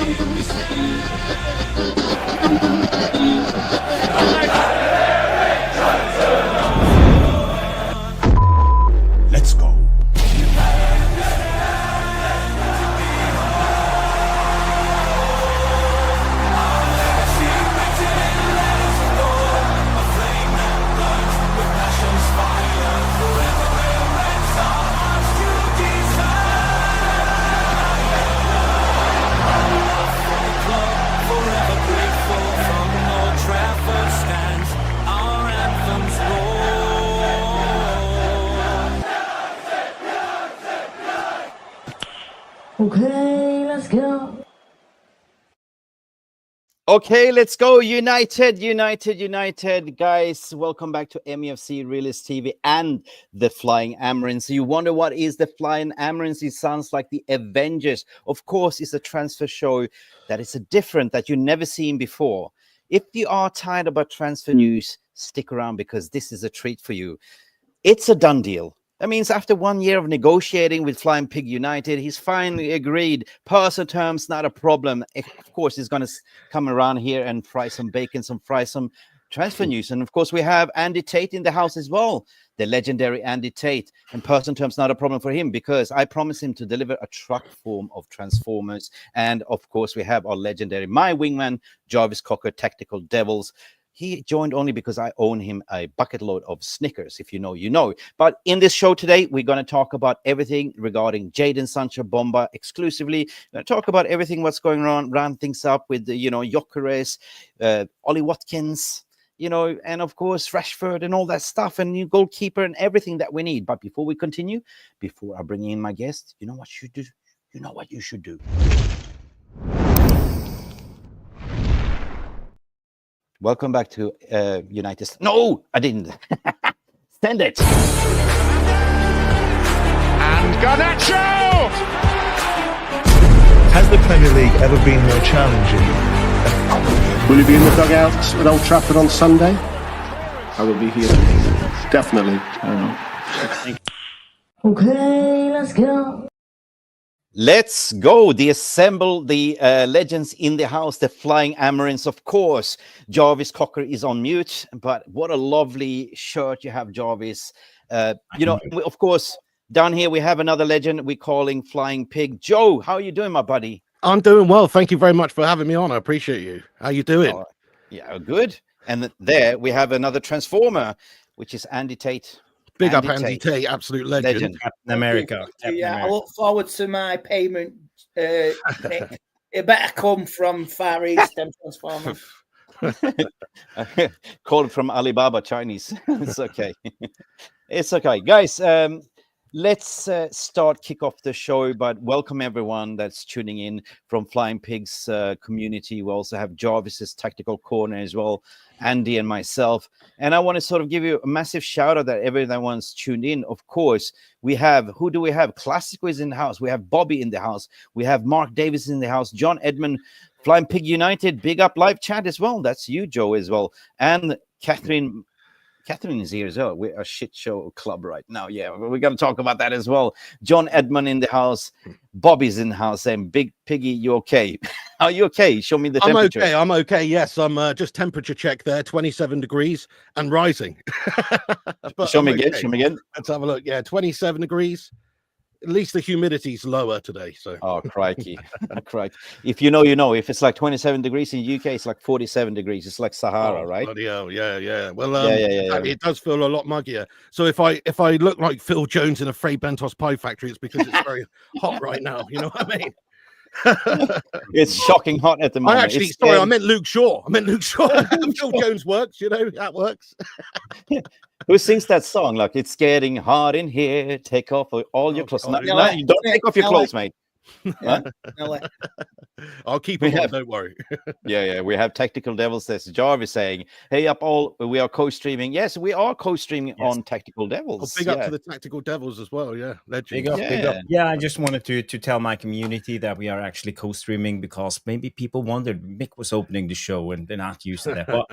Let's go. Okay, let's go. Okay, let's go. United. Guys, welcome back to MUFC Realist TV and the Flying Amarans. You wonder what is the Flying Amarans? It sounds like the Avengers. Of course, it's a transfer show that is different, that you've never seen before. If you are tired about transfer news, stick around because this is a treat for you. It's a done deal. That means after 1 year of negotiating with Flying Pig United, he's finally agreed. Personal terms, not a problem. Of course, he's going to come around here and fry some bacon, fry some transfer news. And of course, we have Andy Tate in the house as well, the legendary Andy Tate. And personal terms, not a problem for him because I promised him to deliver a truck form of Transformers. And of course, we have our legendary, my wingman, Jarvis Cocker, Tactical Devils. He joined only because I own him a bucket load of Snickers. If you know, you know. But in this show today, we're going to talk about everything regarding Jadon Sancho Bomba exclusively. We're going to talk about everything what's going on, round things up with, Gyökeres, Ollie Watkins, and of course, Rashford and all that stuff, and new goalkeeper and everything that we need. But before we continue, before I bring in my guest, you know what you should do? You know what you should do? Welcome back to United. No, I didn't. Send it. And Garnacho! Has the Premier League ever been more challenging? Will you be in the dugout at Old Trafford on Sunday? I will be here. Definitely. Okay, let's go. Let's go. The legends in the house, the Flying Amarans, of course. Jarvis Cocker is on mute, but what a lovely shirt you have, Jarvis. Of course, down here we have another legend we're calling Flying Pig. Joe, how are you doing, my buddy? I'm doing well. Thank you very much for having me on. I appreciate you. How you doing? Yeah, good. And there we have another Transformer, which is Andy Tate. Big up Andy Tate, absolute legend. Captain America. I look forward to my payment. It better come from Far East and Transformer. Called from Alibaba Chinese. It's okay. It's okay. Guys, let's kick off the show, but welcome everyone that's tuning in from Flying Pigs community. We also have Jarvis's Tactical Corner as well, Andy and myself. And I want to sort of give you a massive shout out that everyone's tuned in. Of course, who do we have? Classico is in the house. We have Bobby in the house. We have Mark Davis in the house. John Edmund, Flying Pig United, big up live chat as well. That's you, Joe, as well. And Catherine is here as well. We're a shit show club right now. Yeah, we're going to talk about that as well. John Edmund in the house. Bobby's in the house. And Big Piggy, you okay? Are you okay? Show me the temperature. I'm okay. Yes, I'm just temperature check there. 27 degrees and rising. Show me again. Let's have a look. Yeah, 27 degrees. At least the humidity's lower today. So. Oh, crikey. Crikey. If you know, you know. If it's like 27 degrees in the UK, it's like 47 degrees. It's like Sahara, right? Bloody hell. Yeah. Well, yeah. It does feel a lot muggier. So if I look like Phil Jones in a Fray Bentos pie factory, it's because it's very hot right now. You know what I mean? It's shocking hot at the moment. I meant Luke Shaw. Phil Jones works, that works. Who sings that song? Like, it's getting hot in here. Take off all your clothes. No, you don't take off your clothes, mate. Huh? I'll keep it on, don't worry. Yeah. We have Tactical Devils. There's Jarvis saying, hey up all, we are co-streaming. Yes, we are co-streaming on Tactical Devils. Big up to the Tactical Devils as well, yeah. Legend. Big up. Yeah, I just wanted to tell my community that we are actually co-streaming because maybe people wondered Mick was opening the show and they're not used to that. But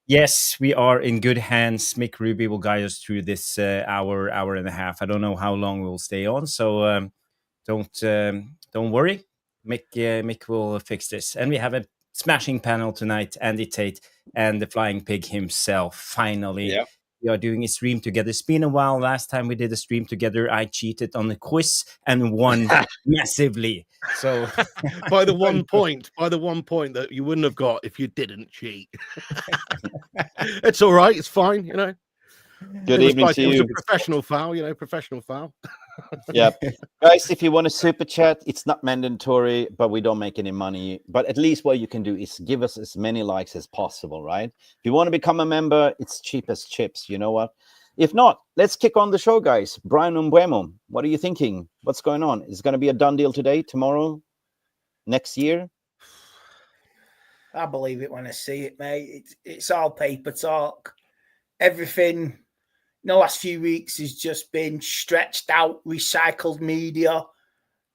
yes, we are in good hands. Mick Ruby will guide us through this hour and a half. I don't know how long we'll stay on, so don't worry. Mick will fix this. And we have a smashing panel tonight. Andy Tate and the Flying Pig himself. Finally, we are doing a stream together. It's been a while. Last time we did a stream together, I cheated on the quiz and won massively. So by the one point that you wouldn't have got if you didn't cheat. It's all right. It's fine. You know. Good evening to you. It was a professional foul. You know, professional foul. Yeah, guys, if you want to super chat, it's not mandatory, but we don't make any money. But at least what you can do is give us as many likes as possible, right? If you want to become a member, it's cheap as chips. You know what? If not, let's kick on the show, guys. Brian Mbeumo, what are you thinking? What's going on? Is it going to be a done deal today, tomorrow, next year? I believe it when I see it, mate. It's all paper talk. Everything in the last few weeks has just been stretched out, recycled media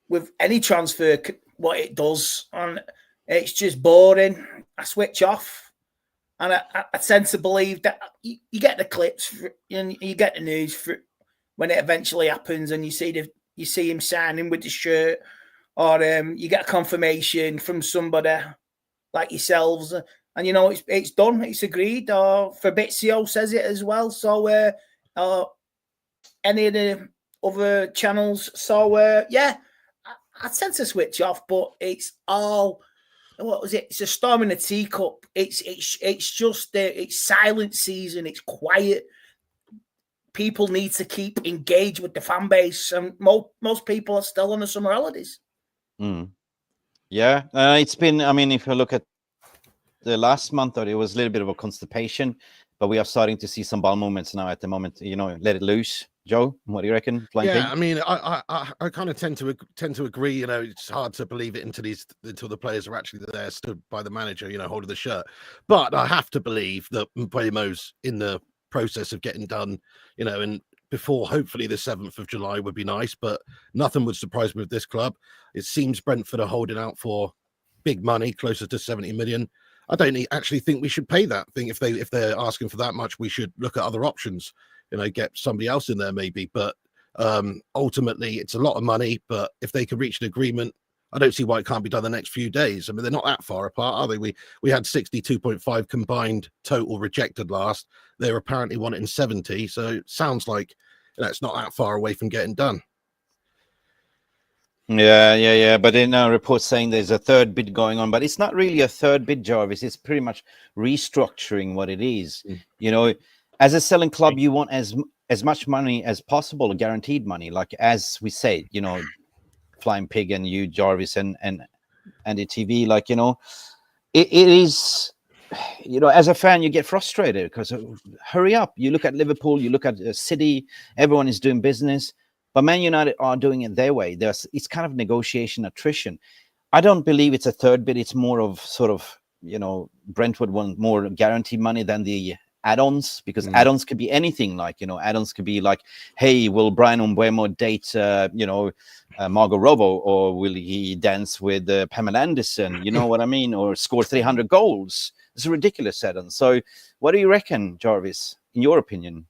with any transfer, what it does. And it's just boring. I switch off. And I tend to believe that you get the clips and you get the news for when it eventually happens, and you see him signing with the shirt, or you get a confirmation from somebody like yourselves, and you know it's done, it's agreed. Or Fabrizio says it as well. So any of the other channels. So I tend to switch off, but it's all. What was it? It's a storm in a teacup. It's just it's silent season. It's quiet. People need to keep engaged with the fan base, and most people are still on the summer holidays. Yeah, it's been. I mean, if you look at the last month, it was a little bit of a constipation, but we are starting to see some ball movements now. At the moment, you know, let it loose. Joe, what do you reckon? I mean, I kind of tend to agree. You know, it's hard to believe it until the players are actually there, stood by the manager, you know, holding the shirt. But I have to believe that Mbeumo's in the process of getting done, you know, and before hopefully the 7th of July would be nice. But nothing would surprise me with this club. It seems Brentford are holding out for big money, closer to 70 million. I don't actually think we should pay that. I think if they're asking for that much, we should look at other options. You know, get somebody else in there maybe. But ultimately, it's a lot of money. But if they can reach an agreement, I don't see why it can't be done the next few days. I mean, they're not that far apart, are they? We had 62.5 combined total rejected last. They're apparently wanting 70. So it sounds like it's not that far away from getting done. Yeah. But in a report saying there's a third bid going on, but it's not really a third bid, Jarvis. It's pretty much restructuring what it is. You know, as a selling club, you want as much money as possible, guaranteed money. Like as we say, you know, Flying Pig and you, Jarvis, and the TV. Like, you know, it is. You know, as a fan, you get frustrated because hurry up. You look at Liverpool, you look at City. Everyone is doing business. But Man United are doing it their way. It's kind of negotiation attrition. I don't believe it's a third bid. It's more of sort of, you know, Brentford want more guaranteed money than the add-ons, because add-ons could be anything. Like, you know, add-ons could be like, hey, will Brian Mbeumo date, Margot Robo, or will he dance with Pamela Anderson? You know what I mean? Or score 300 goals. It's a ridiculous add-on. So what do you reckon, Jarvis, in your opinion?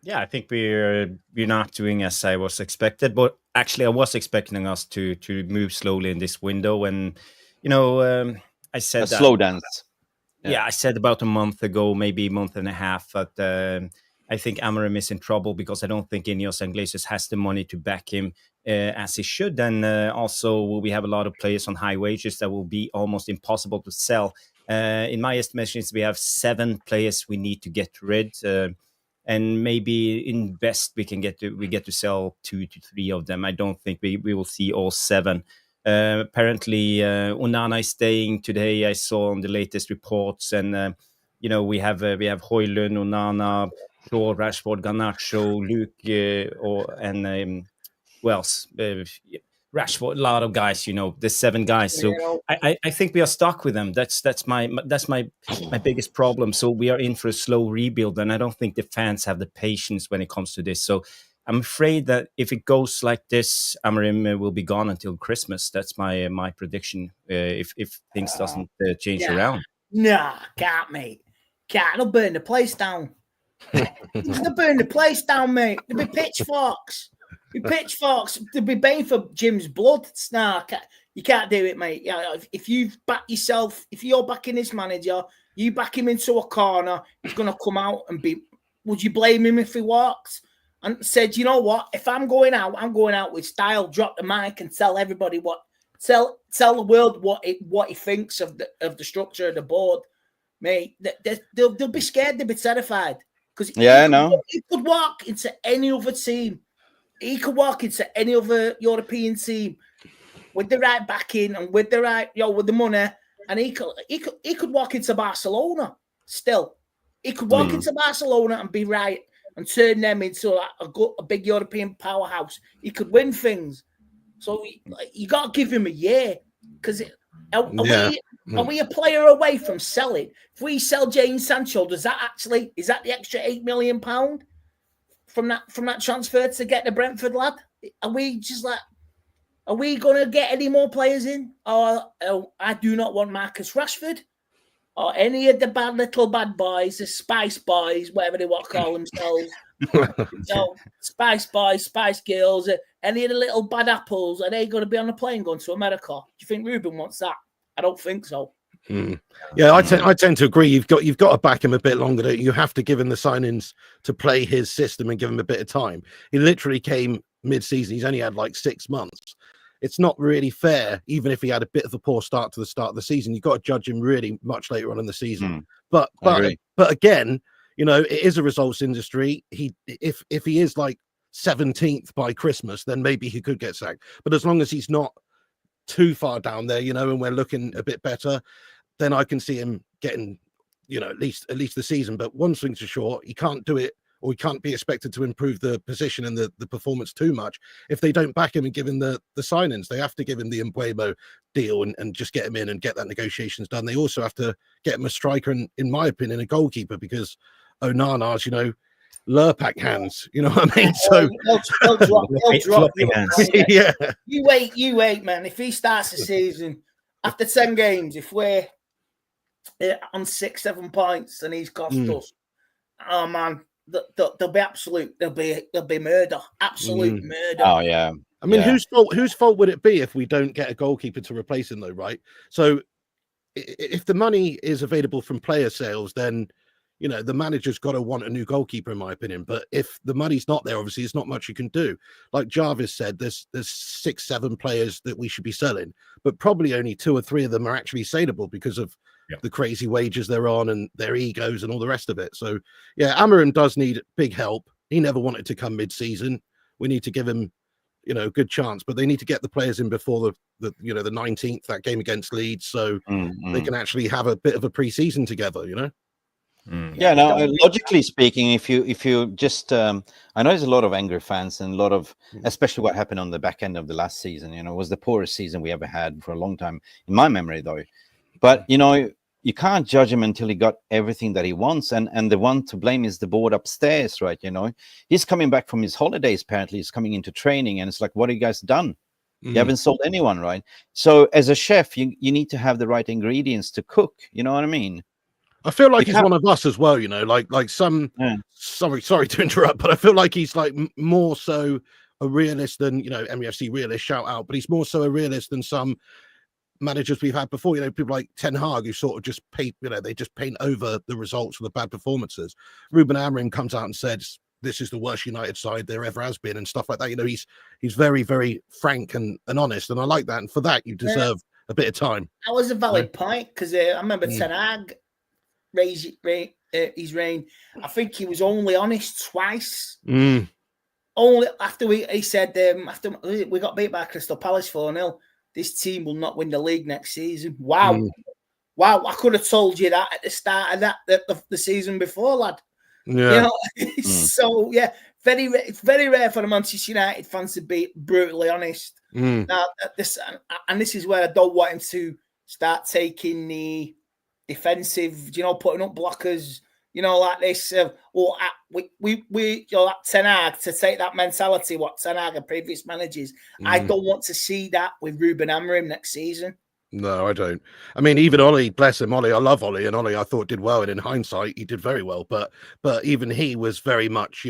Yeah, I think we're not doing as I was expected, but actually I was expecting us to move slowly in this window. And, you know, I said that, slow dance. Yeah, I said about a month ago, maybe a month and a half, but I think Amorim is in trouble because I don't think Ineos and Glaciers has the money to back him as he should. And also we have a lot of players on high wages that will be almost impossible to sell. In my estimations, we have 7 players we need to get rid. And maybe in best we get to sell 2 to 3 of them. I don't think we will see all 7. Apparently, Onana is staying today. I saw on the latest reports, and you know, we have Højlund, Onana, Shaw, Rashford, Garnacho, Luke, and who else? Rashford, a lot of guys. You know, there's 7 guys. So I think we are stuck with them. That's my biggest problem. So we are in for a slow rebuild, and I don't think the fans have the patience when it comes to this. So I'm afraid that if it goes like this, Amorim will be gone until Christmas. That's my prediction. If things doesn't change around. Nah, can't, mate. Can't. They'll burn the place down. They'll burn the place down, mate. There'll be pitchforks. They'll be baying for Jim's blood. Nah, You can't do it, mate. Yeah, if you back yourself, if you're backing this manager, you back him into a corner, he's going to come out and be. Would you blame him if he walked and said, you know what? If I'm going out with style. Drop the mic and tell everybody tell the world what he thinks of the structure of the board, mate. They'll be scared. They'll be terrified because he could walk into any other team. He could walk into any other European team with the right backing and with the right, with the money, and he could walk into Barcelona still. He could walk into Barcelona and be right and turn them into a big European powerhouse. He could win things. So you got to give him a year because are we a player away from selling? If we sell Jadon Sancho, is that the extra £8 million from that transfer to get the Brentford lad? Are we going to get any more players in? Or I do not want Marcus Rashford or any of the bad boys, the Spice Boys, whatever they want to call themselves. Spice Boys, Spice Girls, any of the little bad apples, are they going to be on a plane going to America? Do you think Ruben wants that? I don't think so. Yeah, I tend to agree. You've got to back him a bit longer. You have to give him the signings to play his system and give him a bit of time. He literally came mid-season. He's only had like 6 months. It's not really fair, even if he had a bit of a poor start to the start of the season. You've got to judge him really much later on in the season. But again, it is a results industry. If he is like 17th by Christmas, then maybe he could get sacked. But as long as he's not too far down there, and we're looking a bit better, then I can see him getting, at least the season. But one thing's for sure, he can't do it, or he can't be expected to improve the position and the performance too much if they don't back him and give him the signings. They have to give him the Mbuemo deal and just get him in and get that negotiations done. They also have to get him a striker and, in my opinion, a goalkeeper, because Onana's, Lurpak hands, you know what I mean? So he'll drop you. Yeah. You wait, man. If he starts the season after 10 games, if we're on 6-7 points and he's cost us, oh man, there'll be murder, absolute murder. Oh yeah. I mean, whose fault would it be if we don't get a goalkeeper to replace him, though, right? So if the money is available from player sales, then the manager's got to want a new goalkeeper, in my opinion. But if the money's not there, obviously, there's not much you can do. Like Jarvis said, there's 6-7 players that we should be selling, but probably only 2 or 3 of them are actually saleable because of the crazy wages they're on and their egos and all the rest of it. So, yeah, Amorim does need big help. He never wanted to come mid-season. We need to give him, a good chance, but they need to get the players in before the 19th, that game against Leeds, so they can actually have a bit of a pre-season together, Yeah, no, logically speaking, if you just, I know there's a lot of angry fans and a lot of, especially what happened on the back end of the last season, it was the poorest season we ever had for a long time, in my memory, though. But, you can't judge him until he got everything that he wants. And the one to blame is the board upstairs, right? He's coming back from his holidays, apparently. He's coming into training, and it's like, what have you guys done? You haven't sold anyone, right? So as a chef, you need to have the right ingredients to cook. You know what I mean? I feel like he's one of us as well, like some, sorry to interrupt, but I feel like he's like more so a realist than, MUFC realist, shout out, but he's more so a realist than some managers we've had before, people like Ten Hag, who sort of just paint, they just paint over the results of the bad performances. Ruben Amorim comes out and says, this is the worst United side there ever has been and stuff like that. He's very, very frank and honest. And I like that. And for that, you deserve a bit of time. That was a valid point, because I remember Ten Hag his reign. I think he was only honest twice. Only after he said, after we got beat by Crystal Palace 4-0, this team will not win the league next season. Wow. I could have told you that at the start of the season before, lad. Yeah. So yeah, it's very rare for the Manchester United fans to be brutally honest. Now this is where I don't want him to start taking the defensive, putting up blockers, like this. We like Ten Hag to take that mentality, what Ten Hag and previous managers. I don't want to see that with Ruben Amorim next season. No, I don't. I mean, even Ollie, bless him, Ollie. I love Ollie, and Ollie I thought did well, and in hindsight, he did very well. But even he was very much,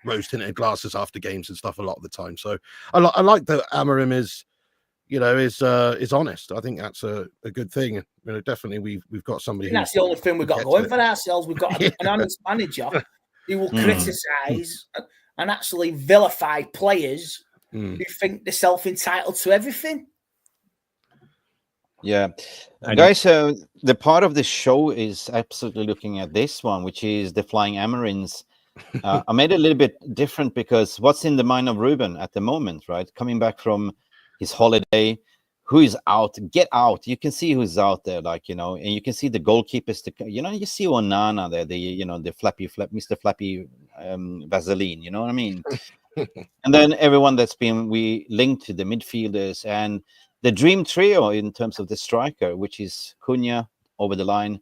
rose tinted glasses after games and stuff a lot of the time. So I like that Amorim is, is honest. I think that's a good thing. Definitely we've got somebody. And that's the only thing we've got going for ourselves. We've got an honest manager who will criticise and actually vilify players who think they're self-entitled to everything. Yeah, guys, the part of the show is absolutely looking at this one, which is the Flying Amarins. I made it a little bit different because what's in the mind of Ruben at the moment, right? Coming back from his holiday, who is out? Get out! You can see who's out there, and you can see the goalkeepers. You see Onana there, the flappy, Mr. Flappy Vaseline. You know what I mean? And then everyone we linked to the midfielders and the dream trio in terms of the striker, which is Cunha over the line,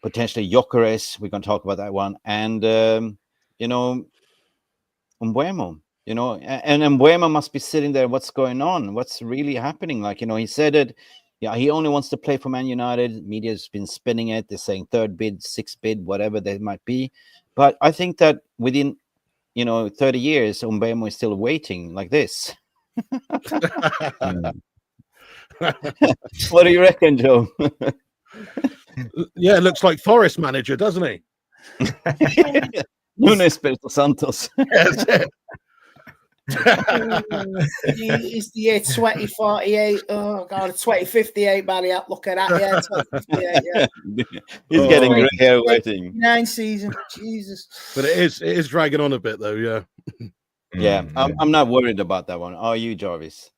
potentially Gyökeres. We're going to talk about that one, and Mbeumo. And Mbeumo must be sitting there. What's going on? What's really happening? He said it. Yeah, he only wants to play for Man United. Media's been spinning it. They're saying third bid, sixth bid, whatever they might be. But I think that within 30 years, Mbeumo is still waiting like this. What do you reckon, Joe? Yeah, it looks like Forest manager, doesn't he? Nuno Espirito Santos. Yes. It's the year 2048. Oh god, 2058 by the outlook at that. Yeah, 2058. Yeah. He's getting grey hair waiting. 9 season, Jesus. But it is dragging on a bit though. Yeah. Yeah, I'm not worried about that one. Are you, Jarvis?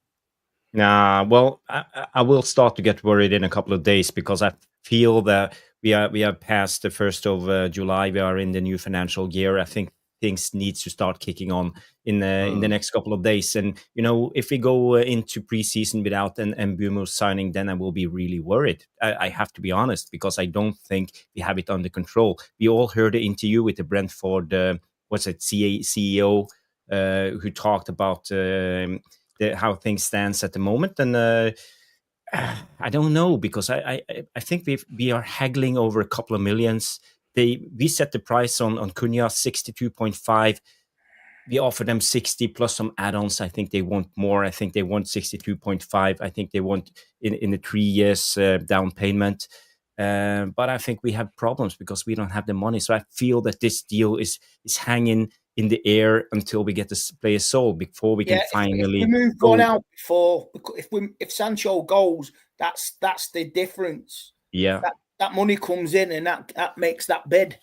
Nah, well, I will start to get worried in a couple of days because I feel that we are past the 1st of July. We are in the new financial year. I think things needs to start kicking on in the next couple of days. And if we go into preseason without an Mbeumo signing, then I will be really worried. I have to be honest because I don't think we have it under control. We all heard the interview with the Brentford CEO who talked about how things stands at the moment, and I don't know because I think we are haggling over a couple of millions. We set the price on Cunha 62.5. We offer them 60 plus some add-ons. I think they want more. I think they want 62.5. I think they want in the 3 years down payment. But I think we have problems because we don't have the money. So I feel that this deal is hanging in the air until we get the player sold before we can finally if we move one out before. If Sancho goes, that's the difference. Yeah, that money comes in and that makes that bid.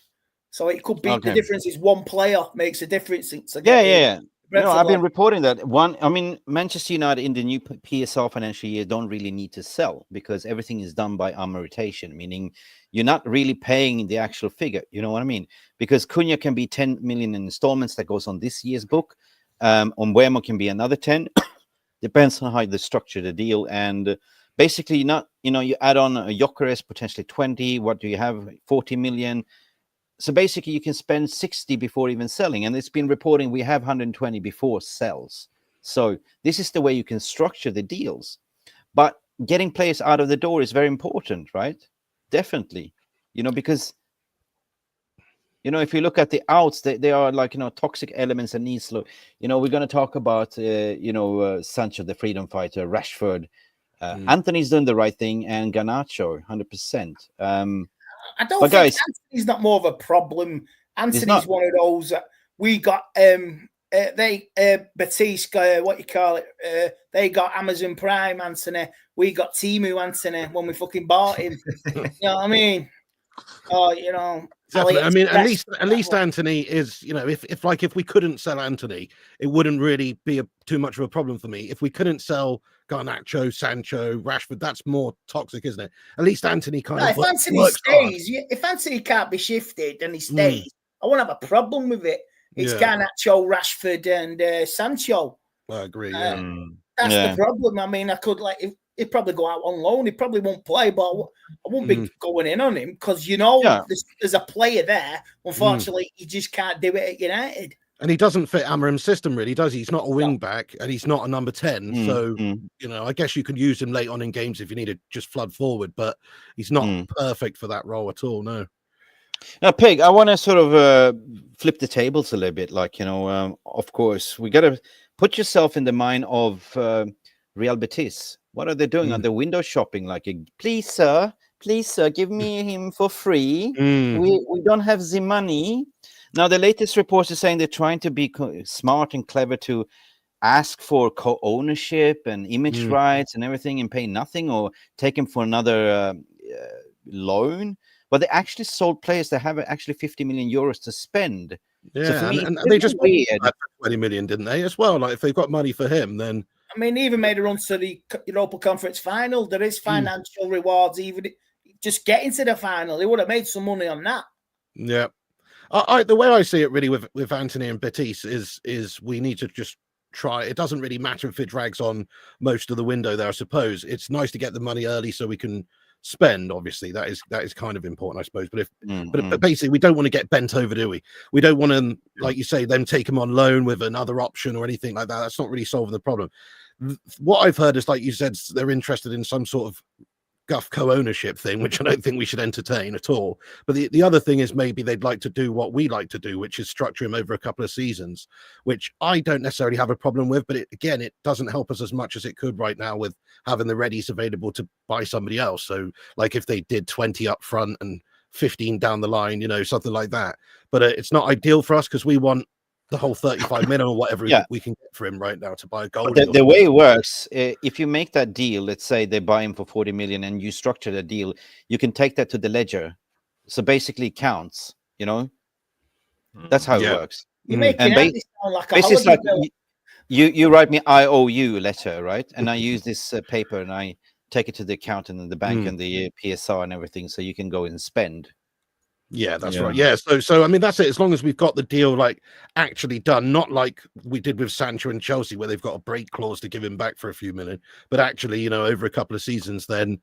So it could be the difference is one player makes a difference. Yeah. I've been reporting that one. I mean, Manchester United in the new PSR financial year don't really need to sell because everything is done by amortization, meaning you're not really paying the actual figure. You know what I mean? Because Cunha can be 10 million in installments that goes on this year's book. Mbeumo can be another 10. Depends on how they structure the deal. And basically, you add on a Gyökeres, potentially 20. What do you have? 40 million. So basically, you can spend 60 before even selling. And it's been reporting we have 120 before sells. So this is the way you can structure the deals. But getting players out of the door is very important, right? Definitely. Because, if you look at the outs, they are like, toxic elements and needs. We're going to talk about, Sancho, the freedom fighter, Rashford. Antony's doing the right thing, and Garnacho, 100%. I don't think Antony's not more of a problem. Antony's one of those that we got. Batista, what you call it? They got Amazon Prime Antony. We got Timu Antony when we fucking bought him. You know what I mean? Definitely. I mean, at least Antony is. If we couldn't sell Antony, it wouldn't really be too much of a problem for me. If we couldn't sell Garnacho, Sancho, Rashford, that's more toxic, isn't it? At least Antony if Antony stays, if Antony can't be shifted and he stays, I won't have a problem with it. It's Garnacho, Rashford, and Sancho. I agree. That's the problem. I mean, I could he'd probably go out on loan. He probably won't play, but I won't be going in on him because there's a player there. Unfortunately, he just can't do it at United. And he doesn't fit Amorim's system, really, does he? He's not a wing back, and he's not a number 10. So, I guess you could use him late on in games if you need to just flood forward, but he's not perfect for that role at all, no. Now, Pig, I want to sort of flip the tables a little bit. Of course, we got to put yourself in the mind of Real Betis. What are they doing? Are they window shopping? Like, please, sir, give me him for free. We don't have the money. Now, the latest reports are saying they're trying to be smart and clever to ask for co-ownership and image rights and everything and pay nothing, or take him for another loan. But they actually sold players that have actually 50 million euros to spend. Yeah, so for me, and they just weird. 20 million, didn't they, as well? Like, if they've got money for him, then... I mean, he even made a run to the Europa Conference final. There is financial rewards, even just getting to the final. He would have made some money on that. Yeah. The way I see it really with Antony and Betis is we need to just try. It doesn't really matter if it drags on most of the window there, I suppose. It's nice to get the money early so we can spend. Obviously, that is kind of important, I suppose. But but basically, we don't want to get bent over, do we? We don't want to, like you say, them take him on loan with another option or anything like that. That's not really solving the problem. What I've heard is, like you said, they're interested in some sort of guff co-ownership thing, which I don't think we should entertain at all. But the other thing is, maybe they'd like to do what we like to do, which is structure him over a couple of seasons, which I don't necessarily have a problem with. But it doesn't help us as much as it could right now with having the readies available to buy somebody else. So, like, if they did 20 up front and 15 down the line, you know, something like that. But it's not ideal for us because we want the whole 35 million or whatever we can get for him right now to buy a goal. The way it works, if you make that deal, let's say they buy him for 40 million and you structure the deal, you can take that to the ledger. So basically it counts, you know? That's how it works. You're making it sound like a it's like bill. you write me IOU letter, right? And I use this paper and I take it to the accountant and the bank and the PSR and everything, so you can go and spend. Yeah, that's right. Yeah, so I mean, that's it. As long as we've got the deal like actually done, not like we did with Sancho and Chelsea, where they've got a break clause to give him back for a few million, but actually, you know, over a couple of seasons, then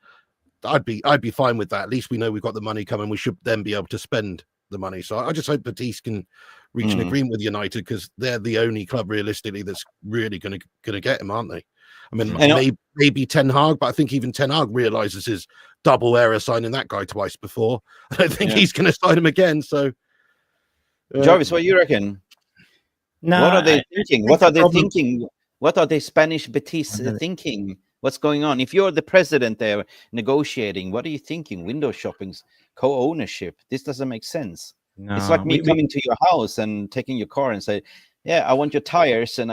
I'd be fine with that. At least we know we've got the money coming. We should then be able to spend the money. So I just hope Betis can reach an agreement with United, because they're the only club realistically that's really going to get him, aren't they? I mean, maybe Ten Hag, but I think even Ten Hag realizes his double error signing that guy twice before. I don't think he's going to sign him again. So, Jarvis, what do you reckon? No, what are they thinking? What are they thinking? What are the Spanish Betis thinking? What's going on? If you're the president there negotiating, what are you thinking? Window shoppings, co-ownership. This doesn't make sense. No, it's like me coming to your house and taking your car and say, "Yeah, I want your tires," and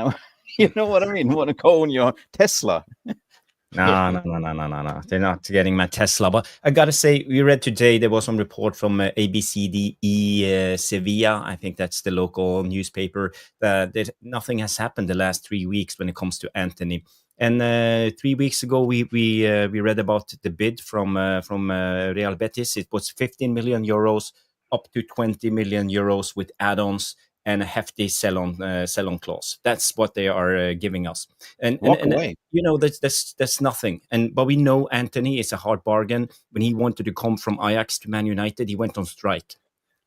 you know what I mean? Want to co-own your Tesla? No. They're not getting my Tesla. But I got to say, we read today, there was some report from ABCDE Sevilla. I think that's the local newspaper. That nothing has happened the last 3 weeks when it comes to Antony. And 3 weeks ago, we read about the bid from Real Betis. It was 15 million euros up to 20 million euros with add-ons and a hefty sell-on clause. That's what they are giving us. And you know, that's nothing. But we know Antony is a hard bargain. When he wanted to come from Ajax to Man United, he went on strike.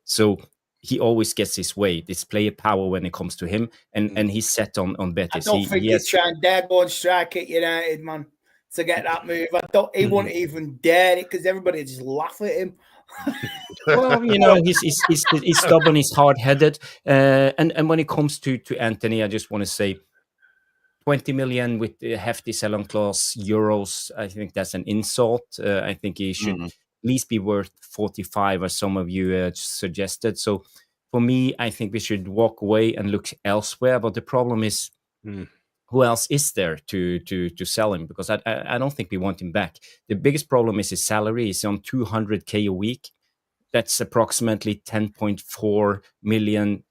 So he always gets his way. This player power when it comes to him, and he's set on Betis. I don't think he's trying dare go on strike at United, man, to get that move. He wouldn't even dare it, because everybody just laugh at him. Well, you know, he's stubborn, he's hard-headed, and when it comes to Antony, I just want to say 20 million with a hefty sell-on clause euros. I think that's an insult. I think he should at least be worth 45, as some of you suggested. So for me, I think we should walk away and look elsewhere. But the problem is, who else is there to sell him? Because I don't think we want him back. The biggest problem is his salary. He's on 200k a week. That's approximately 10.4 million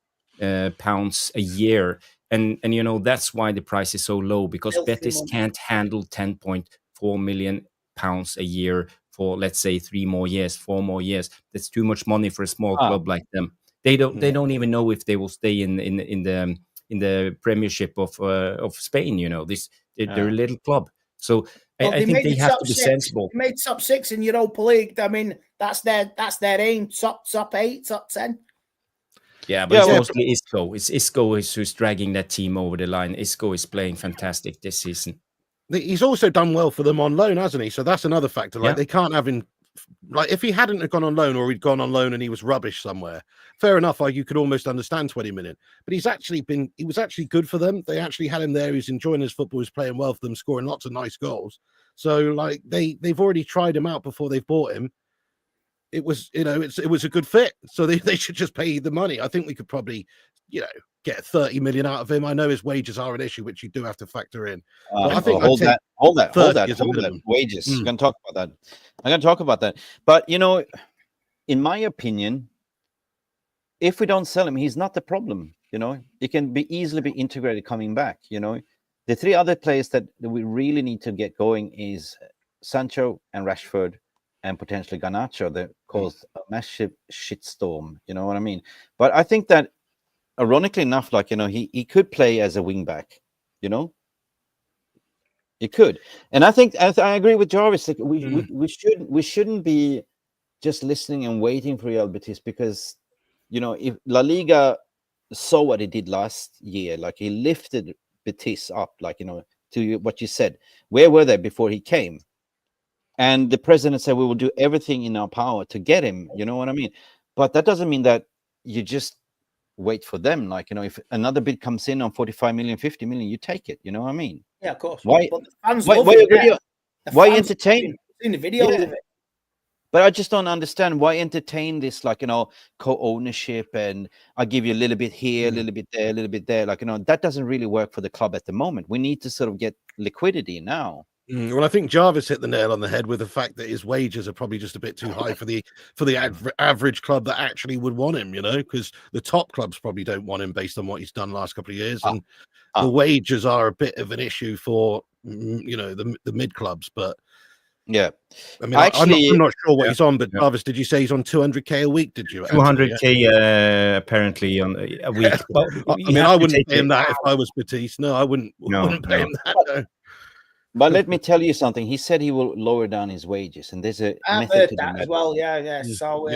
pounds a year. And you know, that's why the price is so low, because Betis can't handle 10.4 million pounds a year for, let's say, 4 more years. That's too much money for a small club like them. They don't even know if they will stay in the Premiership of Spain. You know, they're a little club. So I think they have to be sensible. They made top 6 in Europa League. I mean, that's their aim. Top 8, top 10. Yeah, but it's mostly Isco. It's Isco who's dragging that team over the line. Isco is playing fantastic this season. He's also done well for them on loan, hasn't he? So that's another factor. Like, they can't have him like if he hadn't have gone on loan, or he'd gone on loan and he was rubbish somewhere, fair enough. You could almost understand 20 million. But he was actually good for them. They actually had him there. He's enjoying his football. He's playing well for them, scoring lots of nice goals. So like they've already tried him out before they've bought him. It was, it was a good fit. So they should just pay the money. I think we could probably, get 30 million out of him. I know his wages are an issue, which you do have to factor in. I think hold that. Wages. I'm going to talk about that. But in my opinion, if we don't sell him, he's not the problem. He can easily be integrated coming back. The three other players that we really need to get going is Sancho and Rashford and potentially Garnacho. That caused a massive shitstorm. You know what I mean? But I think that, ironically enough, he could play as a wing back. He could, and I think I agree with Jarvis. Like we shouldn't be just listening and waiting for Real Betis, because if La Liga saw what he did last year, like he lifted Betis up, to what you said. Where were they before he came? And the president said we will do everything in our power to get him. You know what I mean? But that doesn't mean that you just wait for them. If another bid comes in on 45 million, 50 million, you take it. You know what I mean? Yeah, of course. Why? But the fans Why entertain? Seen the videos of it. But I just don't understand why entertain this, co-ownership, and I give you a little bit here, a little bit there, a little bit there. That doesn't really work for the club at the moment. We need to sort of get liquidity now. Well, I think Jarvis hit the nail on the head with the fact that his wages are probably just a bit too high for the average club that actually would want him, because the top clubs probably don't want him based on what he's done last couple of years. And the wages are a bit of an issue for, the mid clubs. But yeah, I mean, I'm not sure what he's on, but Jarvis, did you say he's on 200k a week? Did you? 200k apparently on a week. But I wouldn't pay him that if I was Betis. No, I wouldn't pay him that. No. But let me tell you something. He said he will lower down his wages, and there's a I've method heard to that as well. Yeah. So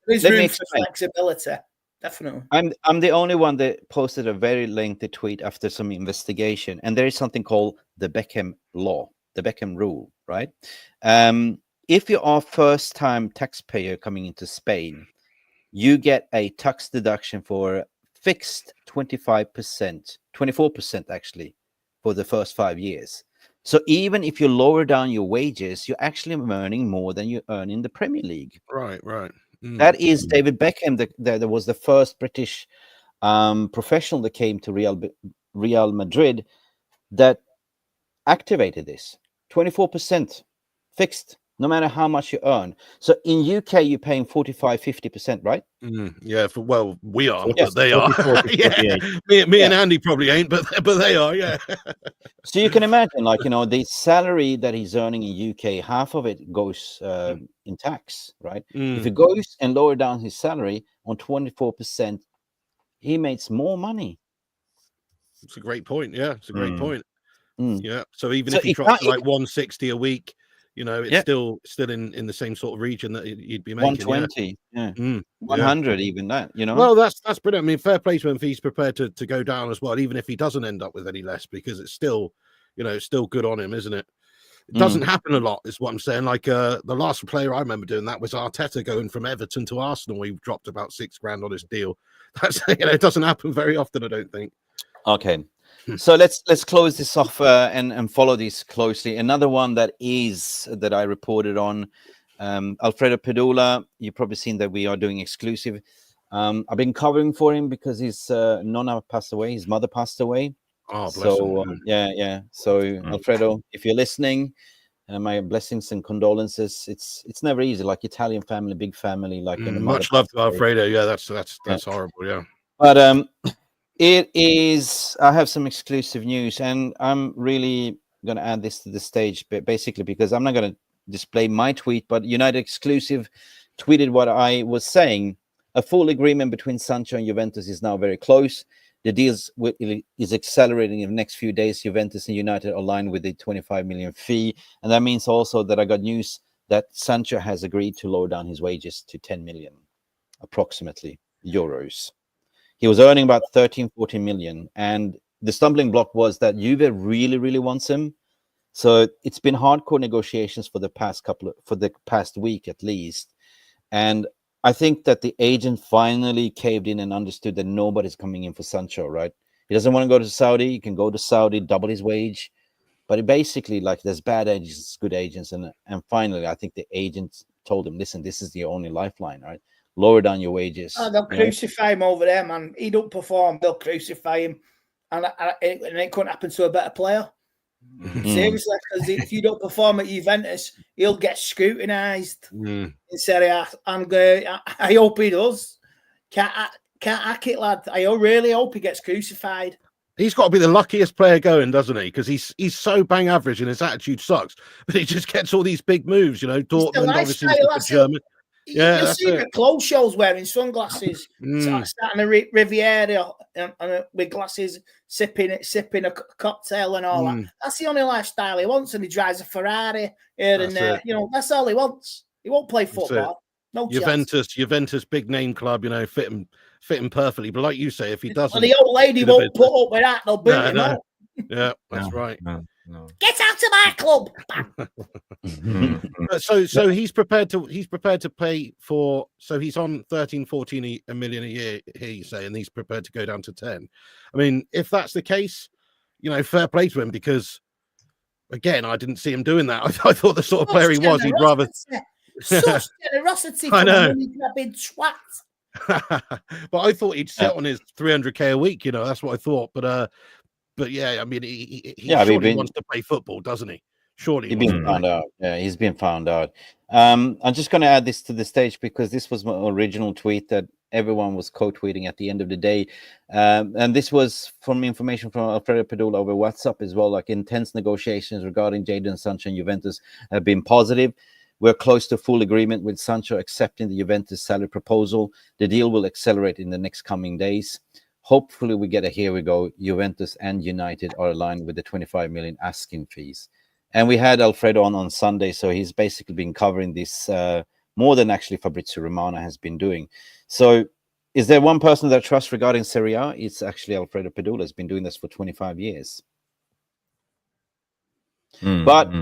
there's room for flexibility. Definitely. I'm the only one that posted a very lengthy tweet after some investigation, and there is something called the Beckham law, the Beckham rule, right? If you are first-time taxpayer coming into Spain, you get a tax deduction for fixed 25%, 24% actually, for the first 5 years. So even if you lower down your wages, you're actually earning more than you earn in the Premier League. Right. That is David Beckham. That was the first British professional that came to Real Madrid that activated this. 24% fixed, no matter how much you earn. So in UK, you're paying 45-50%, right? Yeah. We are, but they are. Me and Andy probably ain't, but they are. Yeah. So you can imagine, the salary that he's earning in UK, half of it goes in tax, right? If he goes and lower down his salary on 24%, he makes more money. It's a great point. Yeah, it's a great point. Yeah. So even So if he drops to like 160 a week, it's still in the same sort of region that you'd be making. 120, 100, even that. Well, that's brilliant. I mean, fair play to him if he's prepared to go down as well, even if he doesn't end up with any less, because it's still, still good on him, isn't it? It doesn't happen a lot, is what I'm saying. Like the last player I remember doing that was Arteta going from Everton to Arsenal. He dropped about $6,000 on his deal. That's it doesn't happen very often, I don't think. Okay. So let's close this off and follow this closely. Another one that I reported on, Alfredo Pedula. You've probably seen that we are doing exclusive. I've been covering for him because his nonna passed away. His mother passed away. Oh, bless him. Yeah. So Alfredo, if you're listening, my blessings and condolences. It's never easy. Like Italian family, big family. Like much love to Alfredo. Yeah, that's horrible. Yeah, but it is. I have some exclusive news, and I'm really going to add this to the stage, but basically because I'm not going to display my tweet, but United Exclusive tweeted what I was saying. A full agreement between Sancho and Juventus is now very close. The deal is accelerating in the next few days. Juventus and United align with the 25 million fee, and that means also that I got news that Sancho has agreed to lower down his wages to 10 million, approximately euros. He was earning about 13-14 million, and the stumbling block was that Juve really, really wants him, So it's been hardcore negotiations for the past week at least. And I think that the agent finally caved in and understood that nobody's coming in for Sancho, right? He doesn't want to go to Saudi. He can go to Saudi, double his wage. But it basically, like, there's bad agents, good agents. And finally, I think the agent told him, listen, this is the only lifeline, right? Lower down your wages. Oh, they'll crucify him over there, man. He don't perform, they'll crucify him. And it couldn't happen to a better player. Seriously, because if you don't perform at Juventus, he'll get scrutinised in Serie A. And I hope he does. Can't hack it, lad. I really hope he gets crucified. He's got to be the luckiest player going, doesn't he? Because he's so bang average and his attitude sucks. But he just gets all these big moves, you know. Dortmund, obviously, the German. Yeah, you'll see him at clothes shows wearing sunglasses, starting a Riviera with glasses, sipping a cocktail and all that. That's the only lifestyle he wants, and he drives a Ferrari here and there. You know, that's all he wants. He won't play football. No Juventus, big name club. You know, fit him perfectly. But like you say, if he doesn't, the old lady won't put up with that. They'll boot him out. Yeah, that's right. No. Get out of my club. So he's prepared to pay for. So he's on 13-14 million a year here, you say, and he's prepared to go down to 10. I mean, if that's the case, you know, fair play to him, because again, I didn't see him doing that. I thought the sort of player he was, he'd rather. Such generosity. I know. A big twat. But I thought he'd sit on his 300k a week. You know, that's what I thought. But yeah, I mean, he surely wants to play football, doesn't he? Surely he's been found out. Yeah, he's been found out. I'm just going to add this to the stage because this was my original tweet that everyone was co-tweeting at the end of the day. And this was from information from Alfredo Padula over WhatsApp as well. Like, intense negotiations regarding Jadon Sancho and Juventus have been positive. We're close to full agreement with Sancho accepting the Juventus salary proposal. The deal will accelerate in the next coming days. Hopefully we get a here we go. Juventus and United are aligned with the 25 million asking fees. And we had Alfredo on Sunday, so he's basically been covering this more than actually Fabrizio Romano has been doing. So is there one person that I trust regarding Serie A? It's actually Alfredo Padula. Has been doing this for 25 years. But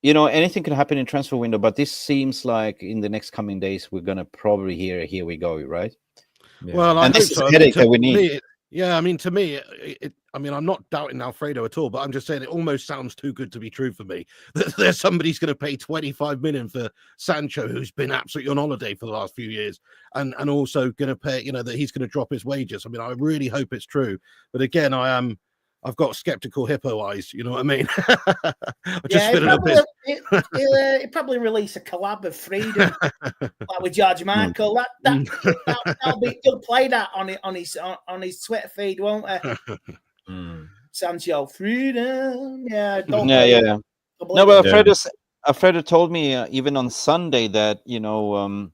you know, anything can happen in transfer window, but this seems like in the next coming days, we're going to probably hear here we go, right? Yeah. Well, I hope this is so. a headache that we need. I mean, to me, I mean, I'm not doubting Alfredo at all, but I'm just saying it almost sounds too good to be true for me. That there's somebody's going to pay 25 million for Sancho, who's been absolutely on holiday for the last few years, and also going to pay, you know, that he's going to drop his wages. I mean, I really hope it's true. But again, I've got skeptical hippo eyes, you know what I mean? He'll probably release a collab of Freedom, like with George Michael. That'll be. He'll play that on his Twitter feed, won't he? Sancho Freedom, yeah. No, but Alfredo told me even on Sunday that, you know,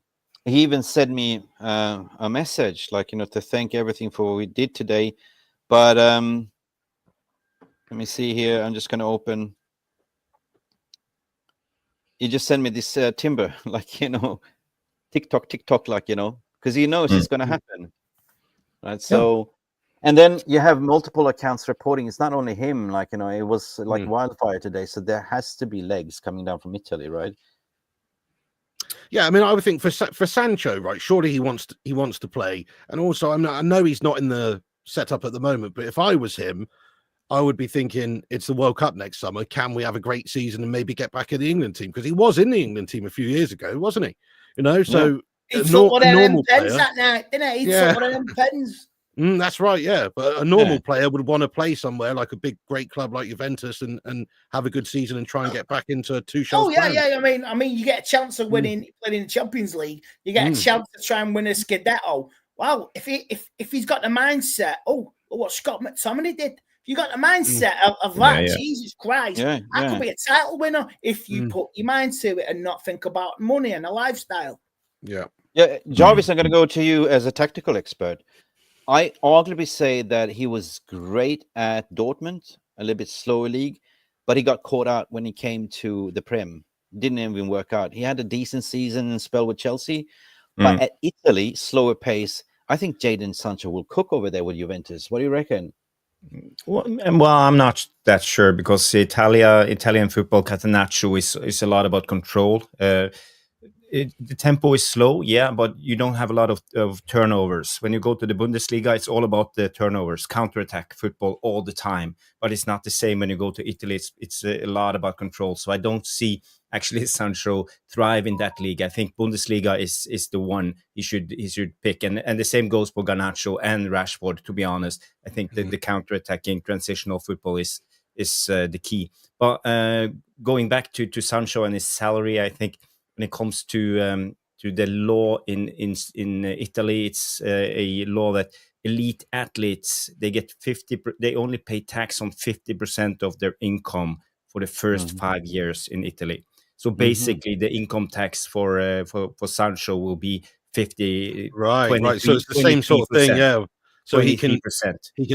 he even sent me a message, like, you know, to thank everything for what we did today, but let me see here. I'm just going to open. He just sent me this timber, like, you know, TikTok, like, you know, because he knows it's going to happen. Right. So, and then you have multiple accounts reporting. It's not only him, like, you know, it was like wildfire today. So there has to be legs coming down from Italy, right? Yeah, I mean, I would think for Sancho, right? Surely he wants to play. And also, I know he's not in the setup at the moment, but if I was him, I would be thinking it's the World Cup next summer. Can we have a great season and maybe get back in the England team? Because he was in the England team a few years ago, wasn't he? You know, so he took one of them pens that night, didn't he? He took one of them pens. That's right, yeah. But a normal player would want to play somewhere like a big, great club like Juventus and have a good season and try and get back into Tuchel's plan. I mean, you get a chance of winning, playing in the Champions League. You get a chance to try and win a Scudetto. Wow, if he's got the mindset, what Scott McTominay did. You got the mindset of that. Jesus Christ. That could be a title winner if you put your mind to it and not think about money and a lifestyle. Yeah. Jarvis, I'm going to go to you as a tactical expert. I arguably say that he was great at Dortmund, a little bit slower league, but he got caught out when he came to the Prem. Didn't even work out. He had a decent season and spell with Chelsea, but at Italy, slower pace. I think Jadon Sancho will cook over there with Juventus. What do you reckon? Well, I'm not that sure because Italian football, Catenaccio, is a lot about control. The tempo is slow, yeah, but you don't have a lot of turnovers. When you go to the Bundesliga, it's all about the turnovers, counterattack football all the time. But it's not the same when you go to Italy. It's a lot about control. So I don't see actually Sancho thrive in that league. I think Bundesliga is the one he should pick, and the same goes for Garnacho and Rashford. To be honest, I think that the counterattacking transitional football is the key. But going back to Sancho and his salary, I think when it comes to the law in Italy, it's a law that elite athletes they only pay tax on 50% of their income for the first 5 years in Italy. So basically, the income tax for Sancho will be 50. Right. So it's the same sort of thing, yeah. So he can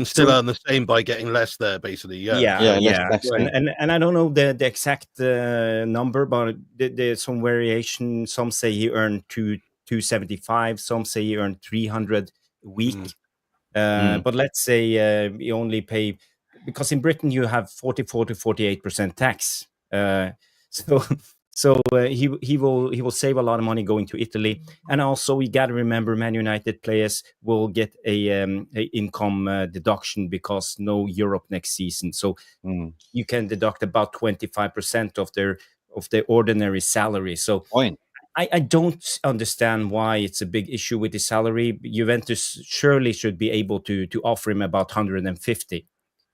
still earn the same by getting less there, basically. Yeah. And I don't know the exact number, but there's some variation. Some say he earned 275. Some say he earned 300 a week. But let's say he only pay, because in Britain you have 44 to 48% tax. So he will save a lot of money going to Italy, and also we got to remember Man United players will get a income deduction because no Europe next season. So you can deduct about 25% of their ordinary salary. So I don't understand why it's a big issue with his salary. Juventus surely should be able to offer him about 150,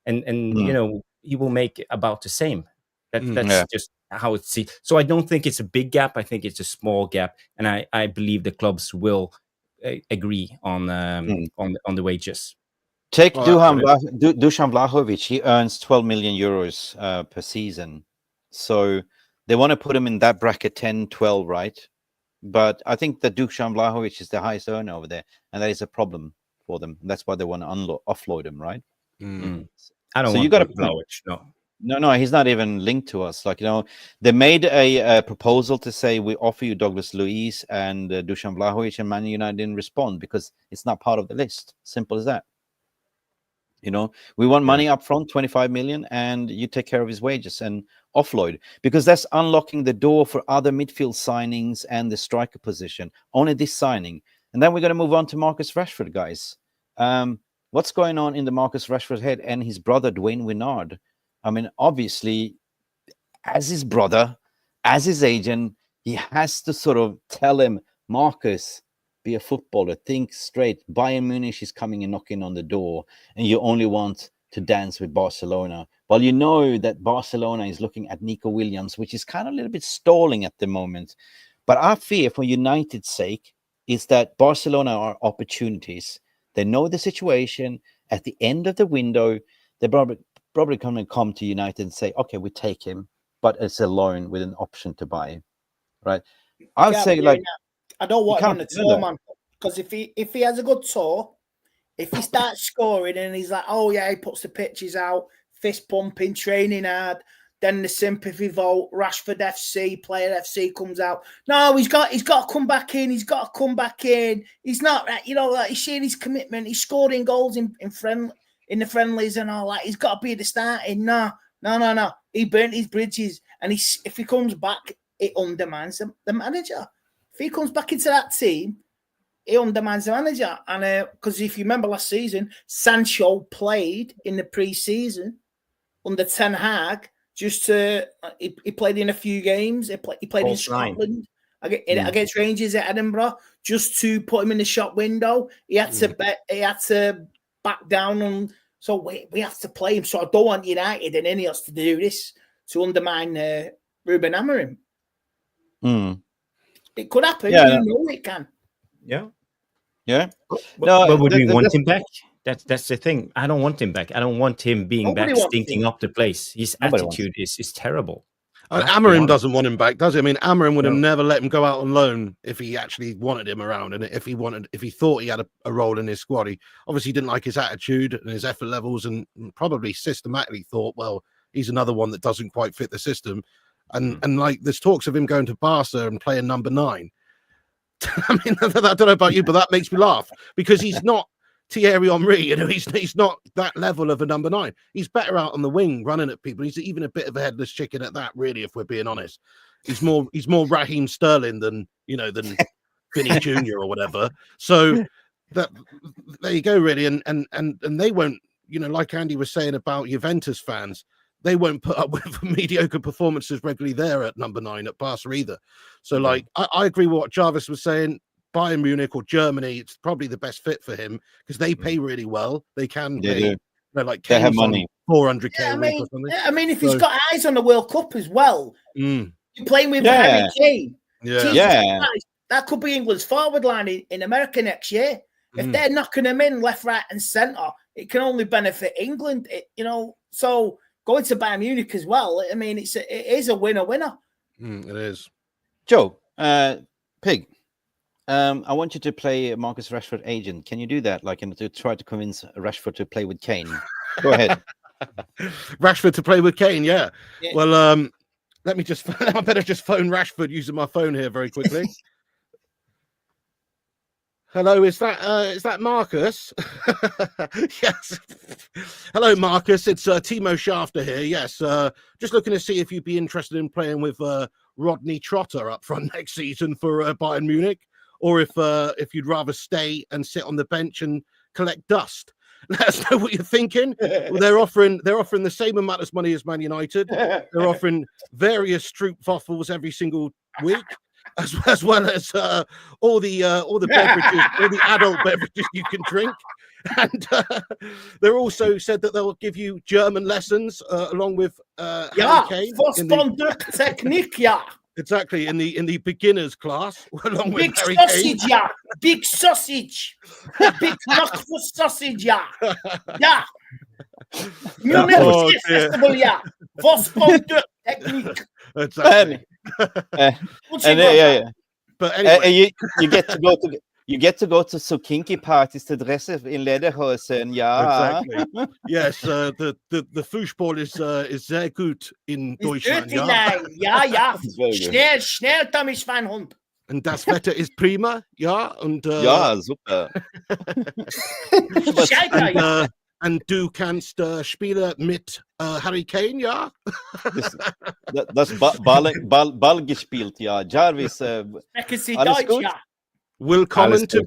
and you know, he will make about the same. That's just how it's seen. So I don't think it's a big gap. I think it's a small gap, and I believe the clubs will agree on the wages. Take Dusan Vlahovic. He earns 12 million euros per season. So they want to put him in that bracket 10, 12, right? But I think that Dusan Vlahovic is the highest earner over there, and that is a problem for them. That's why they want to offload him, right? I don't want Vlahovic, No, he's not even linked to us. Like, you know, they made a proposal to say we offer you Douglas Luiz and Dusan Vlahovic, and Man United didn't respond because it's not part of the list. Simple as that. You know, we want money up front, 25 million, and you take care of his wages and offload, because that's unlocking the door for other midfield signings and the striker position. Only this signing. And then we're going to move on to Marcus Rashford, guys. What's going on in the Marcus Rashford head and his brother, Dwayne Winard? I mean, obviously, as his brother, as his agent, he has to sort of tell him, Marcus, be a footballer, think straight. Bayern Munich is coming and knocking on the door, and you only want to dance with Barcelona. Well, you know that Barcelona is looking at Nico Williams, which is kind of a little bit stalling at the moment. But our fear for United's sake is that Barcelona are opportunities. They know the situation. At the end of the window, they're probably going to come to United and say, okay, we take him, but it's a loan with an option to buy him, right? I'll say, like, I don't want him on the tour, man, because if he has a good tour, if he starts scoring and he's like, oh yeah, he puts the pitches out, fist pumping, training hard, then the sympathy vote, Rashford FC, Player FC comes out. No, he's got to come back in. He's got to come back in. He's not, you know, like, he's showing his commitment. He's scoring goals in the friendlies and all that. He's got to be the starting. No. He burnt his bridges, and if he comes back, it undermines the manager. If he comes back into that team, it undermines the manager. And because if you remember last season, Sancho played in the pre-season under Ten Hag. Just he played in a few games. He played in Scotland against Rangers at Edinburgh, just to put him in the shop window. He had to back down on. So we have to play him. So I don't want United and any of us to do this to undermine Ruben Amorim. It could happen. Yeah. You know it can. Yeah. But would we want him back? That's the thing. I don't want him back. I don't want him being back, stinking up the place. His attitude is terrible. Amorim doesn't want him back, does he? I mean, Amorim would have never let him go out on loan if he actually wanted him around, and if he thought he had a role in his squad. He obviously didn't like his attitude and his effort levels, and probably systematically thought, well, he's another one that doesn't quite fit the system. And like, there's talks of him going to Barca and playing number 9. I mean, I don't know about you, but that makes me laugh, because he's not Thierry Henry. You know, he's not that level of a number 9. He's better out on the wing, running at people. He's even a bit of a headless chicken at that, really, if we're being honest. He's more Raheem Sterling than Vinny Jr. or whatever. So there you go, really. And they won't, like Andy was saying about Juventus fans, they won't put up with mediocre performances regularly there at number 9 at Barca either. So, like, I agree with what Jarvis was saying. Bayern Munich or Germany, it's probably the best fit for him because they pay really well. They can pay, like they have money, 400k a week or something. I mean, if he's got eyes on the World Cup as well, you're playing with Harry Kane. That could be England's forward line in America next year. If they're knocking them in left, right, and centre, it can only benefit England. So going to Bayern Munich as well. I mean, it is a winner-winner. It is. Joe, Pig, I want you to play Marcus Rashford agent. Can you do that? Like, to try to convince Rashford to play with Kane. Go ahead. Rashford to play with Kane, yeah. Well, let me just. I better just phone Rashford using my phone here very quickly. Hello, is that Marcus? Yes. Hello, Marcus. It's Timo Shafter here. Yes. Just looking to see if you'd be interested in playing with Rodney Trotter up front next season for Bayern Munich, or if you'd rather stay and sit on the bench and collect dust. Let us know what you're thinking. Well, they're offering the same amount of money as Man United. They're offering various Stroop waffles every single week, as well as all the beverages, all the adult beverages you can drink. And they're also said that they'll give you German lessons along with Harry Kane. Technique, Exactly, in the beginners class, along with big Harry sausage, Kane. big sausage, big knock for sausage, yeah. Munich Festival, yeah. Vosponduk technique. Exactly. But anyway, you get to go to so kinky parties to dress in lederhosen, yeah. Exactly. Yes, the Fußball is sehr gut in Deutschland. Ja. Schnell, Tommy Schweinhund. Und das Wetter ist prima, ja. Und ja, super. Und du kannst spielen mit Harry Kane, ja. Das Ball gespielt, ja. Jarvis, alles gut? Ja. Willkommen to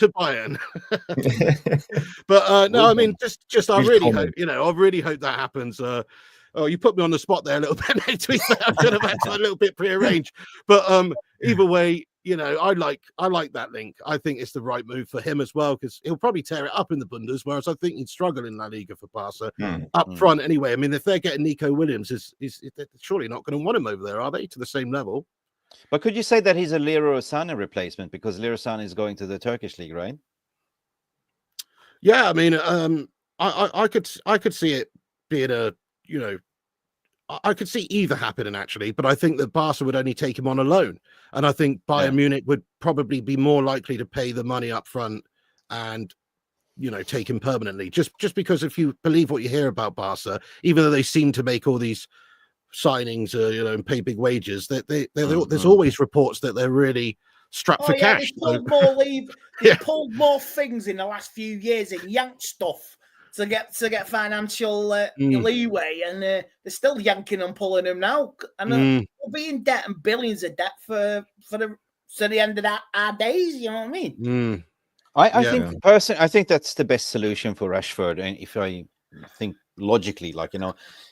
Bayern. But no, I mean, just I really hope, I really hope that happens. Oh, you put me on the spot there a little bit, mate. To be fair, I should have had a little bit prearranged. But either way, I like that link. I think it's the right move for him as well, because he'll probably tear it up in the Blunders, whereas I think he'd struggle in La Liga for Barca up front anyway. I mean, if they're getting Nico Williams, they're surely not going to want him over there, are they, to the same level? But could you say that he's a Leroy Sané replacement, because Leroy Sané is going to the Turkish league, right? Yeah, I mean, I could see it being I could see either happening, actually, but I think that Barca would only take him on a loan, and I think Bayern Munich would probably be more likely to pay the money up front and take him permanently. Just because if you believe what you hear about Barca, even though they seem to make all these signings, and pay big wages, there's always reports that they're really strapped for cash. They pulled more things in the last few years in yank stuff to get financial leeway, and they're still yanking and pulling them now. And we'll be in debt and billions of debt for the end of our days. You know what I mean? I think personally, I think that's the best solution for Rashford. And if I think logically,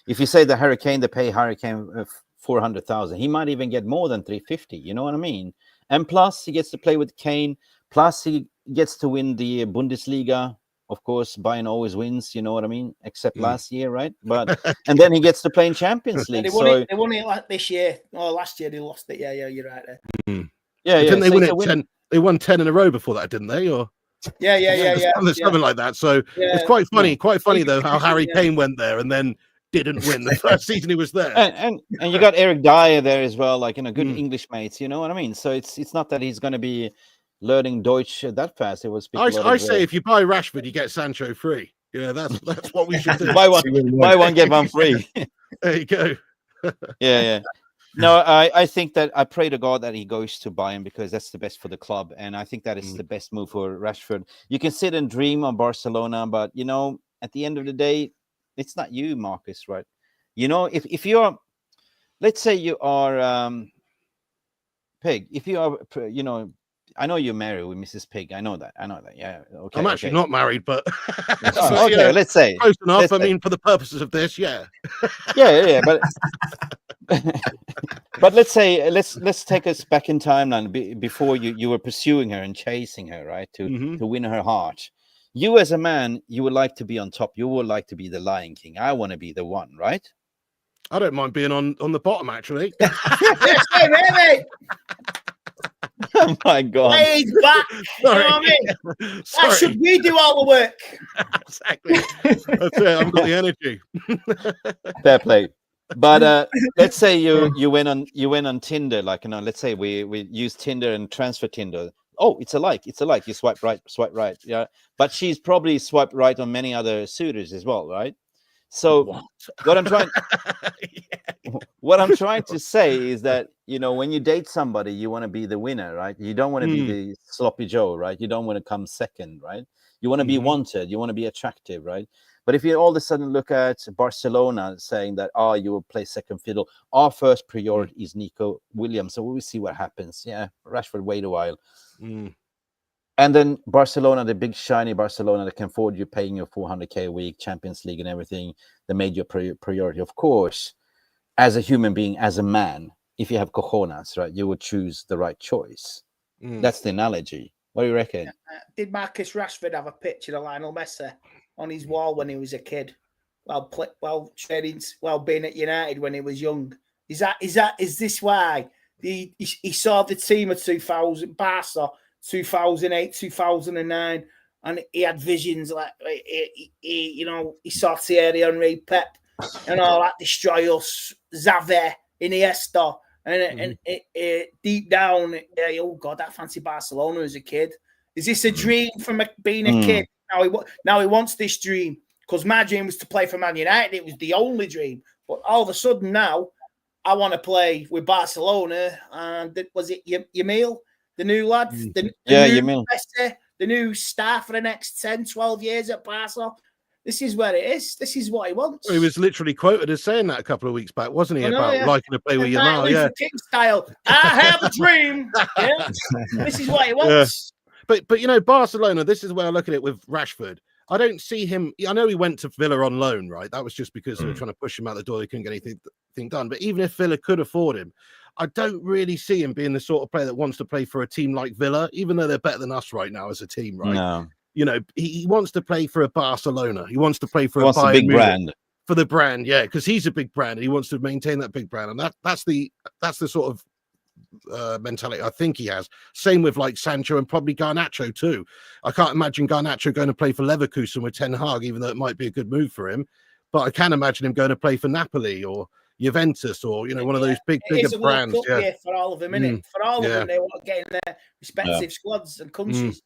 if you say the Harry Kane, they pay Harry Kane 400,000, he might even get more than 350. You know what I mean? And plus, he gets to play with Kane. Plus, he gets to win the Bundesliga. Of course, Bayern always wins. You know what I mean? Except last year, right? But and then he gets to play in Champions League. They won it like this year. Oh, last year they lost it. Yeah, you're right there. Didn't they win it 10? They won 10 in a row before that, didn't they? Or something like that. So it's quite funny. Quite funny though how Harry Kane went there and then didn't win the first season he was there. And you got Eric Dyer there as well, good English mates. You know what I mean? So it's not that he's going to be learning Deutsch that fast. It was. I say if you buy Rashford, you get Sancho free. Yeah, that's what we should do. buy one get one free. There you go. Yeah. No, I think that I pray to God that he goes to Bayern because that's the best for the club, and I think that is the best move for Rashford. You can sit and dream on Barcelona, but at the end of the day, it's not you, Marcus, right? If you're, let's say you are Pig. If you are, I know you're married with Mrs. Pig. I know that. Yeah. Okay. I'm actually not married, but okay. Let's say close enough. I mean, for the purposes of this, yeah. yeah. But but let's say let's take us back in time now. Before you were pursuing her and chasing her, right? To win her heart. You as a man, you would like to be on top. You would like to be the Lion King. I want to be the one, right? I don't mind being on the bottom, actually. Oh my God! Way back. You know what I mean? Why should we do all the work? Exactly. That's it. I've got the energy. Fair play. But let's say you went on Tinder, like let's say we use Tinder and transfer Tinder. Oh, it's a like. You swipe right. Yeah, but she's probably swiped right on many other suitors as well, right? So what I'm trying to say is that when you date somebody, you want to be the winner, right? You don't want to be the sloppy Joe, right? You don't want to come second, right? You want to be wanted, you want to be attractive, right? But if you all of a sudden look at Barcelona saying that you will play second fiddle, our first priority is Nico Williams, so we'll see what happens. Yeah, Rashford, wait a while. And then Barcelona, the big shiny Barcelona that can afford you paying your 400k a week, Champions League and everything, the major priority. Of course, as a human being, as a man, if you have cojones, right, you would choose the right choice. That's the analogy. What do you reckon? Did Marcus Rashford have a picture of Lionel Messi on his wall when he was a kid? While being at United when he was young. Is this why he saw the team of 2000 Barca? 2008, 2009, and he had visions like he saw Thierry Henry, Pep, and all that destroy us, Xavi, Iniesta, and deep down, oh God, I fancy Barcelona as a kid. Is this a dream from being a kid? Now he wants this dream because my dream was to play for Man United. It was the only dream, but all of a sudden now I want to play with Barcelona. And was it Yamil? The new lad, the new star for the next 10, 12 years at Barca. This is where it is. This is what he wants. He was literally quoted as saying that a couple of weeks back, wasn't he? Liking to play with Yamal. Yeah. King style. I have a dream. Yeah. This is what he wants. Yeah. But Barcelona, this is where I look at it with Rashford. I don't see him. I know he went to Villa on loan, right? That was just because they were trying to push him out the door. They couldn't get anything done. But even if Villa could afford him, I don't really see him being the sort of player that wants to play for a team like Villa, even though they're better than us right now as a team, right? No. He wants to play for a Barcelona. He wants to play for a big brand. For the brand, yeah, because he's a big brand and he wants to maintain that big brand. And that's the sort of mentality I think he has. Same with like Sancho and probably Garnacho too. I can't imagine Garnacho going to play for Leverkusen with Ten Hag, even though it might be a good move for him. But I can imagine him going to play for Napoli or Juventus or one of those bigger brands. Yeah, for all of them, innit? For all of them, they want to get in their respective squads and countries.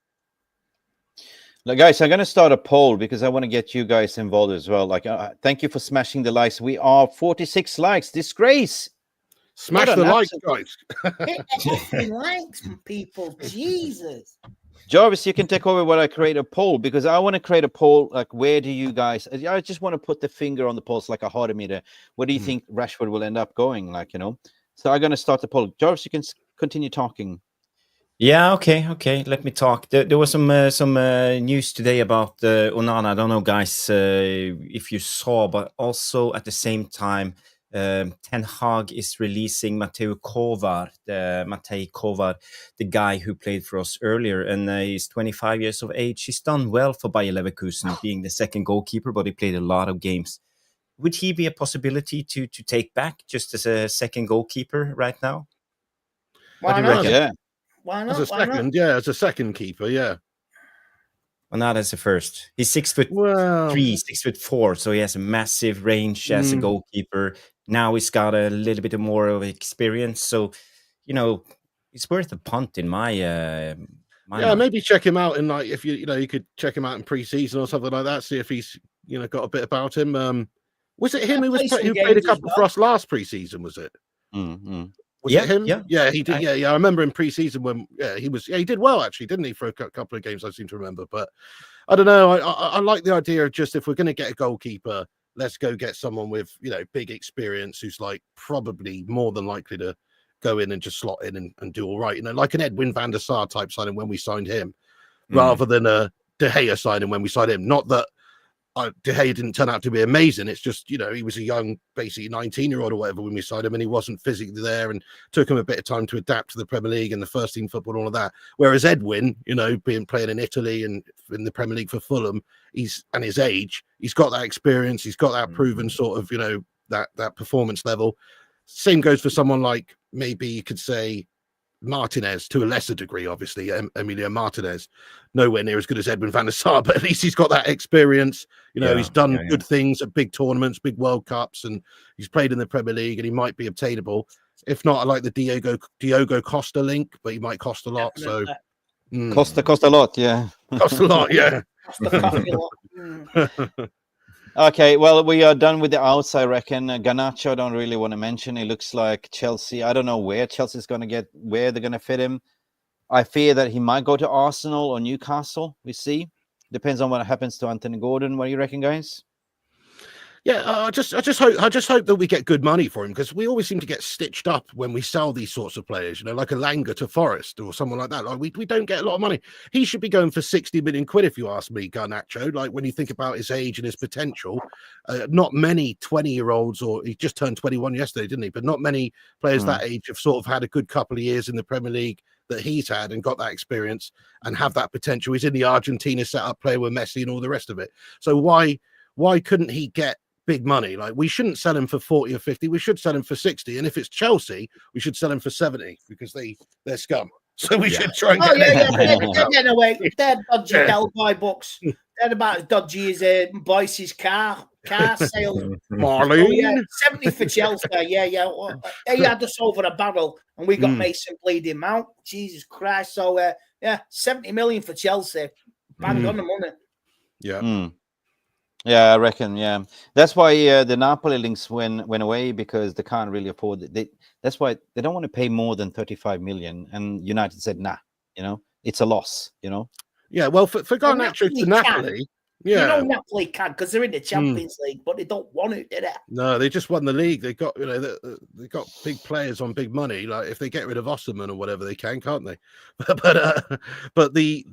Look, guys, I'm going to start a poll because I want to get you guys involved as well. Like, thank you for smashing the likes. We are 46 likes. Disgrace. Smash the likes, guys. Hit likes from people. Jesus. Jarvis, you can take over while I create a poll because I want to create a poll. Like, where do you guys? I just want to put the finger on the pulse, like a heartometer. Where do you think Rashford will end up going? So I'm going to start the poll. Jarvis, you can continue talking. Yeah, okay. Let me talk. There was some news today about Onana. I don't know, guys, if you saw, but also at the same time, Ten Hag is releasing Matej Kovar, the guy who played for us earlier, and he's 25 years of age. He's done well for Bayer Leverkusen, being the second goalkeeper, but he played a lot of games. Would he be a possibility to take back just as a second goalkeeper right now? Why not? Yeah. Why not? As a second keeper, yeah. Well, not as a first. He's 6'3", 6'4", so he has a massive range as a goalkeeper. Now he's got a little bit more of experience, so it's worth a punt in my mind. Maybe check him out in if you could check him out in pre-season or something like that. See if he's got a bit about him. Was it him who played a couple for us last pre-season? Was it? Mm-hmm. Was Yeah, it him? yeah. Yeah, he did. Yeah. I remember in pre-season when he was. Yeah, he did well actually, didn't he? For a couple of games, I seem to remember. But I don't know. I like the idea of just if we're going to get a goalkeeper, let's go get someone with big experience who's like probably more than likely to go in and just slot in and do all right. Like an Edwin van der Sar type signing when we signed him, rather than a De Gea signing when we signed him. Not that De Gea didn't turn out to be amazing. It's just, he was a young, basically 19-year-old or whatever when we signed him, and he wasn't physically there, and took him a bit of time to adapt to the Premier League and the first team football and all of that. Whereas Edwin, playing in Italy and in the Premier League for Fulham, his age, he's got that experience, he's got that proven sort of, that performance level. Same goes for someone like, maybe you could say, Martínez, to a lesser degree, obviously. Emilio Martínez, nowhere near as good as Edwin van der Sar, but at least he's got that experience. He's done good things at big tournaments, big World Cups, and he's played in the Premier League, and he might be obtainable. If not, I like the Diogo Costa link, but he might cost a lot. Definitely. Costa a lot, yeah. Cost a lot, yeah. Okay, well, we are done with the outs, I reckon. Garnacho, I don't really want to mention. It looks like Chelsea. I don't know where Chelsea's going to get, where they're going to fit him. I fear that he might go to Arsenal or Newcastle. We see. Depends on what happens to Anthony Gordon. What do you reckon, guys? Yeah, I just hope that we get good money for him, because we always seem to get stitched up when we sell these sorts of players, like a Langer to Forest or someone like that. Like we don't get a lot of money. He should be going for 60 million quid, if you ask me, Garnacho. Like when you think about his age and his potential, not many 20-year-olds, or he just turned 21 yesterday, didn't he? But not many players that age have sort of had a good couple of years in the Premier League that he's had and got that experience and have that potential. He's in the Argentina setup, player with Messi and all the rest of it. So why couldn't he get big money? Like, we shouldn't sell him for 40 or 50. We should sell him for 60. And if it's Chelsea, we should sell him for 70, because they're scum. So we should try and get they're getting away. They're dodgy Delphi books. They're about as dodgy as Boyce's car sales. Marlene. 70 for Chelsea. Well, they had us over a barrel, and we got Mason bleeding Mount. Jesus Christ. So 70 million for Chelsea. Bang on the money. Yeah. Yeah, I reckon. Yeah, that's why the Napoli links went away, because they can't really afford it. That's why they don't want to pay more than 35 million. And United said, nah, it's a loss. Yeah, well, for Garnacho to Napoli, Napoli can, because they're in the Champions League, but they don't want to, do they? No, they just won the league. They got they got big players on big money. Like if they get rid of Osimhen or whatever, they can't they? But the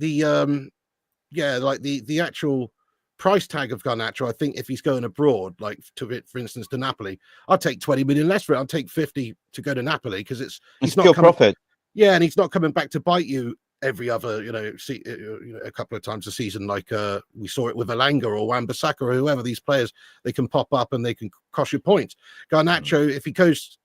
actual price tag of Garnacho, I think if he's going abroad, like for instance to Napoli, I'll take 20 million less for it. I'll take 50 to go to Napoli, because he's not profit. Yeah, and he's not coming back to bite you every other, a couple of times a season, like we saw it with Alanga or Wan-Bissaka or whoever. These players, they can pop up and they can cost you points. Garnacho, if he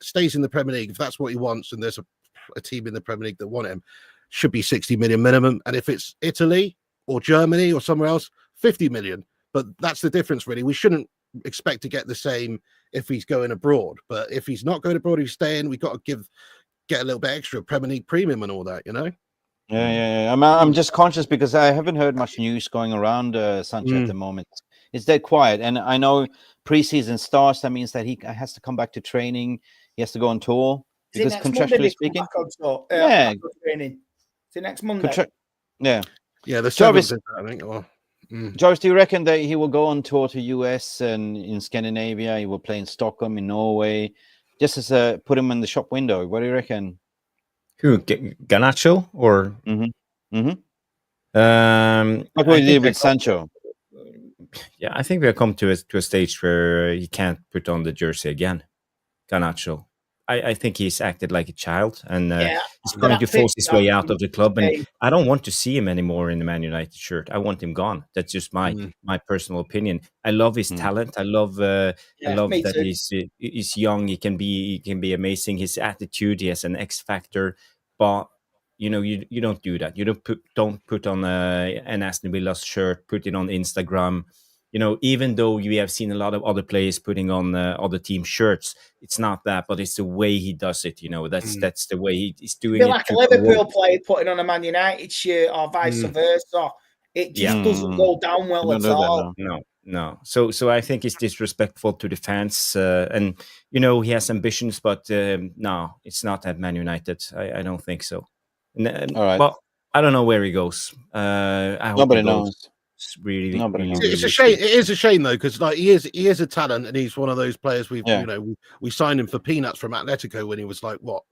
stays in the Premier League, if that's what he wants, and there's a team in the Premier League that want him, should be 60 million minimum. And if it's Italy or Germany or somewhere else, 50 million. But that's the difference, really. We shouldn't expect to get the same if he's going abroad. But if he's not going abroad, he's staying, we've got to get a little bit extra Premier League premium and all that, Yeah. I'm just conscious because I haven't heard much news going around Sancho at the moment. It's dead quiet. And I know preseason starts. That means that he has to come back to training. He has to go on tour. Because contractually speaking. Training. Is it next Monday? Yeah, the Jarvis, 7th, I think. Jarvis, do you reckon that he will go on tour to US and in Scandinavia? He will play in Stockholm, in Norway, just as put him in the shop window? What do you reckon? Who, Garnacho or? What will he do with Sancho? Yeah, I think we have come to a stage where he can't put on the jersey again. Garnacho. I think he's acted like a child, and he's trying to force his way out of the club. And I don't want to see him anymore in the Man United shirt. I want him gone. That's just my personal opinion. I love his talent. I love that he's young. He can be amazing. His attitude, he has an X factor. But you don't do that. You don't put on an Aston Villa shirt. Put it on Instagram. Even though we have seen a lot of other players putting on other team shirts, it's not that, but it's the way he does it. That's the way he's doing it. Like a Liverpool player putting on a Man United shirt or vice versa. It just doesn't go down well at all. No. No. So I think it's disrespectful to the fans. And, he has ambitions, but no, it's not at Man United. I don't think so. All right. Well, I don't know where he goes. I hope Nobody he goes knows. really, Nobody really, knows. really It's a shame. It is a shame though, because like he is a talent, and he's one of those players we signed him for peanuts from Atletico when he was like what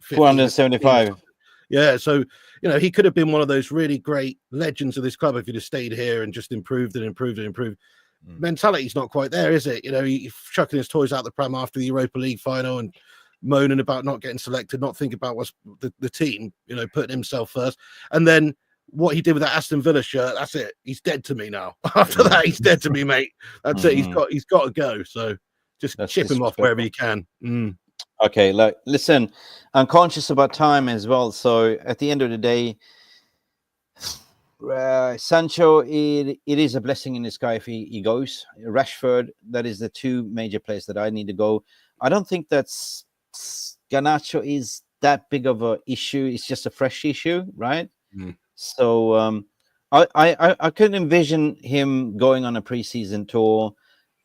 475. Yeah, so he could have been one of those really great legends of this club if he'd have stayed here and just improved and improved and improved. Mentality's not quite there, is it? He's chucking his toys out the pram after the Europa League final and moaning about not getting selected, not thinking about what's the team, putting himself first. And then what he did with that Aston Villa shirt, that's it. He's dead to me now. After that, he's dead to me, mate. That's it. He's got to go. So just chip him off wherever you can. Okay, listen, I'm conscious about time as well. So at the end of the day, Sancho, it is a blessing in disguise if he goes. Rashford, that is the two major players that I need to go. I don't think that's Garnacho is that big of a issue. It's just a fresh issue, right? So I couldn't envision him going on a preseason tour.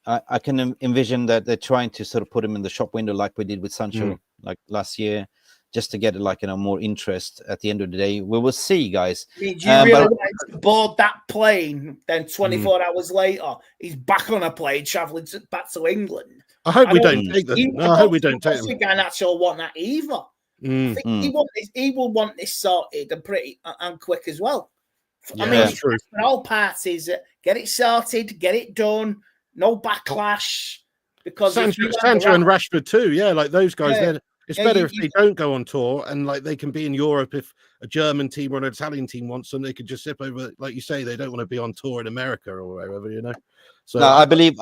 I can envision that they're trying to sort of put him in the shop window like we did with Sancho like last year, just to get more interest. At the end of the day, we will see, guys. Do you really want to board that plane? Then 24 hours later, he's back on a plane traveling back to England. I hope we don't take them. I hope we don't take them. Garnacho will want that either. I think he will want this sorted and pretty and quick as well. Yeah, I mean, that's true. for all parties, get it sorted, get it done. No backlash, because Sancho and Rashford too. Yeah, like those guys. Yeah. It's better if they don't go on tour and like they can be in Europe. If a German team or an Italian team wants them, they could just zip over. Like you say, they don't want to be on tour in America or wherever, So no, I believe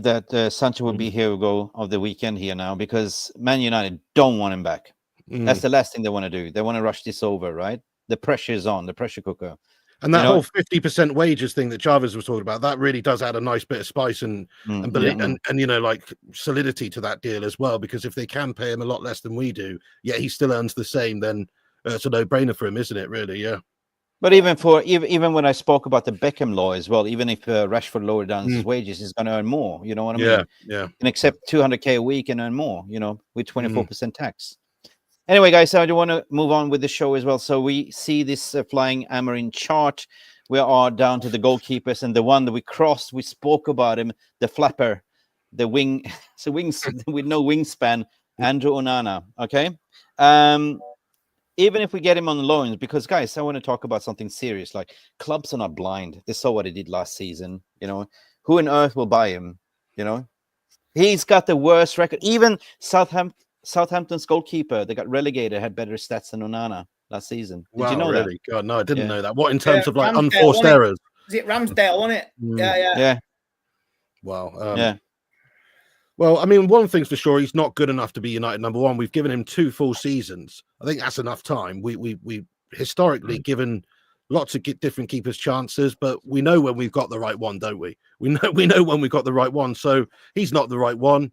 that Sancho will be hero of the weekend here now, because Man United don't want him back. That's the last thing they want to do. They want to rush this over, right? The pressure is on, the pressure cooker. And that whole 50% wages thing that Jarvis was talking about, that really does add a nice bit of spice and like solidity to that deal as well. Because if they can pay him a lot less than we do, yet he still earns the same, then it's a no-brainer for him, isn't it? Really, yeah. But even when I spoke about the Beckham law as well, even if Rashford lowered down his wages, he's going to earn more. You know what I mean? Yeah. And accept 200k a week and earn more. With 24% tax. Anyway, guys, I do want to move on with the show as well. So we see this flying Amorim chart. We are down to the goalkeepers, and the one that we crossed, we spoke about him, the flapper, the wing, so wings with no wingspan, Andrew Onana. Okay. Even if we get him on loans, because guys, I want to talk about something serious. Like, clubs are not blind. They saw what he did last season. Who on earth will buy him? He's got the worst record. Even Southampton's goalkeeper, they got relegated, had better stats than Onana last season. Did you know really? that? God, no, I didn't know that. What in terms of like unforced errors? Is it Ramsdale, wasn't it? Yeah. Wow. Well, I mean, one thing's for sure, he's not good enough to be United number one. We've given him 2 full seasons. I think that's enough time. We historically given lots of different keepers chances, but we know when we've got the right one, don't we? We know when we've got the right one. So he's not the right one.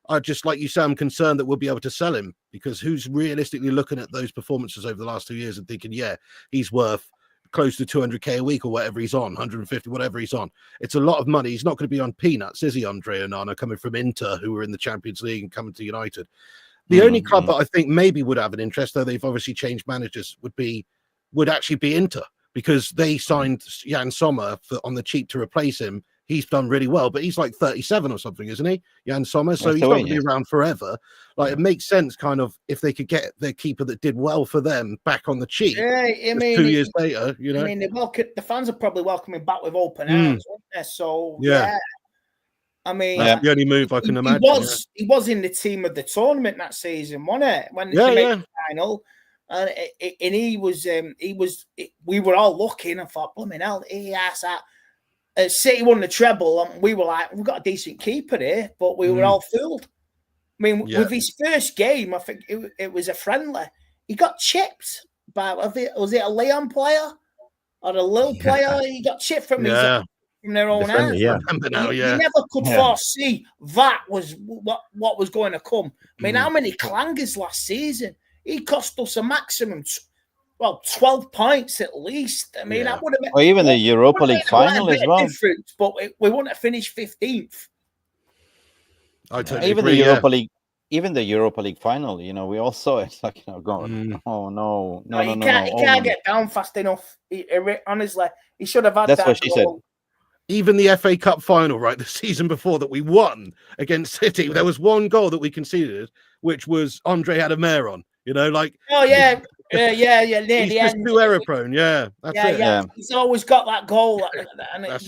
I just, like you say, I'm concerned that we'll be able to sell him, because who's realistically looking at those performances over the last 2 years and thinking, yeah, he's worth close to 200k a week or whatever he's on, 150, whatever he's on. It's a lot of money. He's not going to be on peanuts, is he, Andre Onana, coming from Inter, who were in the Champions League, and coming to United. The only club that I think maybe would have an interest, though they've obviously changed managers, would actually be Inter, because they signed Jan Sommer on the cheap to replace him. He's done really well, but he's like 37 or something, isn't he? Jan Sommer. So he's not going to be around forever. Like, it makes sense, kind of, if they could get their keeper that did well for them back on the cheap. Yeah, I mean, 2 years later, I mean, the fans are probably welcoming back with open arms, aren't they? So, yeah. I mean, that's the only move I can imagine. He was in the team of the tournament that season, wasn't it? When they made the final. And he was, we were all looking and thought, blooming hell, he has that. City won the treble, and we were like, we've got a decent keeper here, but we were all fooled. I mean, with his first game, I think it was a friendly. He got chipped by, was it a Leon player or a Lille player? He got chipped from their own hands. You never could foresee that was what was going to come. I mean, how many clangers last season? He cost us a maximum well, 12 points at least. I mean, Yeah. that would have Or even the Europa League final as well. But we wouldn't have finished 15th. I totally Even agree. the Europa League, even the Europa League final, we all saw it. Like, God, oh no, He can't get down fast enough. Honestly, he should have had That's that what she said. goal. Even the FA Cup final, right, the season before that we won against City, there was one goal that we conceded, which was Andre had a mare on. Like, oh yeah, near he's the just end. too error prone. Yeah, that's it. Yeah. He's always got that goal, and That's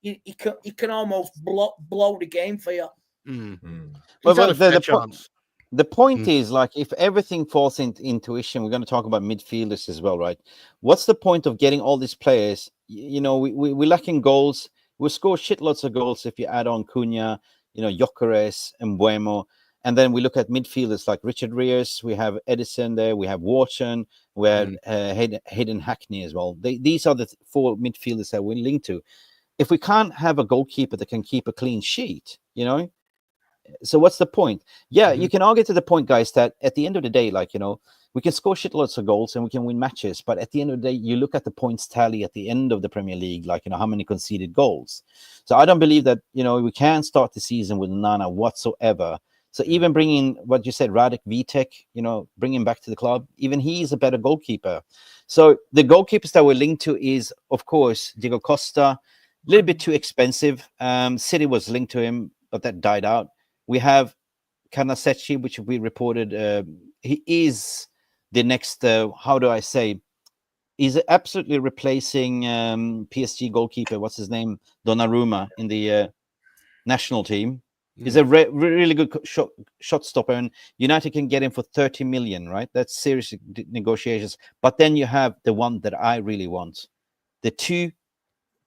he can almost blow the game for you. He's had a fair chance. The point is, like, if everything falls into intuition, we're going to talk about midfielders as well, right? What's the point of getting all these players? We're lacking goals. We'll score shitloads of goals if you add on Cunha, Gyökeres and Buemo. And then we look at midfielders like Richard Rios. We have Ederson there. We have Wharton. We have Hayden Hackney as well. These are the 4 midfielders that we're linked to. If we can't have a goalkeeper that can keep a clean sheet, so what's the point? Yeah, you can argue to the point, guys, that at the end of the day, like, we can score shitloads of goals and we can win matches. But at the end of the day, you look at the points tally at the end of the Premier League, like, how many conceded goals. So I don't believe that, we can start the season with Onana whatsoever. So even bringing what you said, Radek Vitek, bring him back to the club, even he's a better goalkeeper. So the goalkeepers that we're linked to is, of course, Diego Costa, a little bit too expensive. City was linked to him, but that died out. We have Carnesecchi, which we reported. He is the next, how do I say? He's absolutely replacing PSG goalkeeper. What's his name? Donnarumma in the national team. He's a really good shot stopper, and United can get him for 30 million, right? That's serious negotiations. But then you have the one that I really want, the 2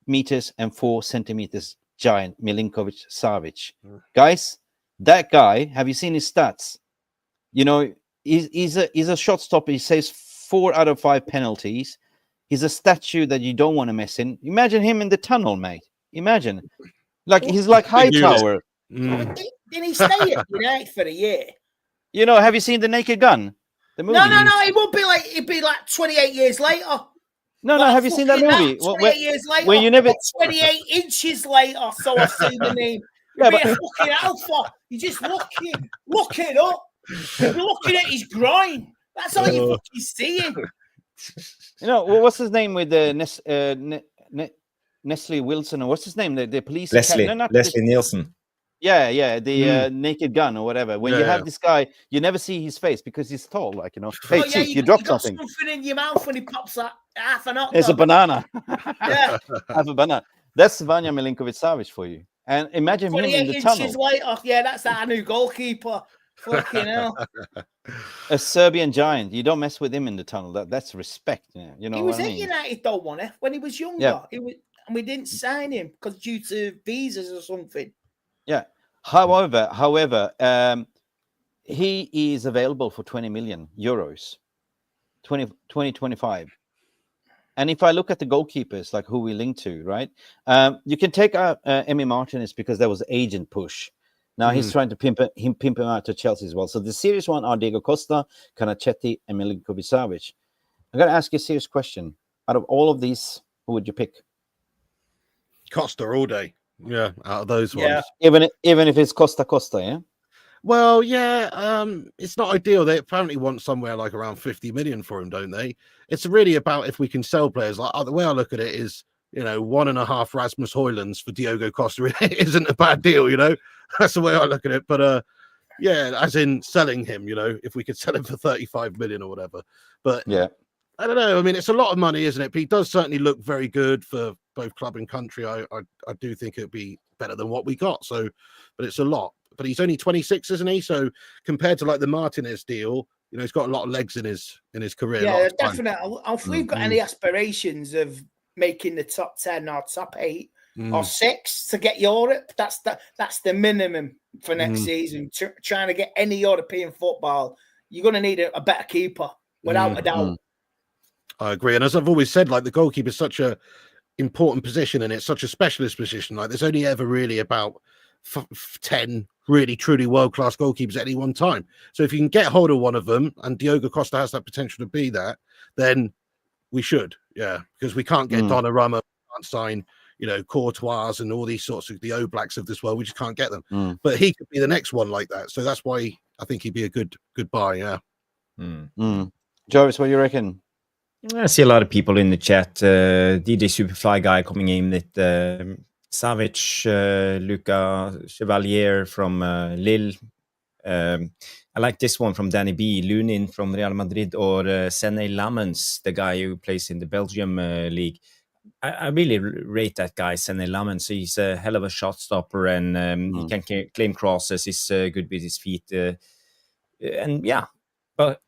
meters and 4 centimeters giant Milonkovic Savic. Guys, that guy, have you seen his stats? He's a shot stopper. He saves 4 out of 5 penalties. He's a statue that you don't want to mess in. Imagine him in the tunnel, mate. Imagine. Like, he's like Hightower. Didn't he stay at United for a year? Have you seen The Naked Gun? The movie? No. It'd be like 28 years later. No. Have you seen that movie? 28 years later. When you never 28 inches later. So I've seen the name. Yeah, Be a fucking alpha. You just look it up. You're looking at his groin. That's all you're fucking seeing. What's his name with the Nestle Wilson, or what's his name? The police. Leslie Nielsen. Yeah, the Naked Gun or whatever. When you have this guy, you never see his face because he's tall. Like, hey, chief, you dropped something. Something in your mouth when he pops that half an hot dog. It's a banana. Yeah, half a banana. That's Vanja Milonkovic Savic for you. And imagine him in the tunnel. Later, that's our new goalkeeper. Fucking hell. A Serbian giant. You don't mess with him in the tunnel. That's respect. He was at United, though, wasn't he? When he was younger. Yeah. And we didn't sign him because due to visas or something. Yeah. However, he is available for 20 million euros, 2025. And if I look at the goalkeepers, like who we link to, right? You can take out Martínez because there was agent push. Now he's trying to pimp him out to Chelsea as well. So the serious one are Diego Costa, Carnesecchi, and Milonkovic Savic. I'm going to ask you a serious question. Out of all of these, who would you pick? Costa all day. Yeah, out of those ones. Even if it's Costa, yeah? Well, yeah, it's not ideal. They apparently want somewhere like around 50 million for him, don't they? It's really about if we can sell players. Like, the way I look at it is, 1.5 Rasmus Højlunds for Diogo Costa isn't a bad deal, That's the way I look at it. But yeah, as in selling him, if we could sell him for 35 million or whatever. But yeah, I don't know. I mean, it's a lot of money, isn't it? But he does certainly look very good for both club and country. I do think it'd be better than what we got. So, but it's a lot. But he's only 26, isn't he? So compared to like the Martínez deal, he's got a lot of legs in his career. Yeah, definitely. If we've got any aspirations of making the top 10 or top 8 or 6 to get Europe, that's the minimum for next season. Trying to get any European football, you're going to need a better keeper, without a doubt. I agree. And as I've always said, like the goalkeeper is such a important position and it's such a specialist position. Like there's only ever really about 10 really, truly world-class goalkeepers at any one time. So if you can get hold of one of them, and Diogo Costa has that potential to be that, then we should, because we can't get Donnarumma, can't sign, Courtois and all these sorts of the Oblaks of this world. We just can't get them. But he could be the next one like that. So that's why I think he'd be a good buy. Yeah. Jarvis, what do you reckon? I see a lot of people in the chat. DJ Superfly guy coming in with Savic, Luca Chevalier from Lille. I like this one from Danny B. Lunin from Real Madrid, or Sene Lammens, the guy who plays in the Belgium league. I really rate that guy, Sene Lammens. He's a hell of a shot stopper, and he can claim crosses. He's good with his feet. But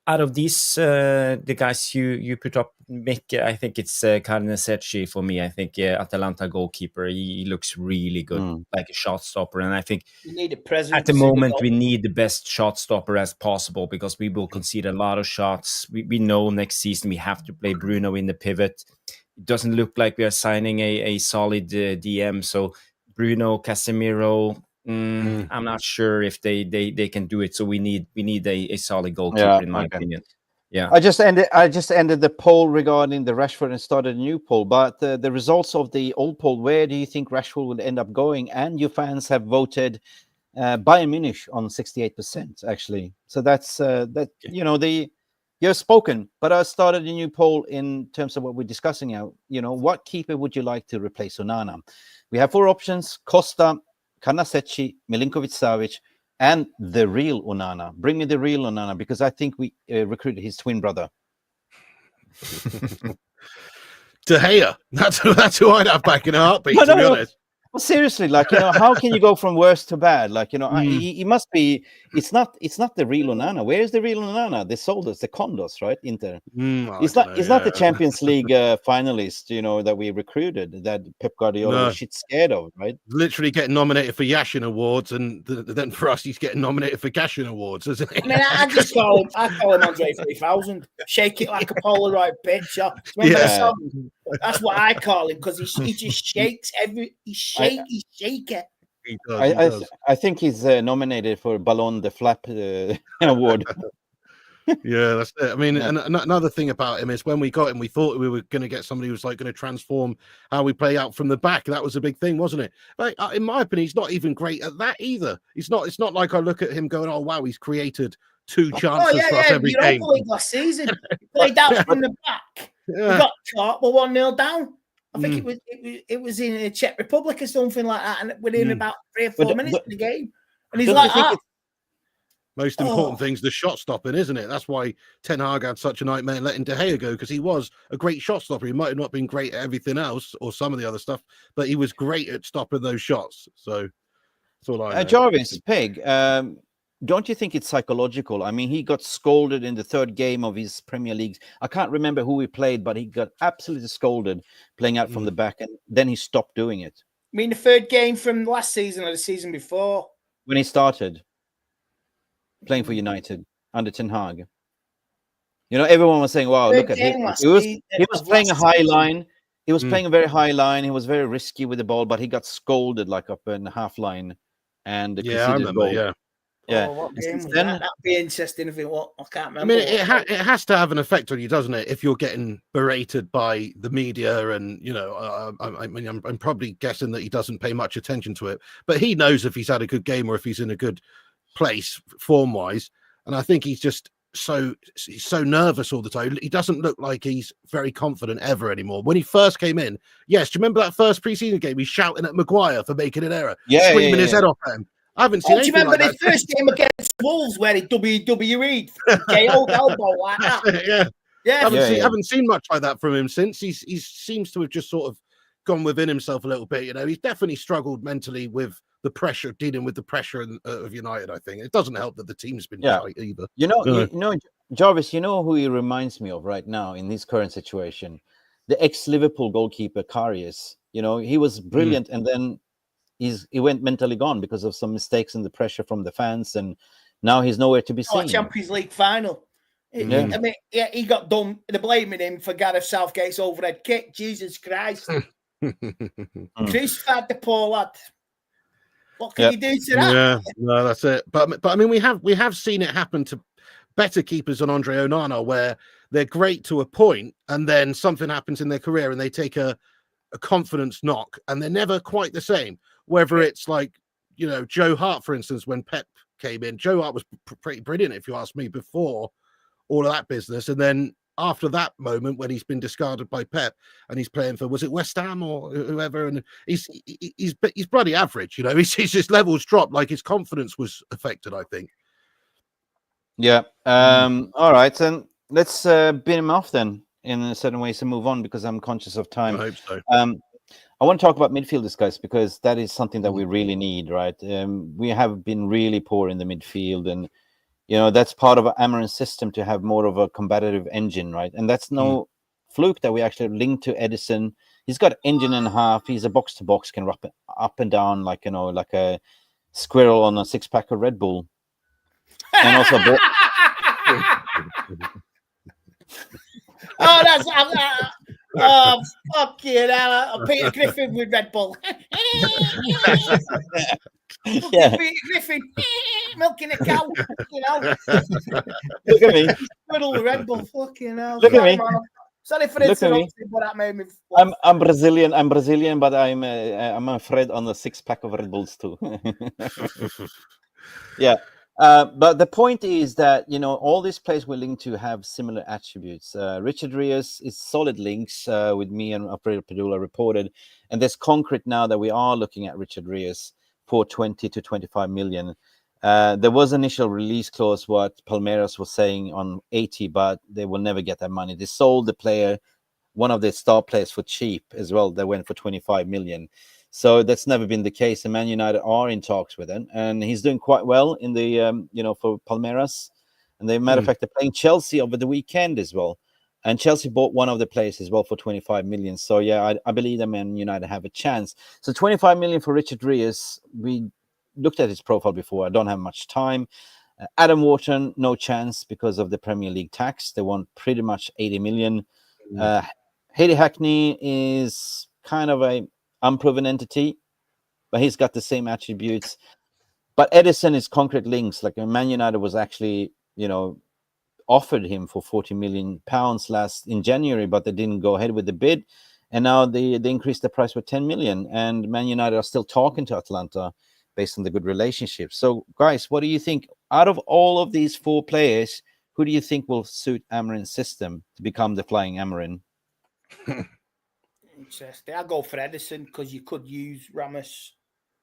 out of these, the guys you put up, Mick, I think it's Carnesecchi for me. I think Atalanta goalkeeper, he looks really good, like a shot stopper. And I think you need a presence. At the moment, we need the best shot stopper as possible, because we will concede a lot of shots. We know next season we have to play Bruno in the pivot. It doesn't look like we are signing a solid DM. So Bruno, Casemiro, I'm not sure if they can do it. So we need a solid goalkeeper, in my opinion. Yeah, I just ended the poll regarding the Rashford and started a new poll. But the results of the old poll, where do you think Rashford will end up going? And you fans have voted Bayern Munich on 68%, actually. So that's you've spoken. But I started a new poll in terms of what we're discussing now. What keeper would you like to replace Onana? We have 4 options: Costa, Carnesecchi, Milonkovic Savic, and the real Onana. Bring me the real Onana, because I think we recruited his twin brother. De Gea. That's who I'd have back in a heartbeat, to be honest. Well, seriously, how can you go from worse to bad? He must be. It's not the real Onana. Where is the real Onana? They sold us the Condos, right? Inter. It's not the Champions League finalist, that we recruited, that Pep Guardiola was shit scared of, right? Literally getting nominated for Yashin Awards, and then for us, he's getting nominated for Gashin Awards, isn't he? I mean, I call him Andre 3000. Shake it like a Polaroid picture. Remember the song? That's what I call him, because he just shakes He's shaker. He does. I think he's nominated for Ballon de Flap award. Yeah, that's it. I mean, and another thing about him is when we got him, we thought we were going to get somebody who was going to transform how we play out from the back. That was a big thing, wasn't it? In my opinion, he's not even great at that either. It's not like I look at him going, "Oh wow, he's created 2 chances for us every game." Last season, he played out from the back. We got caught. We're 1-0 down. I think it was in the Czech Republic or something like that, and within about 3 or 4 minutes of the game, and he's like, most important thing's the shot stopping, isn't it? That's why Ten Hag had such a nightmare letting De Gea go, because he was a great shot stopper. He might have not been great at everything else or some of the other stuff, but he was great at stopping those shots. So that's all I know. Jarvis, Peg, don't you think it's psychological? I mean, he got scolded in the 3rd game of his Premier League. I can't remember who he played, but he got absolutely scolded playing out from the back, and then he stopped doing it. I mean, the 3rd game from last season or the season before? When he started playing for United under Ten Hag. Everyone was saying, wow, look at him. He was playing a high line. He was playing a very high line. He was very risky with the ball, but he got scolded up in the half line. And I remember, Yeah, what game was that? That'd be interesting if it was. I can't remember. I mean, it has to have an effect on you, doesn't it? If you're getting berated by the media, and I'm probably guessing that he doesn't pay much attention to it, but he knows if he's had a good game or if he's in a good place form wise. And I think he's so nervous all the time. He doesn't look like he's very confident ever anymore. When he first came in, yes, do you remember that first preseason game? He's shouting at Maguire for making an error, screaming his head off at him. I haven't seen anything like that. Do you remember the first game against Wolves where he WWE'd KO'd elbow like that? I haven't seen much like that from him since. He seems to have just sort of gone within himself a little bit. He's definitely struggled mentally with the pressure, dealing with the pressure of United. I think it doesn't help that the team's been tight either. Jarvis, who he reminds me of right now in this current situation? The ex-Liverpool goalkeeper Karius. He was brilliant, and then he went mentally gone because of some mistakes and the pressure from the fans, and now he's nowhere to be seen. Champions League final. I mean, he got done. They're blaming him for Gareth Southgate's overhead kick. Jesus Christ. Crucified the poor lad. What can you do to that? Yeah, no, that's it. But I mean, we have seen it happen to better keepers than Andre Onana, where they're great to a point, and then something happens in their career, and they take a confidence knock, and they're never quite the same. Whether it's like, you know, Joe Hart, for instance, when Pep came in, Joe Hart was pretty brilliant, if you ask me, before all of that business, and then after that moment when he's been discarded by Pep and he's playing for, was it West Ham or whoever, and he's bloody average, you know. His levels dropped, like his confidence was affected, I think. Yeah. All right, then let's bin him off then in a certain ways and move on, because I'm conscious of time. I hope so. I want to talk about midfielders, guys, because that is something that we really need, right? We have been really poor in the midfield, and you know, that's part of Amarans' system to have more of a competitive engine, right? And that's no fluke that we actually linked to Ederson. He's got engine and a half. He's a box to box, can up and down like, you know, like a squirrel on a 6-pack of Red Bull. And also, Oh, that's oh, fucking hell! Peter Griffin with Red Bull. yeah. Peter Griffin milking a cow. You know. Look at me. Little Red Bull. Fucking hell. Look at me. Sorry for interrupting, but that made me. I'm Brazilian, but I'm afraid on the 6-pack of Red Bulls too. Yeah. But the point is that, you know, all these players we're linked to have similar attributes. Richard Rios is solid links with me and Alfredo Padula reported. And there's concrete now that we are looking at Richard Rios for 20 to 25 million. There was initial release clause, what Palmeiras was saying, on 80, but they will never get that money. They sold the player, one of their star players, for cheap as well. They went for 25 million. So that's never been the case. And Man United are in talks with him, and he's doing quite well in the, you know, for Palmeiras. And they, matter of fact, they're playing Chelsea over the weekend as well. And Chelsea bought one of the players as well for 25 million. So yeah, I believe that Man United have a chance. So 25 million for Richard Rios. We looked at his profile before. I don't have much time. Adam Wharton, no chance because of the Premier League tax. They want pretty much 80 million. Hackney is kind of a unproven entity, but he's got the same attributes. But Ederson is concrete links. Like Man United was actually, you know, offered him for 40 million pounds in January, but they didn't go ahead with the bid. And now they increased the price for 10 million. And Man United are still talking to Atlanta based on the good relationship. So, guys, what do you think? Out of all of these 4 players, who do you think will suit Amarins' system to become the flying Amorim? Interesting. I'll go for Ederson because you could use Ramos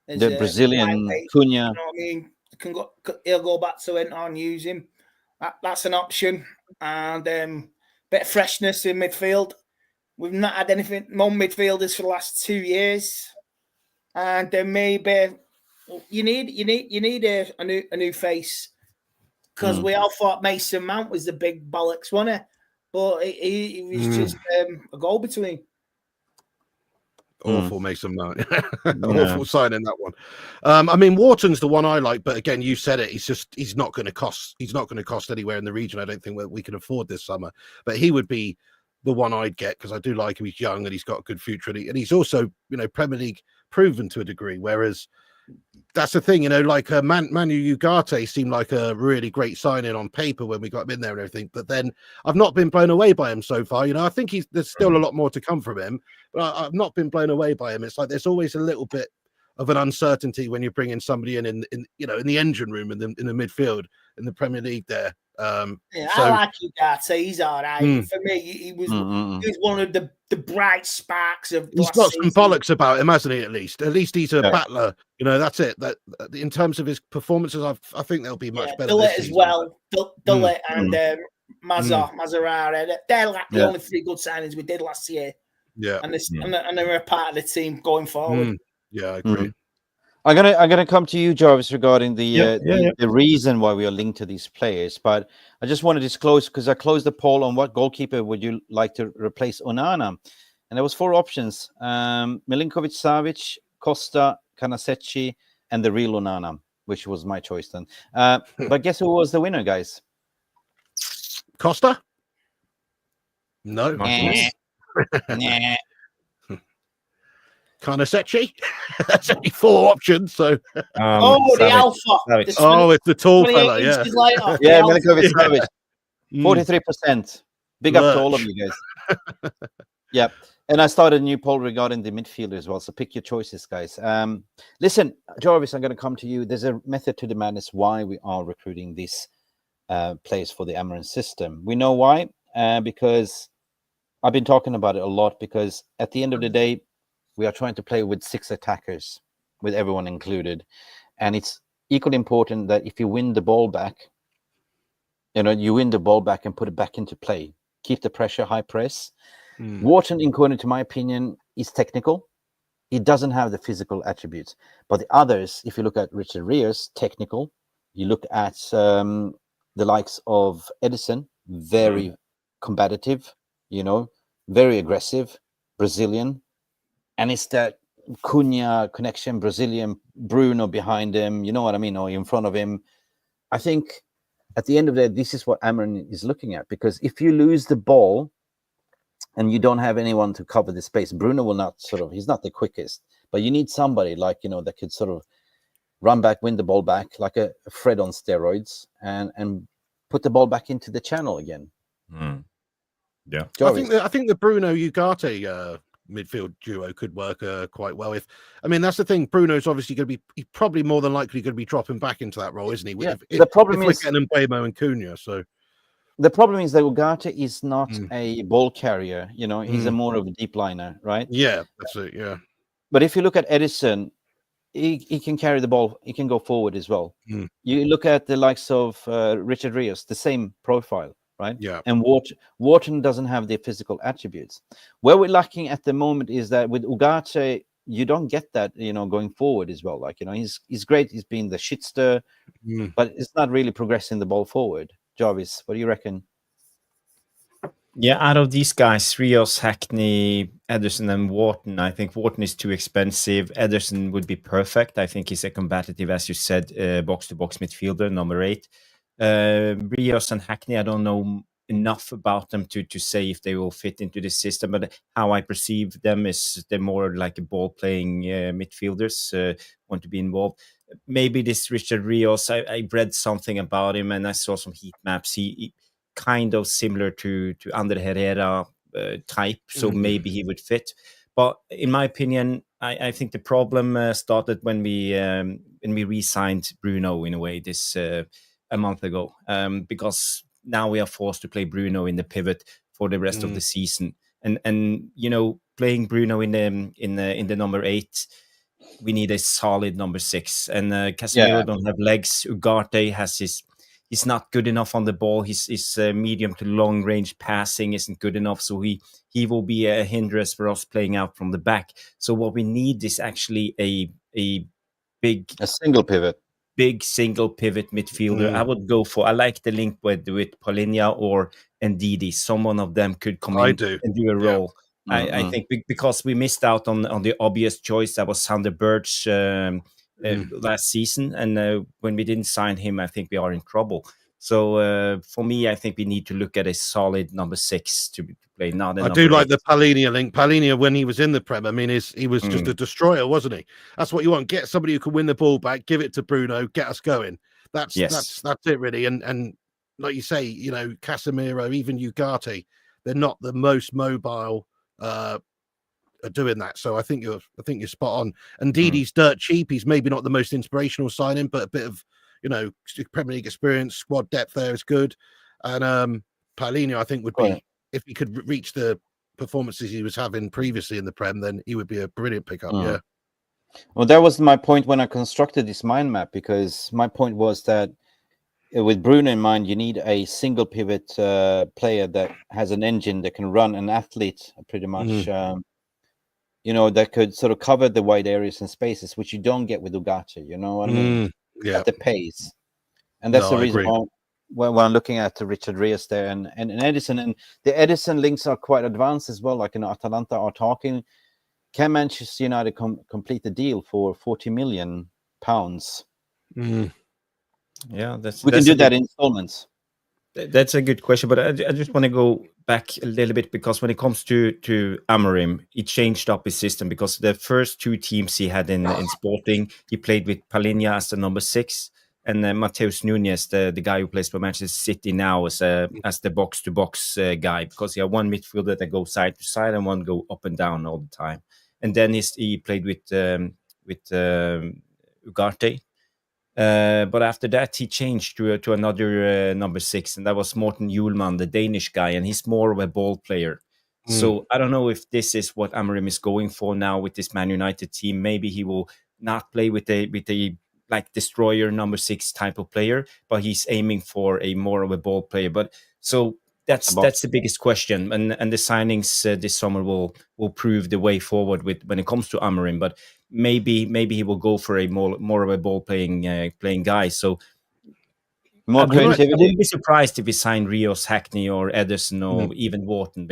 as the Brazilian Cunha. You know what I mean? He'll go back to Inter and use him. That's an option. And bit of freshness in midfield. We've not had anything, no midfielders for the last 2 years. And then maybe you need a new face, because we all thought Mason Mount was the big bollocks, wasn't he? But he was just a goal between. Awful Mason Mount. Awful signing, that one. I mean, Wharton's the one I like, but again, you said it. He's not going to cost anywhere in the region. I don't think we can afford this summer. But he would be the one I'd get, because I do like him. He's young and he's got a good future, and he's also, you know, Premier League proven to a degree. Whereas that's the thing, you know, like Manu Ugarte seemed like a really great signing on paper when we got him in there and everything. But then I've not been blown away by him so far. You know, I think there's still a lot more to come from him, but I've not been blown away by him. It's like there's always a little bit of an uncertainty when you bring in somebody in you know, in the engine room, in the midfield in the Premier League there. I like Ugarte. He's all right. For me, he was one of the bright sparks of. He's got some bollocks about him, hasn't he? At least he's a battler. You know, that's it. That in terms of his performances, I think they'll be much better. Tate as well. Tate and Mazarara. They're like the only 3 good signings we did last year. Yeah, and they're a part of the team going forward. Yeah, I agree. I'm gonna come to you, Jarvis, regarding the reason why we are linked to these players. But I just want to disclose, because I closed the poll on what goalkeeper would you like to replace Onana, and there was 4 options: Milonkovic Savic, Costa, Carnesecchi, and the real Onana, which was my choice then. But guess who was the winner, guys? Costa? No. Carnesecchi. That's only 4 options. So the Savic. Alpha. Savic. The oh, it's the tall 28 fella. Yeah. inches later, Yeah, the Alpha. Milonkovic Yeah. Savic, 43%. Big up to all of Lurch. you guys. Yeah, and I started a new poll regarding the midfielder as well. So pick your choices, guys. Listen, Jarvis, I'm going to come to you. There's a method to the madness why we are recruiting these players for the Amarans system. We know why, because I've been talking about it a lot. Because at the end of the day, we are trying to play with 6 attackers, with everyone included, and it's equally important that if you win the ball back, you win the ball back and put it back into play. Keep the pressure, high press. Wharton, according to my opinion, is technical. He doesn't have the physical attributes. But the others, if you look at Richard Rios, technical. You look at the likes of Ederson, very combative, very aggressive, Brazilian. And it's that Cunha connection, Brazilian, Bruno behind him, you know what I mean, or in front of him. I think at the end of the day, this is what Amorim is looking at. Because if you lose the ball and you don't have anyone to cover the space, Bruno will not he's not the quickest, but you need somebody like, that could sort of run back, win the ball back, like a Fred on steroids, and put the ball back into the channel again. Yeah. I think the Bruno Ugarte midfield duo could work quite well. That's the thing. Bruno's obviously going to be, he's probably more than likely going to be dropping back into that role, isn't he? Yeah. The problem if is we're getting Mbeumo and Cunha. So the problem is that Ugarte is not a ball carrier. He's a more of a deep liner, right? Yeah, that's it. Yeah. But if you look at Ederson, he can carry the ball. He can go forward as well. You look at the likes of Richard Rios, the same profile, right? Yeah. And Wharton doesn't have the physical attributes. Where we're lacking at the moment is that with Ugarte, you don't get that, going forward as well. Like, he's great. He's been the shitster, but it's not really progressing the ball forward. Jarvis, what do you reckon? Yeah, out of these guys, Rios, Hackney, Ederson, and Wharton, I think Wharton is too expensive. Ederson would be perfect. I think he's a combative, as you said, box-to-box midfielder, number 8. Rios and Hackney, I don't know enough about them to say if they will fit into the system, but how I perceive them is they're more like a ball-playing midfielders, want to be involved. Maybe this Richard Rios, I read something about him and I saw some heat maps. He kind of similar to Ander Herrera type, so maybe he would fit. But in my opinion, I think the problem started when we re-signed Bruno in a way this a month ago, because now we are forced to play Bruno in the pivot for the rest of the season, and playing Bruno in the number 8. We need a solid number 6, and Casemiro don't have legs. Ugarte he's not good enough on the ball. His medium to long range passing isn't good enough, so he will be a hindrance for us playing out from the back. So what we need is actually a single pivot. Big single pivot midfielder. I like the link with Paulinho or Ndidi. Someone of them could come and do a role. I think because we missed out on the obvious choice that was Sander Birch last season, and when we didn't sign him, I think we are in trouble. So for me, I think we need to look at a solid number 6 to play. Not I do like the Paulinho link. Paulinho, when he was in the Prem, he was just a destroyer, wasn't he? That's what you want. Get somebody who can win the ball back, give it to Bruno, get us going. That's it really. And like you say, Casemiro, even Ugarte, they're not the most mobile are doing that. So I think you're spot on. And Didi's dirt cheap. He's maybe not the most inspirational signing, but a bit of Premier League experience, squad depth there is good. And Paulinho, I think, would be, if he could reach the performances he was having previously in the Prem, then he would be a brilliant pickup. Yeah. Well, that was my point when I constructed this mind map, because my point was that with Bruno in mind, you need a single pivot player that has an engine that can run, an athlete pretty much, that could sort of cover the wide areas and spaces, which you don't get with Ugarte, you know what I mean? At the pace. And that's the reason why when I'm looking at Richard Rios there and Ederson, and the Ederson links are quite advanced as well, like Atalanta are talking. Can Manchester United complete the deal for £40 million? Yeah, we can do that in installments. That's a good question, but I just want to go back a little bit, because when it comes to Amorim, he changed up his system, because the first two teams he had in Sporting, he played with Palhinha as the number 6, and Mateus Nunes, the guy who plays for Manchester City now, as the box-to-box guy, because he had one midfielder that goes side to side and one go up and down all the time. And then he played with Ugarte. But after that, he changed to another number 6, and that was Morten Hjulmand, the Danish guy, and he's more of a ball player. So I don't know if this is what Amorim is going for now with this Man United team. Maybe he will not play with a like destroyer number 6 type of player, but he's aiming for a more of a ball player. But so that's the biggest question, and the signings this summer will prove the way forward when it comes to Amorim. But maybe he will go for a more of a ball playing guy. So more creativity. I wouldn't be surprised if he signed Rios, Hackney, or Ederson, or even Wharton.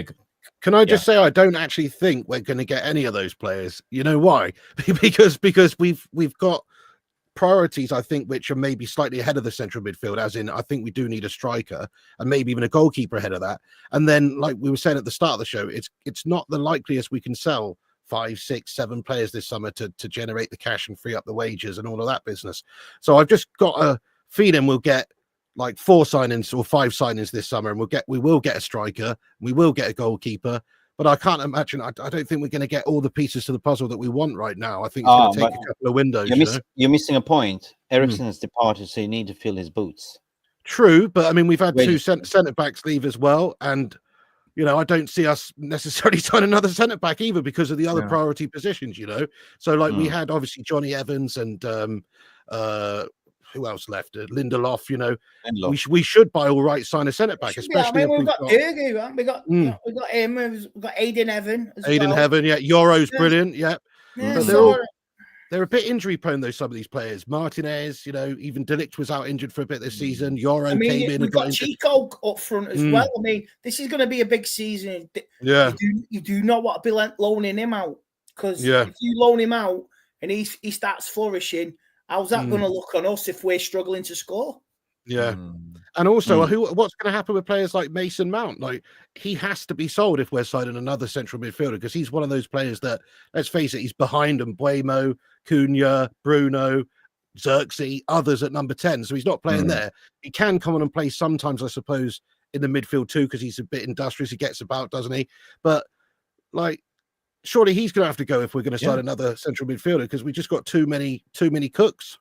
Can I just say I don't actually think we're going to get any of those players? You know why? because we've got priorities, I think, which are maybe slightly ahead of the central midfield, as in I think we do need a striker and maybe even a goalkeeper ahead of that. And then, like we were saying at the start of the show, it's not the likeliest we can sell 5, 6, 7 players this summer to generate the cash and free up the wages and all of that business. So I've just got a feeling we'll get like 4 signings or 5 signings this summer, and we will get a striker, we will get a goalkeeper. But I can't imagine. I don't think we're going to get all the pieces to the puzzle that we want right now. I think it's going to take a couple of windows. You're missing a point. Ederson has departed, so you need to fill his boots. True, but I mean, we've had 2 centre backs leave as well, and I don't see us necessarily sign another centre back either because of the other priority positions. So like we had obviously Johnny Evans and who else left? Lindelof. Lindelof. We should by all right sign a centre back, especially if we've got Gergu, haven't we? We've got him. We've got Aiden Heaven. Heaven, yeah. Euro's brilliant, yeah. Yeah, they're a bit injury prone though. Some of these players, Martínez, even Delict was out injured for a bit this season. Euro came in. We've got Chico up front as well. I mean, this is going to be a big season. Yeah, you do not want to be loaning him out, because if you loan him out and he starts flourishing, how's that going to look on us if we're struggling to score? Yeah. And also, what's going to happen with players like Mason Mount? Like, he has to be sold if we're signing another central midfielder, because he's one of those players that, let's face it, he's behind Mbuemo, Cunha, Bruno, Xerxes, others at number 10. So he's not playing there. He can come on and play sometimes, I suppose, in the midfield too, because he's a bit industrious. He gets about, doesn't he? But, like, surely he's going to have to go if we're going to sign another central midfielder, because we just got too many cooks.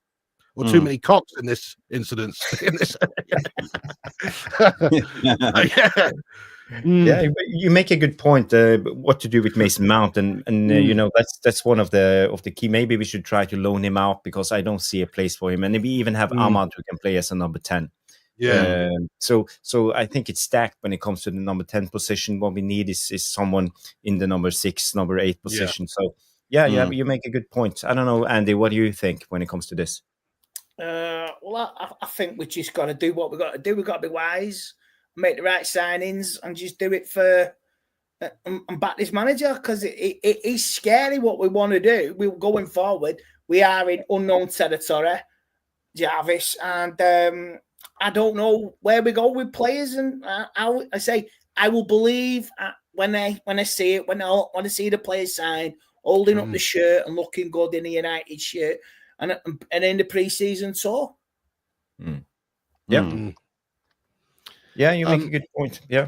Or too many cocks in this incident. Yeah, you make a good point. What to do with Mason Mount, and that's one of the key. Maybe we should try to loan him out, because I don't see a place for him, and we even have Ahmad who can play as a number 10. Yeah. So I think it's stacked when it comes to the number 10 position. What we need is someone in the number 6, number 8 position. So you make a good point. I don't know, Andy, what do you think when it comes to this? Well, I think we just got to do what we got to do. We've got to be wise, make the right signings, and just do it for and back this manager, because it is scary what we want to do. We're going forward. We are in unknown territory, Jarvis, and I don't know where we go with players. And I will believe when I see it, when I see the players sign, holding up the shirt and looking good in the United shirt. And in the pre-season tour. Yeah, you make a good point. Yeah,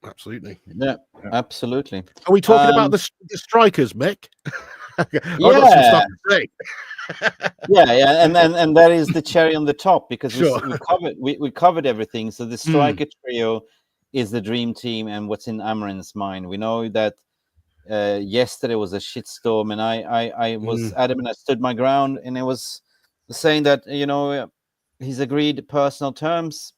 absolutely. Yeah, absolutely. Are we talking about the strikers, Mick? Yeah. I've got some stuff to say. and that is the cherry on the top, because we covered everything. So the striker trio is the dream team, and what's in Amarans' mind. We know that. Yesterday was a shitstorm, and I was adamant. I stood my ground, and I was saying that he's agreed personal terms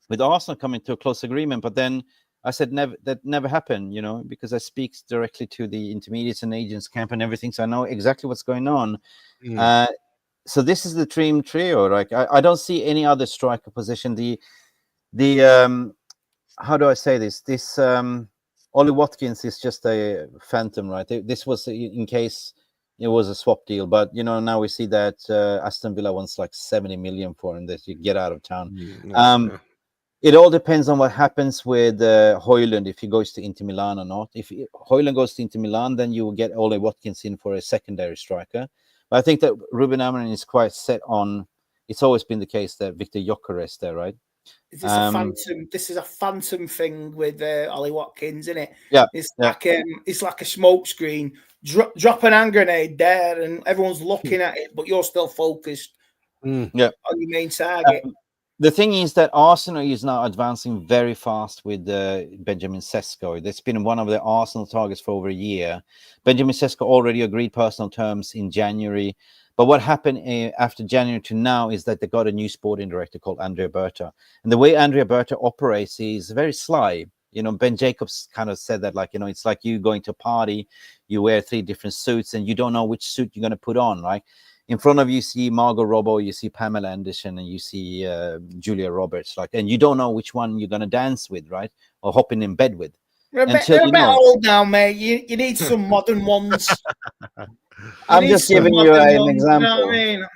with Arsenal coming to a close agreement. But then I said that never happened, because I speak directly to the intermediates and agents camp and everything, so I know exactly what's going on. So this is the dream trio. Like I don't see any other striker position. The how do I say this? Ollie Watkins is just a phantom, right? This was in case it was a swap deal, but now we see that Aston Villa wants like 70 million for him, that you get out of town. It all depends on what happens with Højlund, if he goes to Inter Milan or not. If Højlund goes to Inter Milan, then you will get Ole Watkins in for a secondary striker. But I think that Ruben Amorim is quite set on. It's always been the case that Victor Gyökeres there, right? Is this a phantom? This is a phantom thing with Ollie Watkins, isn't it? Yeah, it's like a smoke screen. Drop an hand grenade there, and everyone's looking at it, but you're still focused on your main target. The thing is that Arsenal is now advancing very fast with Benjamin Sesko. That's been one of the Arsenal targets for over a year. Benjamin Sesko already agreed personal terms in January. But what happened after January to now is that they got a new sporting director called Andrea Berta. And the way Andrea Berta operates is very sly. You know, Ben Jacobs kind of said that, like, you know, it's like you going to a party, you wear 3 different suits and you don't know which suit you're going to put on, right? In front of you see Margot Robbie, you see Pamela Anderson, and you see Julia Roberts, like, and you don't know which one you're going to dance with, right? Or hopping in bed with. You're a bit old now, mate. You need some modern ones. I'm just giving you an example. You know what I mean?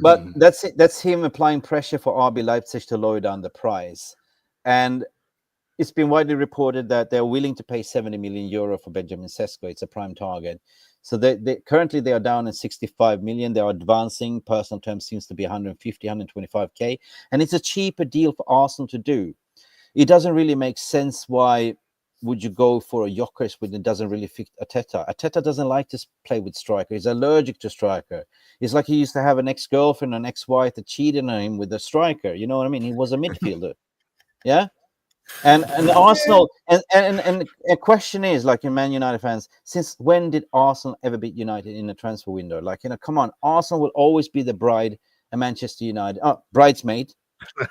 But that's it. That's him applying pressure for RB Leipzig to lower down the price. And it's been widely reported that they're willing to pay 70 million euro for Benjamin Sesko. It's a prime target. So they currently they are down at 65 million. They are advancing. Personal terms seems to be 150, 125k. And it's a cheaper deal for Arsenal to do. It doesn't really make sense. Why would you go for a Gyökers when it doesn't really fit Arteta? Arteta doesn't like to play with striker. He's allergic to striker. It's like he used to have an ex-girlfriend, an ex-wife that cheated on him with a striker. You know what I mean? He was a midfielder. Yeah? And Arsenal, and a question is, like, in Man United fans, since when did Arsenal ever beat United in a transfer window? Like, you know, come on, Arsenal will always be the bride and Manchester United, bridesmaid,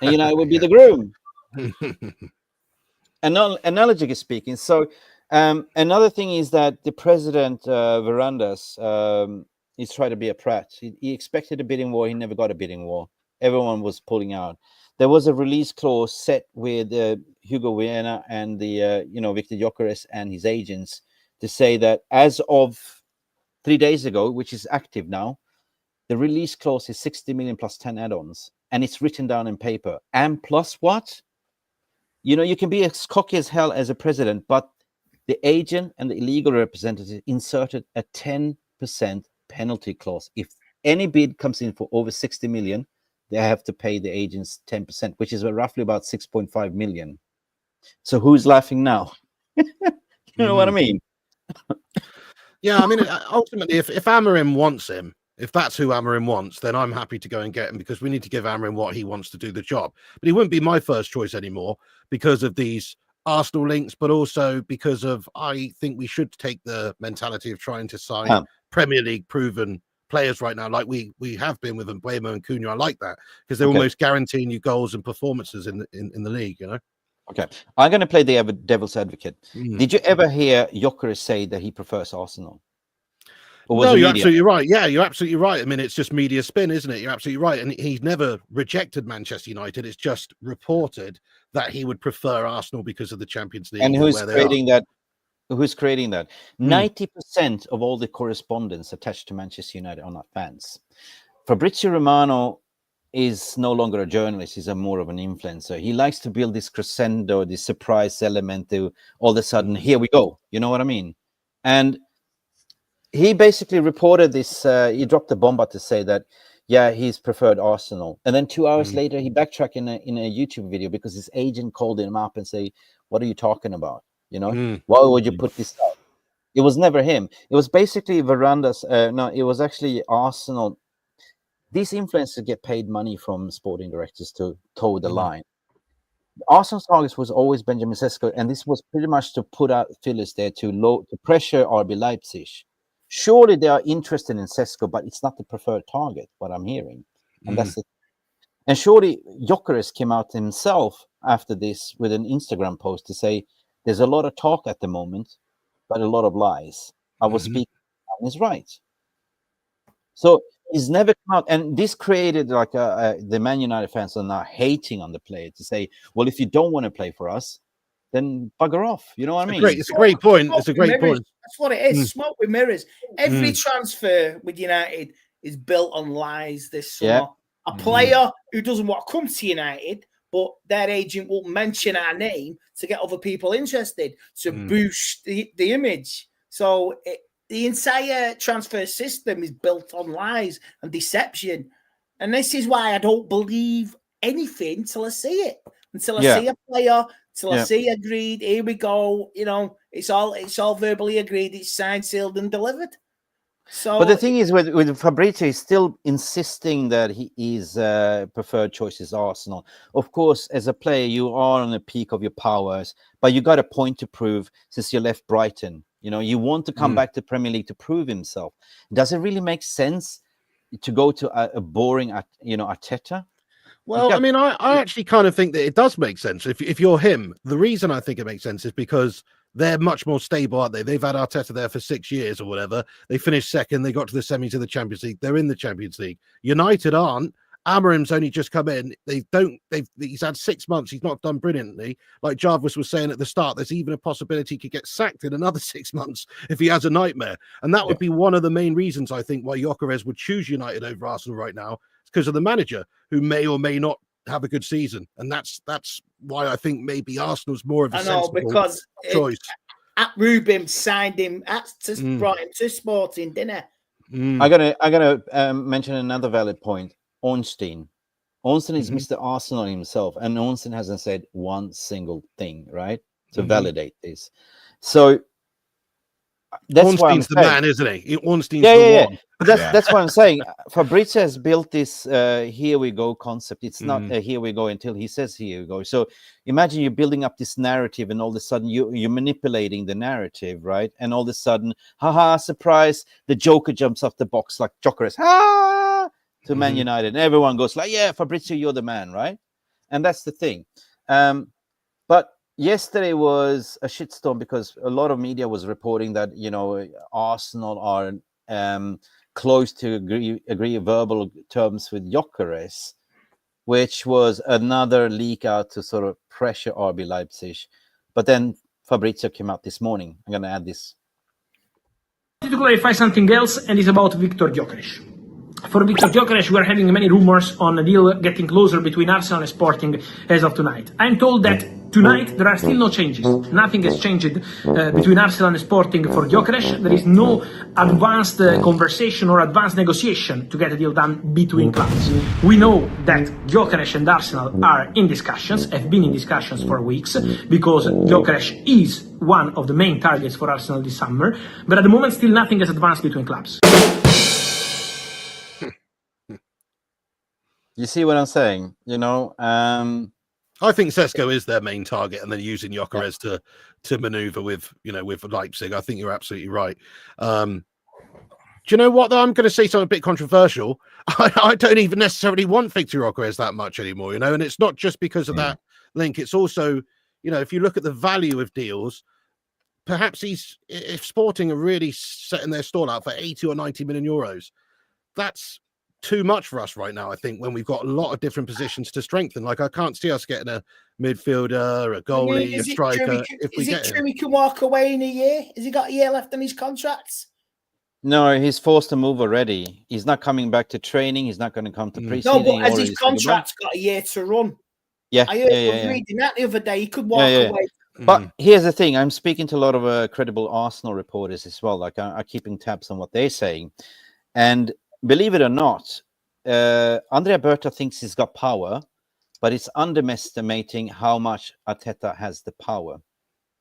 and United will be the groom. Analogically speaking. So another thing is that the president, Verandas, he's trying to be a prat. He expected a bidding war. He never got a bidding war. Everyone was pulling out. There was a release clause set with Hugo Viana and the Victor Gyökeres and his agents to say that as of 3 days ago, which is active now, the release clause is 60 million plus 10 add-ons, and it's written down in paper. And plus what? You know, you can be as cocky as hell as a president, but the agent and the illegal representative inserted a 10% penalty clause. If any bid comes in for over 60 million, they have to pay the agents 10%, which is roughly about 6.5 million. So who's laughing now? You know what I mean? Yeah, I mean, ultimately, if Amorim wants him, if that's who Amorim wants, then I'm happy to go and get him, because we need to give Amorim what he wants to do the job. But he wouldn't be my first choice anymore because of these Arsenal links, but also because of, I think we should take the mentality of trying to sign Premier League proven players right now, like we have been with Mbeumo and Cunha. I like that because they're almost guaranteeing you goals and performances in the league, you know. Okay, I'm going to play the devil's advocate. Did you ever hear Gyökeres say that he prefers Arsenal? No, you're absolutely right. Yeah, you're absolutely right. I mean, it's just media spin, isn't it? You're absolutely right. And he's never rejected Manchester United. It's just reported that he would prefer Arsenal because of the Champions League. And who's creating that? Who's creating that? 90% of all the correspondents attached to Manchester United are not fans. Fabrizio Romano is no longer a journalist. He's more of an influencer. He likes to build this crescendo, this surprise element to all of a sudden, here we go. You know what I mean? And he basically reported this. He dropped the bomb to say that, yeah, he's preferred Arsenal. And then 2 hours later, he backtracked in a YouTube video because his agent called him up and say, what are you talking about? You know, why would you put this out? It was never him. It was basically Verandas. No, it was actually Arsenal. These influencers get paid money from sporting directors to toe the line. Arsenal's target was always Benjamin Sesko, and this was pretty much to put out fillers there to pressure RB Leipzig. Surely they are interested in Sesko, but it's not the preferred target, what I'm hearing. And that's it. And surely Gyökeres came out himself after this with an Instagram post to say, there's a lot of talk at the moment, but a lot of lies. I was speaking, and he's right. So he's never come out, and this created like the Man United fans are now hating on the player to say, well, if you don't want to play for us, then bugger off. You know what I mean? It's a great point. It's a great point. That's what it is. Smoke with mirrors. Every transfer with United is built on lies this summer. A player who doesn't want to come to United but their agent will mention our name to get other people interested, to boost the image. So the entire transfer system is built on lies and deception. And this is why I don't believe anything till I see it, until I see a player, till I see agreed. Here we go. You know, it's all verbally agreed. It's signed, sealed, and delivered. So, but the thing is, with Fabrizio, he's still insisting that his preferred choice is Arsenal. Of course, as a player, you are on the peak of your powers, but you got a point to prove since you left Brighton. You know, you want to come back to Premier League to prove himself. Does it really make sense to go to a boring, Arteta? Well, I mean, I actually kind of think that it does make sense. If you're him, the reason I think it makes sense is because they're much more stable, aren't they? They've had Arteta there for 6 years or whatever. They finished second. They got to the semis of the Champions League. They're in the Champions League. United aren't. Amorim's only just come in. He's had 6 months. He's not done brilliantly. Like Jarvis was saying at the start, there's even a possibility he could get sacked in another 6 months if he has a nightmare. And that would be one of the main reasons, I think, why Gyökeres would choose United over Arsenal right now. It's because of the manager, who may or may not have a good season. And that's why I think maybe Arsenal's more of a sensible choice. Ruben signed him, brought him to Sporting, didn't it? I'm gonna mention another valid point. Ornstein is Mr. Arsenal himself, and Ornstein hasn't said one single thing, right, to validate this. So that's Ornstein's the man, isn't he? Ornstein's the one. But that's what I'm saying. Fabrizio has built this here we go concept. It's not here we go until he says here we go. So imagine you're building up this narrative, and all of a sudden you're manipulating the narrative, right? And all of a sudden, haha, surprise, the Joker jumps off the box like Gyökeres, to Man United. And everyone goes like, yeah, Fabrizio, you're the man, right? And that's the thing. But yesterday was a shitstorm because a lot of media was reporting that, Arsenal are close to agree verbal terms with Gyökeres, which was another leak out to sort of pressure RB Leipzig. But then Fabrizio came out this morning. I'm going to add this. To clarify something else, and it's about Victor Gyökeres. For Victor Gyökeres, we are having many rumors on a deal getting closer between Arsenal and Sporting as of tonight. I'm told that tonight there are still no changes. Nothing has changed between Arsenal and Sporting for Gyökeres. There is no advanced conversation or advanced negotiation to get a deal done between clubs. We know that Gyökeres and Arsenal are in discussions, have been in discussions for weeks, because Gyökeres is one of the main targets for Arsenal this summer. But at the moment, still nothing has advanced between clubs. You see what I'm saying? I think Sesko is their main target, and then using Gyökeres to maneuver with Leipzig. I think you're absolutely right. Do you know what, though? I'm going to say something a bit controversial. I don't even necessarily want Victor Gyökeres that much anymore, and it's not just because of that link. It's also, if you look at the value of deals, perhaps if Sporting are really setting their stall out for 80 or 90 million euros, that's too much for us right now, I think, when we've got a lot of different positions to strengthen. Like, I can't see us getting a midfielder, a goalie, a striker. Is it true he can walk away in a year? Has he got a year left on his contract? No, he's forced to move already. He's not coming back to training. He's not going to come to pre-season. No, but has his contract got a year to run? Yeah. I heard reading that the other day. He could walk away. But here's the thing. I'm speaking to a lot of credible Arsenal reporters as well. Like, I'm keeping tabs on what they're saying. And believe it or not, Andrea Berta thinks he's got power, but it's underestimating how much Arteta has the power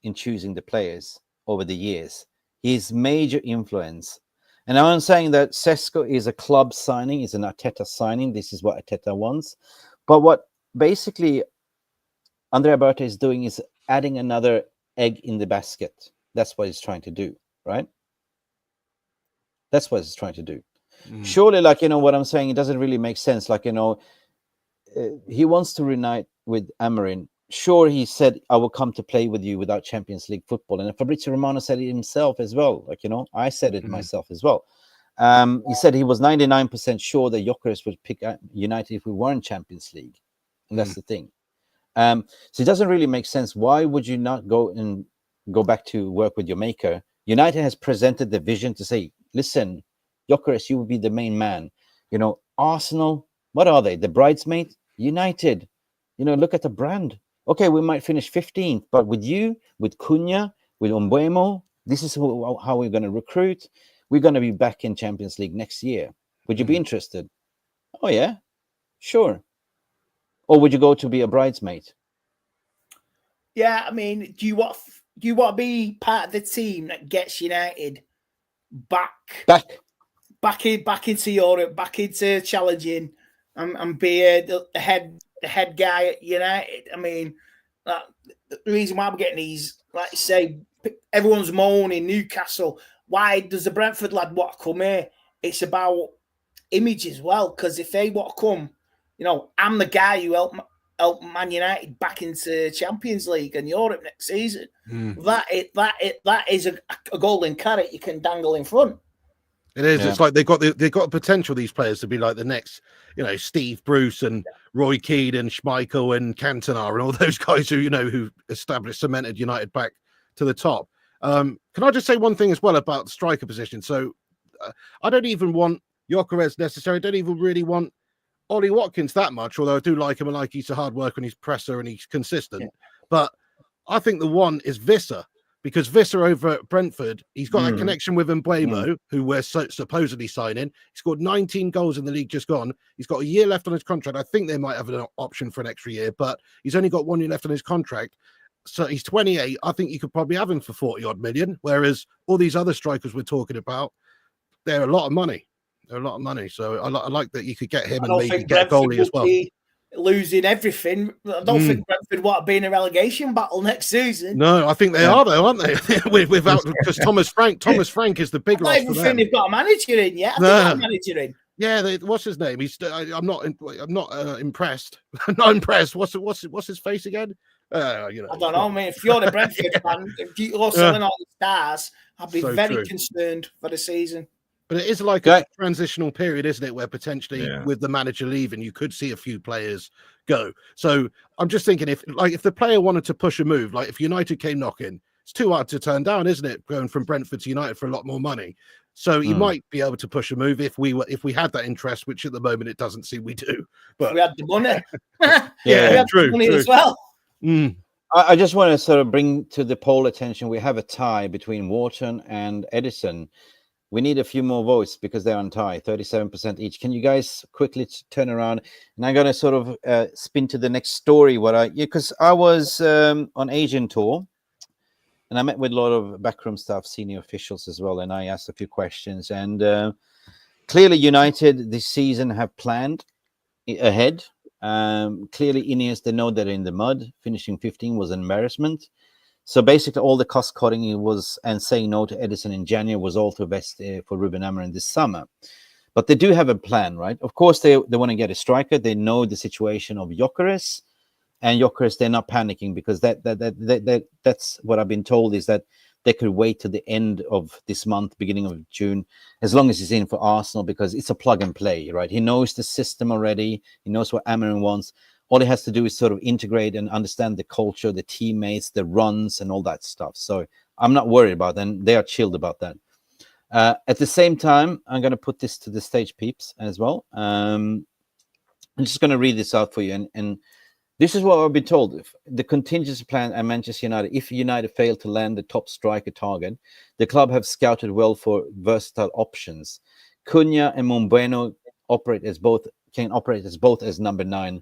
in choosing the players over the years. His major influence. And I'm saying that Sesko is a club signing, is an Arteta signing. This is what Arteta wants. But what basically Andrea Berta is doing is adding another egg in the basket. That's what he's trying to do, right? That's what he's trying to do. Surely, what I'm saying, it doesn't really make sense. He wants to reunite with Amorim. Sure, he said, I will come to play with you without Champions League football. And Fabrizio Romano said it himself as well. I said it myself as well. He said he was 99% sure that Gyökeres would pick United if we were in Champions League. And that's the thing. So it doesn't really make sense. Why would you not go back to work with your maker? United has presented the vision to say, listen, Gyökeres, you will be the main man. Arsenal, what are they? The bridesmaid? United. look at the brand. Okay, we might finish 15th, but with you, with Cunha, with Umbuemo, this is how we're going to recruit. We're going to be back in Champions League next year. Would you be interested? Oh, yeah, sure. Or would you go to be a bridesmaid? Yeah, I mean, do you want to be part of the team that gets United back into Europe, back into challenging, and be the head guy at United? I mean, the reason why we're getting these, like you say, everyone's moaning Newcastle. Why does the Brentford lad want to come here? It's about image as well, because if they want to come, I'm the guy who helped Man United back into Champions League and Europe next season. That is a golden carrot you can dangle in front. It is. Yeah. It's like they've got potential, these players, to be like the next, Steve Bruce and Roy Keane and Schmeichel and Cantona and all those guys who cemented United back to the top. Can I just say one thing as well about the striker position? So I don't even want Gyökeres necessarily. I don't even really want Ollie Watkins that much, although I do like him and like he's a hard worker and he's presser and he's consistent. Yeah. But I think the one is Visser, because Visser over at Brentford, he's got that connection with Umbuemo, who we're supposedly signing. He scored 19 goals in the league just gone. He's got a year left on his contract. I think they might have an option for an extra year, but he's only got 1 year left on his contract. So he's 28. I think you could probably have him for 40 odd million. Whereas all these other strikers we're talking about, they're a lot of money. So I like that you could get him and maybe get a goalie as well. Losing everything. I don't think Brentford want to be in a relegation battle next season. No, I think they are though, aren't they? Without, because Thomas Frank is the big loss for them. They've got a manager in yet. A manager in. Yeah, what's his name? I'm not impressed. Not impressed. What's his face again? I don't know, man. If you're the Brentford fan, if you're selling all the stars, I'd be very concerned for the season. But it is like a transitional period, isn't it? Where potentially with the manager leaving, you could see a few players go. So I'm just thinking if the player wanted to push a move, like if United came knocking, it's too hard to turn down, isn't it? Going from Brentford to United for a lot more money. So he might be able to push a move if we had that interest, which at the moment it doesn't seem we do. But we had the money. We had the money as well. I just want to sort of bring to the poll attention. We have a tie between Wharton and Ederson. We need a few more votes because they're on tie, 37% each. Can you guys quickly turn around? And I'm going to sort of spin to the next story. Because I was on Asian tour, and I met with a lot of backroom staff, senior officials as well, and I asked a few questions. And clearly, United this season have planned ahead. Clearly, Ineos, they know they're in the mud. Finishing 15 was an embarrassment. So basically, all the cost cutting and saying no to Ederson in January was all to invest for Ruben Amorim this summer. But they do have a plan, right? Of course, they want to get a striker. They know the situation of Gyökeres, and Gyökeres, they're not panicking because that's what I've been told is that they could wait till the end of this month, beginning of June, as long as he's in for Arsenal, because it's a plug and play, right? He knows the system already. He knows what Amorim wants. All he has to do is sort of integrate and understand the culture, the teammates, the runs, and all that stuff. So I'm not worried about them. They are chilled about that. At the same time, I'm going to put this to the stage peeps as well. I'm just going to read this out for you. And this is what I've been told. If the contingency plan at Manchester United, if United fail to land the top striker target, the club have scouted well for versatile options. Cunha and Umbuemo can operate as both as number 9.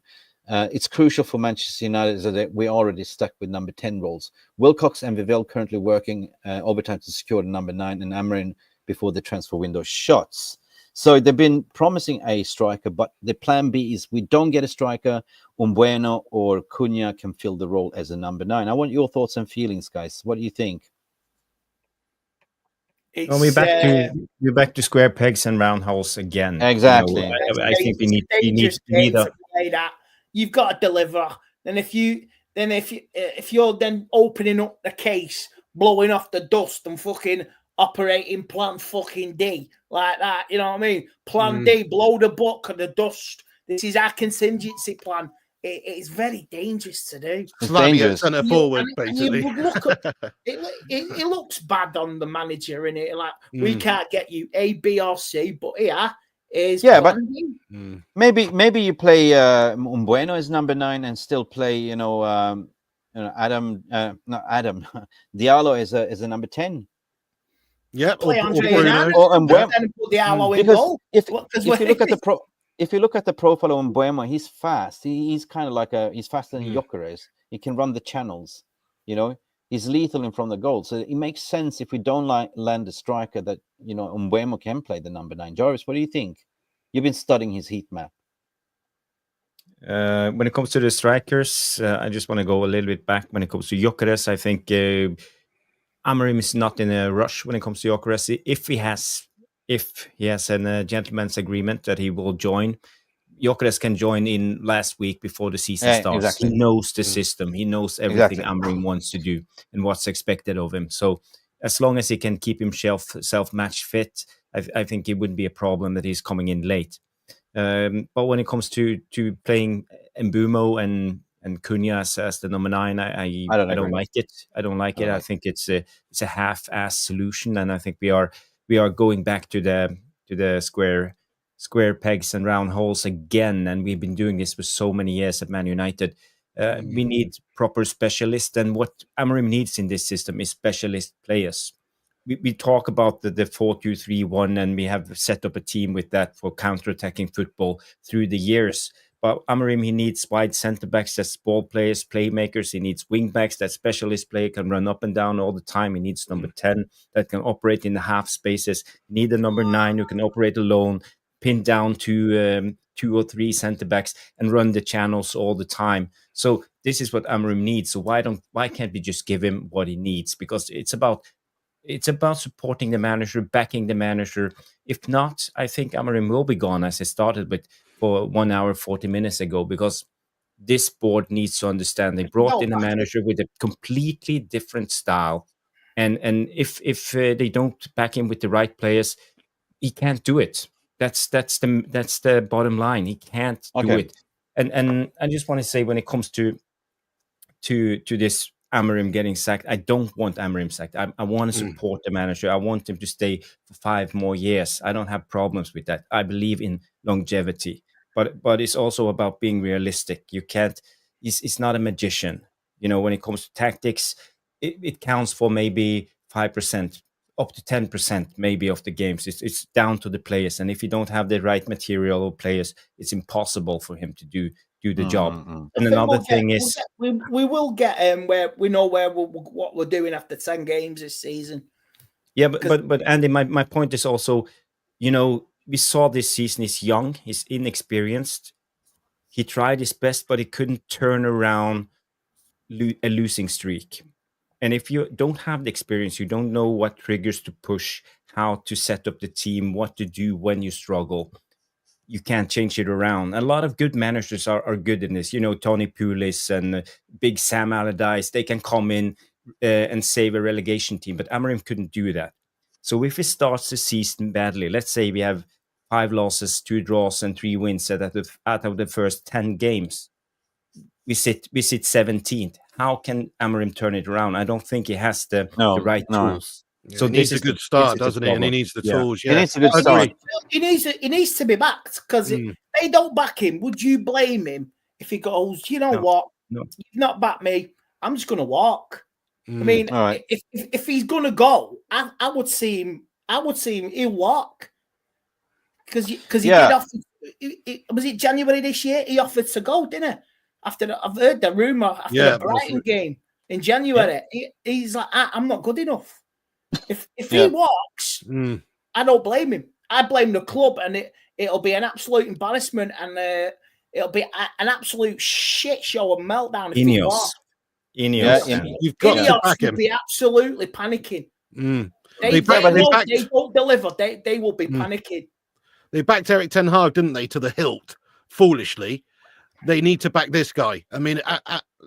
It's crucial for Manchester United that we're already stuck with number 10 roles. Wilcox and Vivell currently working overtime to secure the number 9 and Amorim before the transfer window shuts. So they've been promising a striker, but the plan B is we don't get a striker. Umbuemo or Cunha can fill the role as a number 9. I want your thoughts and feelings, guys. What do you think? We're back to square pegs and round holes again. Exactly. I think we need that. You've got to deliver. And if you're then opening up the case, blowing off the dust and fucking operating plan fucking D like that, you know what I mean? Plan D, blow the book of the dust. This is our contingency plan. It is very dangerous to do. It's dangerous. Centre forward, basically. It looks bad on the manager, innit? Like we can't get you A, B, or C, but here is Yeah, but blinding. maybe you play Umbueno as number 9 and still play Adam Diallo as a number 10. Yeah, Play or Andre Bruno. Onana Or and Mbeumo. put Diallo in Because goal. if Because you look at the if you look at the profile of Mbeumo, he's fast. He's kind of like he's faster than Gyökeres. He can run the channels. He's lethal in front of the goal. So it makes sense if we don't land a striker that Mbeumo can play the number 9. Jarvis, what do you think? You've been studying his heat map. When it comes to the strikers, I just want to go a little bit back. When it comes to Gyökeres, I think Amorim is not in a rush when it comes to Gyökeres. If he has a gentleman's agreement that he will join, Gyökeres can join in last week before the season starts. Exactly. He knows the system. He knows everything Exactly. Amorim wants to do and what's expected of him. So as long as he can keep himself self-match fit, I think it wouldn't be a problem that he's coming in late. But when it comes to playing Mbeumo and Cunha as the number 9, I don't like it. I don't like it. I think it's a half-ass solution, and I think we are going back to the square pegs and round holes again. And we've been doing this for so many years at Man United. We need proper specialists, and what Amorim needs in this system is specialist players. We talk about the 4-2-3-1, and we have set up a team with that for counter-attacking football through the years. But Amorim, he needs wide centre-backs that's ball players, playmakers. He needs wing-backs that specialist player can run up and down all the time. He needs number 10 that can operate in the half spaces. He needs a number 9 who can operate alone, pin down to 2 or 3 centre-backs and run the channels all the time. So this is what Amorim needs. So why can't we just give him what he needs? Because it's about supporting the manager, backing the manager. If not, I think Amorim will be gone, as I started with for 1 hour, 40 minutes ago, because this board needs to understand they brought in a manager with a completely different style. And if they don't back him with the right players, he can't do it. That's the bottom line. He can't do it. And I just want to say, when it comes to this Amorim getting sacked, I don't want Amorim sacked. I want to support the manager. I want him to stay for 5 more years. I don't have problems with that. I believe in longevity, but it's also about being realistic. You can't. He's not a magician. When it comes to tactics, it counts for maybe 5%, up to 10% maybe of the games. It's down to the players, and if you don't have the right material or players, it's impossible for him to do the job. And another thing is we will get where we know what we're doing after 10 games this season. Yeah, but Andy, my point is also, we saw this season, he's young, he's inexperienced. He tried his best, but he couldn't turn around a losing streak. And if you don't have the experience, you don't know what triggers to push, how to set up the team, what to do when you struggle, you can't change it around. A lot of good managers are good in this. Tony Pulis and Big Sam Allardyce, they can come in and save a relegation team, but Amorim couldn't do that. So if he starts the season badly, let's say we have 5 losses, 2 draws, and 3 wins out of the first 10 games, we sit 17th. How can Amorim turn it around? I don't think he has the right tools. Yeah, so he needs a good start, doesn't he? And he needs the tools. Yeah, he needs a good start. He needs to be backed, because if they don't back him, would you blame him if he goes, what? No. You've not backed me. I'm just going to walk. I mean, All right. if he's going to go, I would see him. He'll walk, because he did offer. Was it January this year? He offered to go, didn't he? I've heard the rumor after the Brighton game in January. He's like, I'm not good enough. If he walks, I don't blame him. I blame the club, and it'll be an absolute embarrassment, and it'll be an absolute shit show and meltdown if he walks. Ineos. You've got to back him. Will be absolutely panicking. They don't deliver. They will be panicking. They backed Eric Ten Hag, didn't they, to the hilt? Foolishly. They need to back this guy. I mean,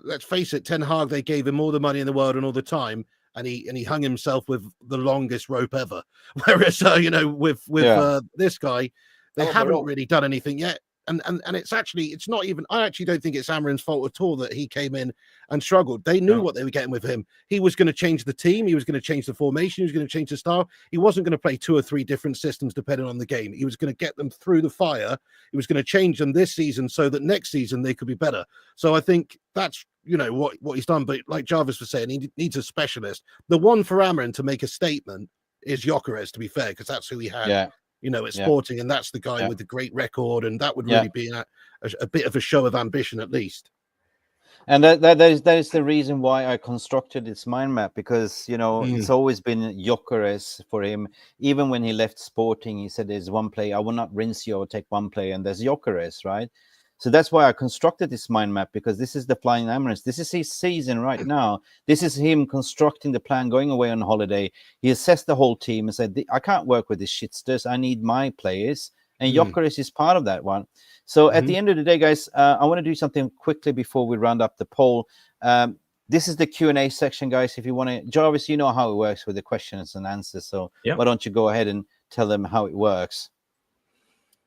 let's face it, Ten Hag, they gave him all the money in the world and all the time, and he hung himself with the longest rope ever. Whereas, with this guy, they haven't really done anything yet. And it's not even, I actually don't think it's Amorim's fault at all that he came in and struggled. They knew what they were getting with him. He was going to change the team. He was going to change the formation. He was going to change the style. He wasn't going to play 2 or 3 different systems depending on the game. He was going to get them through the fire. He was going to change them this season so that next season they could be better. So I think that's, what he's done. But like Jarvis was saying, he needs a specialist. The one for Amorim to make a statement is Gyökeres, to be fair, because that's who he had. Yeah. At Sporting, and that's the guy with the great record, and that would really be a bit of a show of ambition, at least. And that is the reason why I constructed this mind map, because it's always been Gyökeres for him. Even when he left Sporting, he said, "There's one player I will not rinse you or take one player," and there's Gyökeres, right? So that's why I constructed this mind map, because this is the Flying Amarans. This is his season right now. This is him constructing the plan, going away on holiday. He assessed the whole team and said, I can't work with these shitsters. I need my players. And Gyökeres is part of that one. So at the end of the day, guys, I want to do something quickly before we round up the poll. This is the Q&A section, guys. If you want to, Jarvis, you know how it works with the questions and answers. So why don't you go ahead and tell them how it works?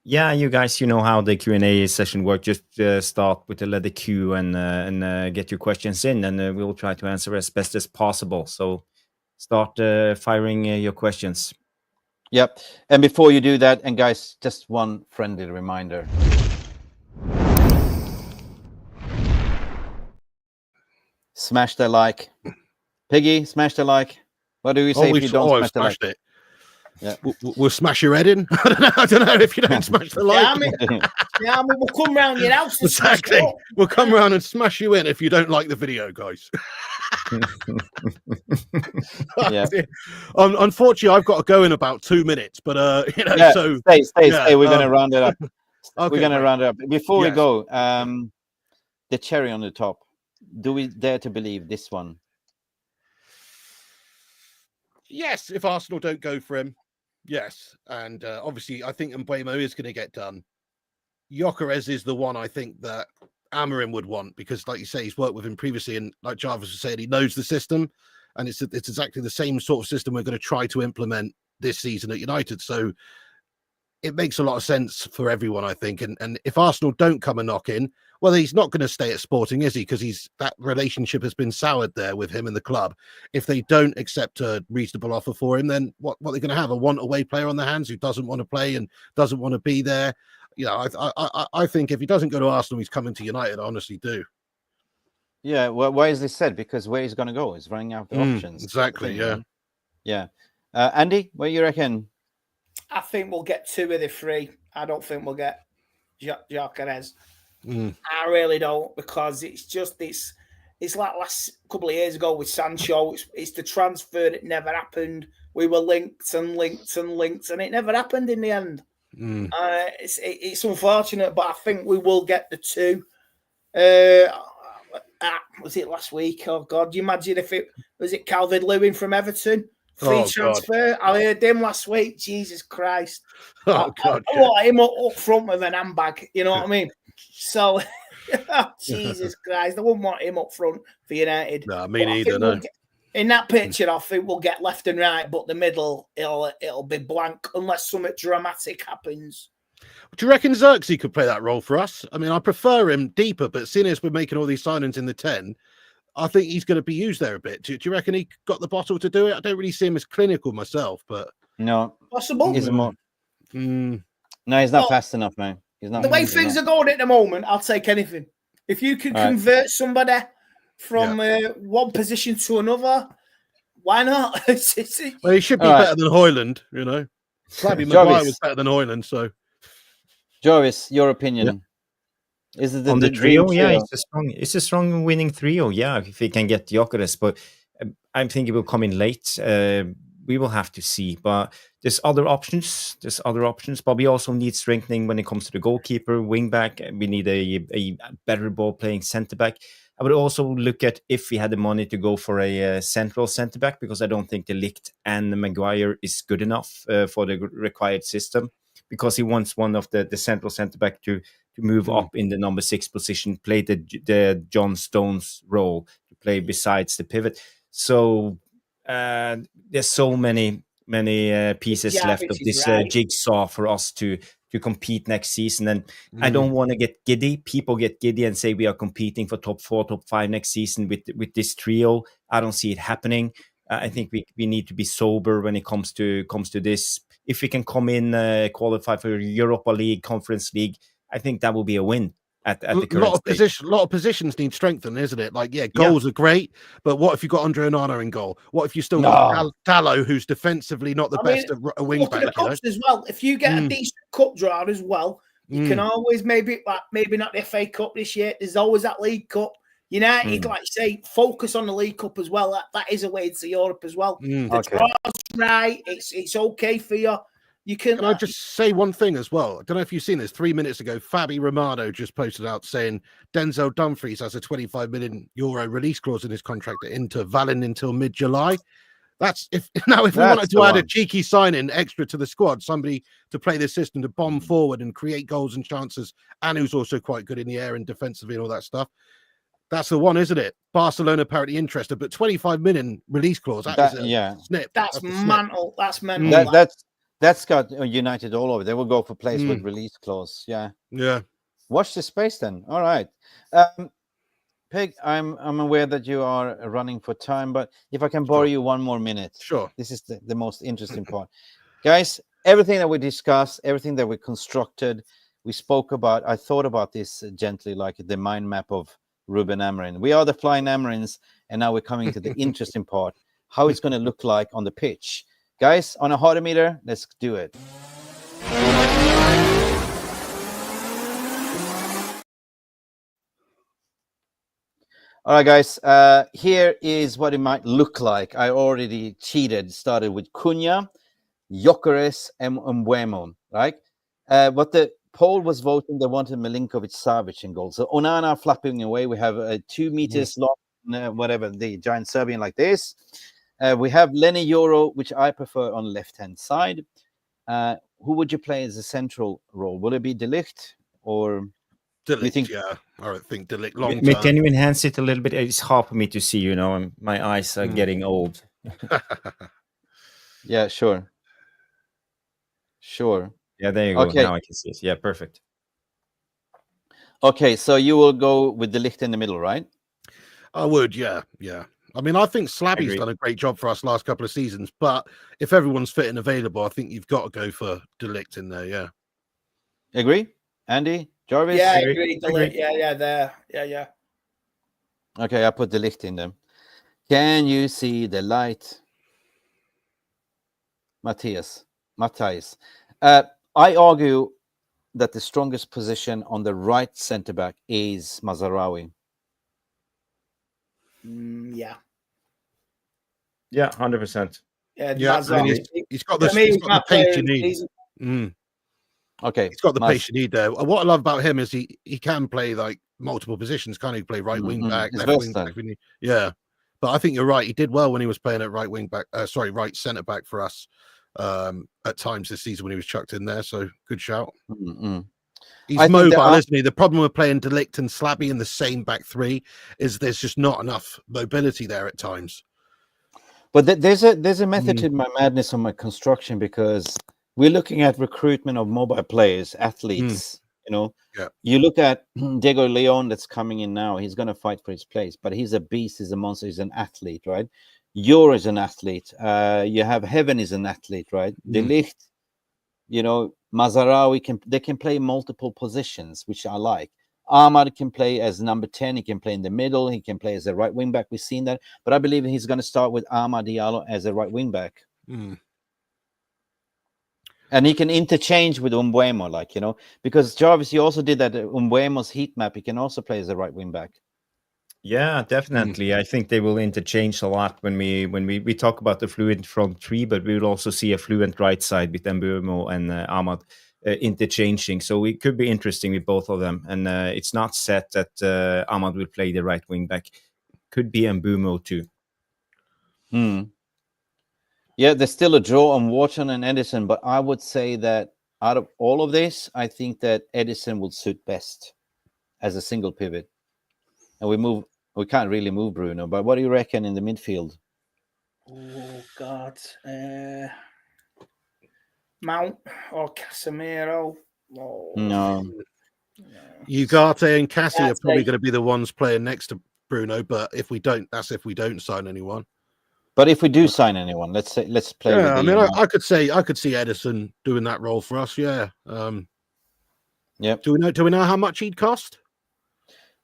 Yeah, you guys, you know how the Q&A session works. Just start with the letter Q and get your questions in, and we'll try to answer as best as possible. So start firing your questions. Yep. And before you do that, and guys, just one friendly reminder. Smash the like. Piggy, smash the like. What do we say if you don't smash the like? It. Yeah. We'll smash your head in. I don't know if you don't smash the like. We'll come round your house. Exactly. We'll come round and smash you in if you don't like the video, guys. Unfortunately, I've got to go in about 2 minutes, but so stay. We're going to round it up. Okay, we're going to round it up. Before we go, the cherry on the top. Do we dare to believe this one? Yes, if Arsenal don't go for him. Yes, and obviously I think Mbeumo is going to get done. Gyökeres is the one I think that Amorim would want, because like you say, he's worked with him previously, and like Jarvis was saying, he knows the system, and it's exactly the same sort of system we're going to try to implement this season at United. So it makes a lot of sense for everyone, I think. And if Arsenal don't come and knock in, well, he's not going to stay at Sporting, is he? Because that relationship has been soured there with him and the club. If they don't accept a reasonable offer for him, then what are they going to have? A one-away player on their hands who doesn't want to play and doesn't want to be there? I think if he doesn't go to Arsenal, he's coming to United. I honestly do. Yeah, well, why is this said? Because where he's going to go is running out of options. Exactly, yeah. Andy, what do you reckon? I think we'll get 2 of the 3. I don't think we'll get Gyökeres. I really don't, because it's like last couple of years ago with Sancho. It's the transfer that never happened. We were linked, and it never happened in the end. It's unfortunate, but I think we will get the 2. Was it last week? Oh God! You imagine if it was Calvert-Lewin from Everton, free transfer. God. I heard him last week. Jesus Christ! Oh God! I want him up front with an handbag. You know what I mean? So, Jesus Christ! I wouldn't want him up front for United. No, me neither. No. In that picture, I think we'll get left and right, but the middle it'll be blank unless something dramatic happens. Do you reckon Xerxes could play that role for us? I mean, I prefer him deeper, but seeing as we're making all these signings in the 10, I think he's going to be used there a bit. Do you reckon he got the bottle to do it? I don't really see him as clinical myself, but no, possible. He's more. No, he's not fast enough, man. He's not. The way things are going at the moment, I'll take anything. If you can convert somebody from one position to another, why not? Well, he should be better than Højlund, you know. Flabby Maguire was better than Højlund, so. Jarvis, your opinion? Is it on the trio? Yeah, it's a strong winning trio. Yeah, if we can get Gyökeres, but I think it will come in late. We will have to see. But there's other options. But we also need strengthening when it comes to the goalkeeper, wing back. We need a better ball playing centre back. I would also look at if we had the money to go for a central centre back, because I don't think the Ligt and the Maguire is good enough for the required system. Because he wants one of the central centre back to move up in the number 6 position, play the John Stones role, to play besides the pivot. So there's so many pieces left of this jigsaw for us to compete next season. And I don't want to get giddy. People get giddy and say we are competing for top 4, top 5 next season with this trio. I don't see it happening. I think we need to be sober when it comes to this. If we can come in, qualify for Europa League, Conference League, I think that will be a win. At the current stage. A lot of positions need strengthening, isn't it? Like, goals are great, but what if you got Andre Onana in goal? What if you still got Dallo, who's defensively not the best at a wing back? The cups as well. If you get a decent cup draw as well, you can always maybe not the FA Cup this year. There's always that League Cup. United, like you say, focus on the League Cup as well. That is a way to Europe as well. The draw's right. It's okay for you. You can I just say one thing as well? I don't know if you've seen this. 3 minutes ago, Fabi Romano just posted out saying Denzel Dumfries has a €25 million release clause in his contract at Inter, valid until mid-July. That's if we wanted to add a cheeky sign-in extra to the squad, somebody to play this system to bomb forward and create goals and chances, and who's also quite good in the air and defensively and all that stuff. That's the one, isn't it? Barcelona apparently interested, but 25 million release clause. Snip. That's mental. That's mental. That's got United all over. They will go for players with release clause. Yeah. Watch the space then. All right. Pig, I'm aware that you are running for time, but if I can borrow you 1 more minute. Sure. This is the most interesting part. Guys, everything that we discussed, everything that we constructed, we spoke about, I thought about this gently, like the mind map of Ruben Amorim. We are the flying Amarans, and now we're coming to the interesting part, how it's going to look like on the pitch. Guys, on a hardometer, let's do it. All right, guys, here is what it might look like. I already cheated, started with Cunha, Gyökeres, and Mbeumo, right? What the poll was voting, they wanted Milonkovic Savic in goal. So Onana flapping away. We have 2 meters long, whatever, the giant Serbian like this. We have Lenny Euro, which I prefer on left-hand side. Who would you play as a central role? Will it be De Ligt or... De Ligt, I think De Ligt long term. Can you enhance it a little bit? It's hard for me to see, and my eyes are getting old. Yeah, sure. Yeah, there you go. Okay. Now I can see it. Yeah, perfect. Okay, so you will go with De Ligt in the middle, right? I would, yeah. I mean, I think Slabby's done a great job for us last couple of seasons, but if everyone's fit and available, I think you've got to go for De Ligt in there, yeah. Agree? Andy? Jarvis? Yeah, I agree. De Ligt, there. Yeah. Okay, I put De Ligt in them. Can you see the light? Matthias. I argue that the strongest position on the right centre-back is Mazraoui. Yeah. Yeah, 100%. Yeah, I mean, he's got the pace you need. Okay, he's got the pace you need there. What I love about him is he can play like multiple positions. Can't he play right wing back, left wing back? Yeah, but I think you're right. He did well when he was playing at right wing back. Right centre back for us at times this season when he was chucked in there. So good shout. He's mobile, isn't he? The problem with playing De Ligt and Slabby in the same back three is there's just not enough mobility there at times. But there's a method to my madness on my construction, because we're looking at recruitment of mobile players, athletes. You look at Diego Leon that's coming in now. He's going to fight for his place, but he's a beast. He's a monster. He's an athlete, right? Euro is an athlete. You have Heaven is an athlete, right? De Ligt, Mazraoui they can play multiple positions, which I like. Ahmad can play as number 10. He can play in the middle. He can play as a right wing back. We've seen that, but I believe he's going to start with Amad Diallo as a right wing back. And he can interchange with Mbeumo, because Jarvis, you also did that Mbeumo's heat map. He can also play as a right wing back. Yeah, definitely. I think they will interchange a lot when we talk about the fluent front three, but we will also see a fluent right side with Mbeumo and Ahmad interchanging. So it could be interesting with both of them. And it's not set that Ahmad will play the right wing back. Could be Mbeumo too. Yeah, there's still a draw on Wharton and Ederson, but I would say that out of all of this, I think that Ederson will suit best as a single pivot. And we can't really move Bruno, but what do you reckon in the midfield? Oh, God. Mount or Casemiro. No. Ugarte and Cassie are That's probably like- going to be the ones playing next to Bruno, but if we don't sign anyone. But if we do sign anyone, let's play. Yeah, with I mean, the, I could see Ederson doing that role for us. Yeah. Yep. Do we know how much he'd cost?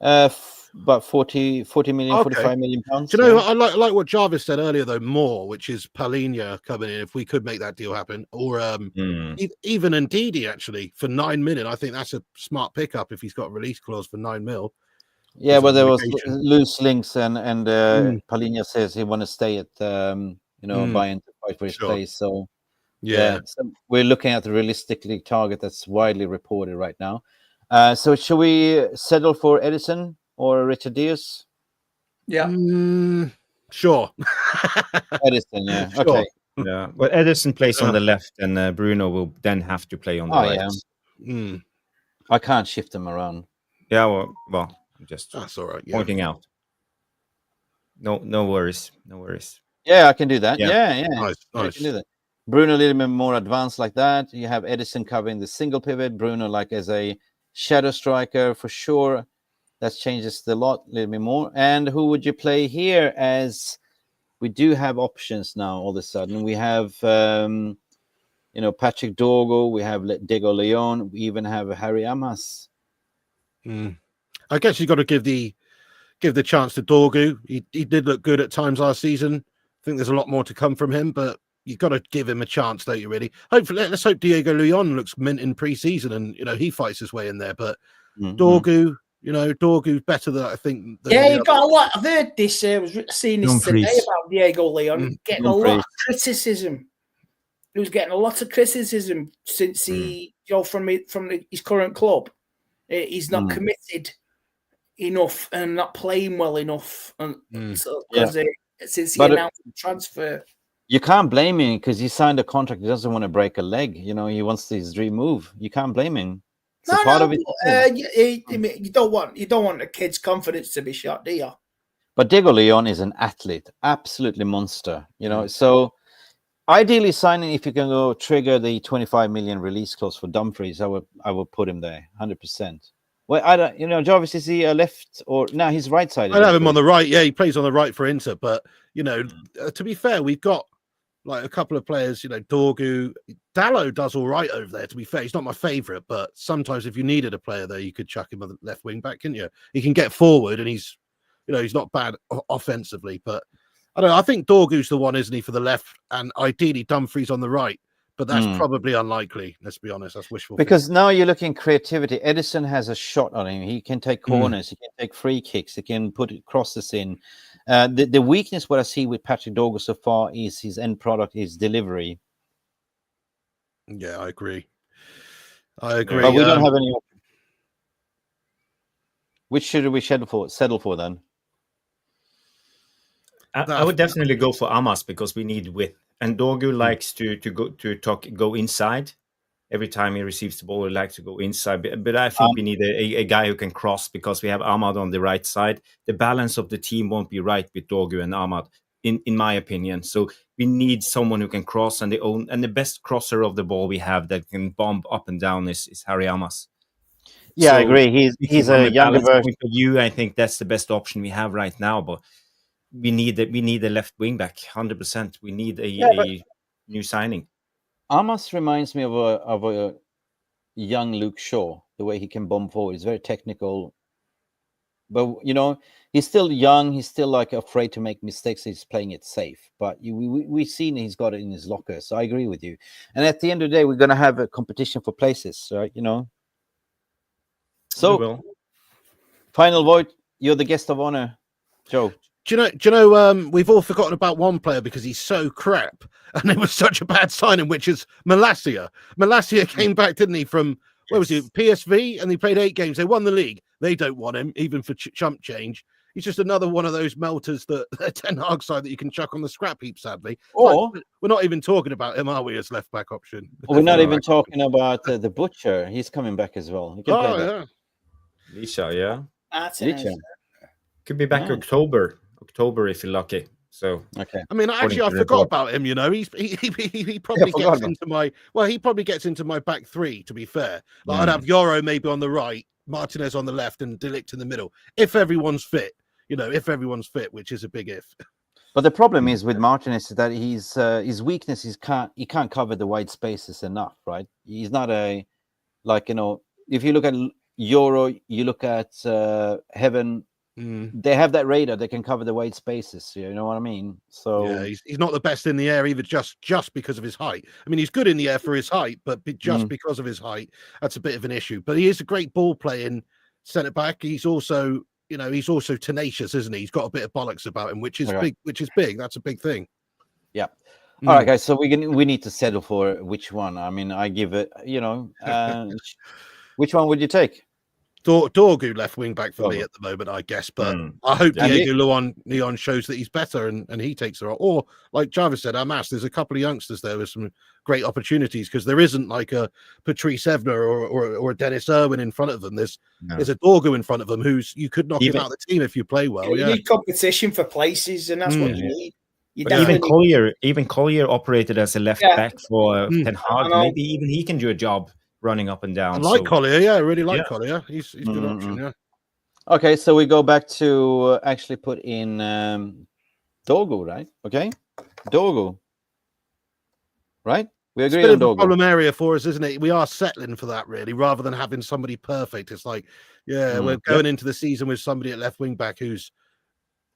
About 40 million, Okay. 45 million pounds. Do you know? yeah. I like what Jarvis said earlier, though. More, which is Palhinha coming in. If we could make that deal happen, or even Ndidi actually for 9 million, I think that's a smart pickup if he's got a release clause for 9 mil. Yeah, With but there was relegation. loose links, and Palhinha says he want to stay at Bayern to fight for his Sure. place. So Yeah. so we're looking at the realistically target that's widely reported right now. So should we settle for Ederson or Richard Diaz? Yeah. Sure. Edison, yeah. Sure. Okay. Yeah, but Ederson plays on the left, and Bruno will then have to play on the right. Yeah. I can't shift them around. Yeah, well, just That's all right. Yeah. pointing out. No worries. Yeah, I can do that. Yeah. Yeah. Nice. I can do that. Bruno a little bit more advanced like that. You have Edison covering the single pivot. Bruno like as a shadow striker for sure. That changes the lot a little bit more. And who would you play here? As we do have options now. All of a sudden, we have Patrick Dorgo. We have Diego Leon. We even have Harry Amas. I guess you've got to give the chance to Dorgu. He did look good at times last season. I think there's a lot more to come from him, but you've got to give him a chance, don't you? Really. Hopefully, let's hope Diego Leon looks mint in pre-season and he fights his way in there. But Dorgu, Dorgu's better than I think. You've got a lot. I've heard this. I was seeing this today about Diego Leon getting a lot of criticism. He was getting a lot of criticism since he from his current club. He's not committed enough and not playing well enough, and since he announced the transfer. You can't blame him because he signed a contract. He doesn't want to break a leg. He wants his dream move. You can't blame him. It's a part of it. You don't want the kid's confidence to be shot, do you? But Diego Leon is an athlete, absolutely monster. So ideally signing, if you can go trigger the 25 million release clause for Dumfries, I would put him there 100%. Well, I don't, Jarvis, is he a left or no? He's right side. I have him on the right. Yeah, he plays on the right for Inter. But to be fair, we've got like a couple of players. Dorgu, Dallo does all right over there. To be fair, he's not my favourite, but sometimes if you needed a player there, you could chuck him on the left wing back, couldn't you? He can get forward, and he's not bad offensively. But I don't know. I think Dorgu's the one, isn't he, for the left, and ideally Dumfries on the right. But that's probably unlikely. Let's be honest. That's wishful. Because now you're looking creativity. Edison has a shot on him. He can take corners. He can take free kicks. He can put crosses in. The weakness what I see with Patrick Dorgo so far is his end product, his delivery. Yeah, I agree. But we don't have any. Which should we settle for then? I would definitely go for Amas because we need width. And Dorgu likes to go inside every time he receives the ball. He likes to go inside, but I think we need a guy who can cross because we have Ahmad on the right side. The balance of the team won't be right with Dorgu and Ahmad, in my opinion. So we need someone who can cross, and the best crosser of the ball we have that can bomb up and down is Harry Amas. Yeah, so I agree. He's a younger version. Point of view, I think that's the best option we have right now, but. We need a left wing back, 100%. We need a new signing. Amos reminds me of a young Luke Shaw. The way he can bomb forward, he's very technical. But he's still young. He's still like afraid to make mistakes. He's playing it safe. But we've seen he's got it in his locker. So I agree with you. And at the end of the day, we're going to have a competition for places, right? So, final vote. You're the guest of honor, Joe. Do you know? We've all forgotten about one player because he's so crap, and it was such a bad signing, which is Malacia. Malacia came back, didn't he, from where was he? PSV, and he played 8 games. They won the league. They don't want him, even for chump change. He's just another one of those melters that Ten Hag side that you can chuck on the scrap heap. Sadly, we're not even talking about him, are we, as left back option? We're not even talking about the butcher. He's coming back as well. He can play yeah. Lisha, yeah. Lisha. Could be back October if you're lucky. So Okay. I mean, actually, I to the forgot report. about him. You know, he probably forgot gets about into my he probably gets into my back three. To be fair, like I'd Mm. have Euro maybe on the right, Martínez on the left, and De Ligt in the middle. If everyone's fit, you know, if everyone's fit, which is a big if. But the problem is with Martínez is that his weakness is he can't cover the wide spaces enough, right? He's not a like, you know, if you look at Euro, you look at Heaven. They have that radar that can cover the wide spaces. You know what I mean? So Yeah, he's not the best in the air either, just because of his height. I mean, he's good in the air for his height, but just because of his height, that's a bit of an issue. But he is a great ball playing centre back. He's also, you know, he's also tenacious, isn't he? He's got a bit of bollocks about him, which is big. Which is big. That's a big thing. yeah. All right, guys. So we need to settle for which one. I mean, I give it. You know, which one would you take? Dorgu left wing back for me at the moment, I guess. But I hope Diego Leon shows that he's better and he takes the role. Or like Jarvis said, Amas, there's a couple of youngsters there with some great opportunities because there isn't like a Patrice Evner or a Dennis Irwin in front of them. There's a Dorgu in front of them who's you could knock him out of the team if you play well. You need competition for places, and that's what you need. Even Collier operated as a left back for Ten Hag. Maybe even he can do a job running up and down. I like Collier, I really like Collier. He's a good option, yeah. Okay, so we go back to actually put in Dorgu, right? Okay, Dorgu, right? We agree on Dorgu. Problem area for us, isn't it? We are settling for that really, rather than having somebody perfect. It's like, we're going into the season with somebody at left wing back who's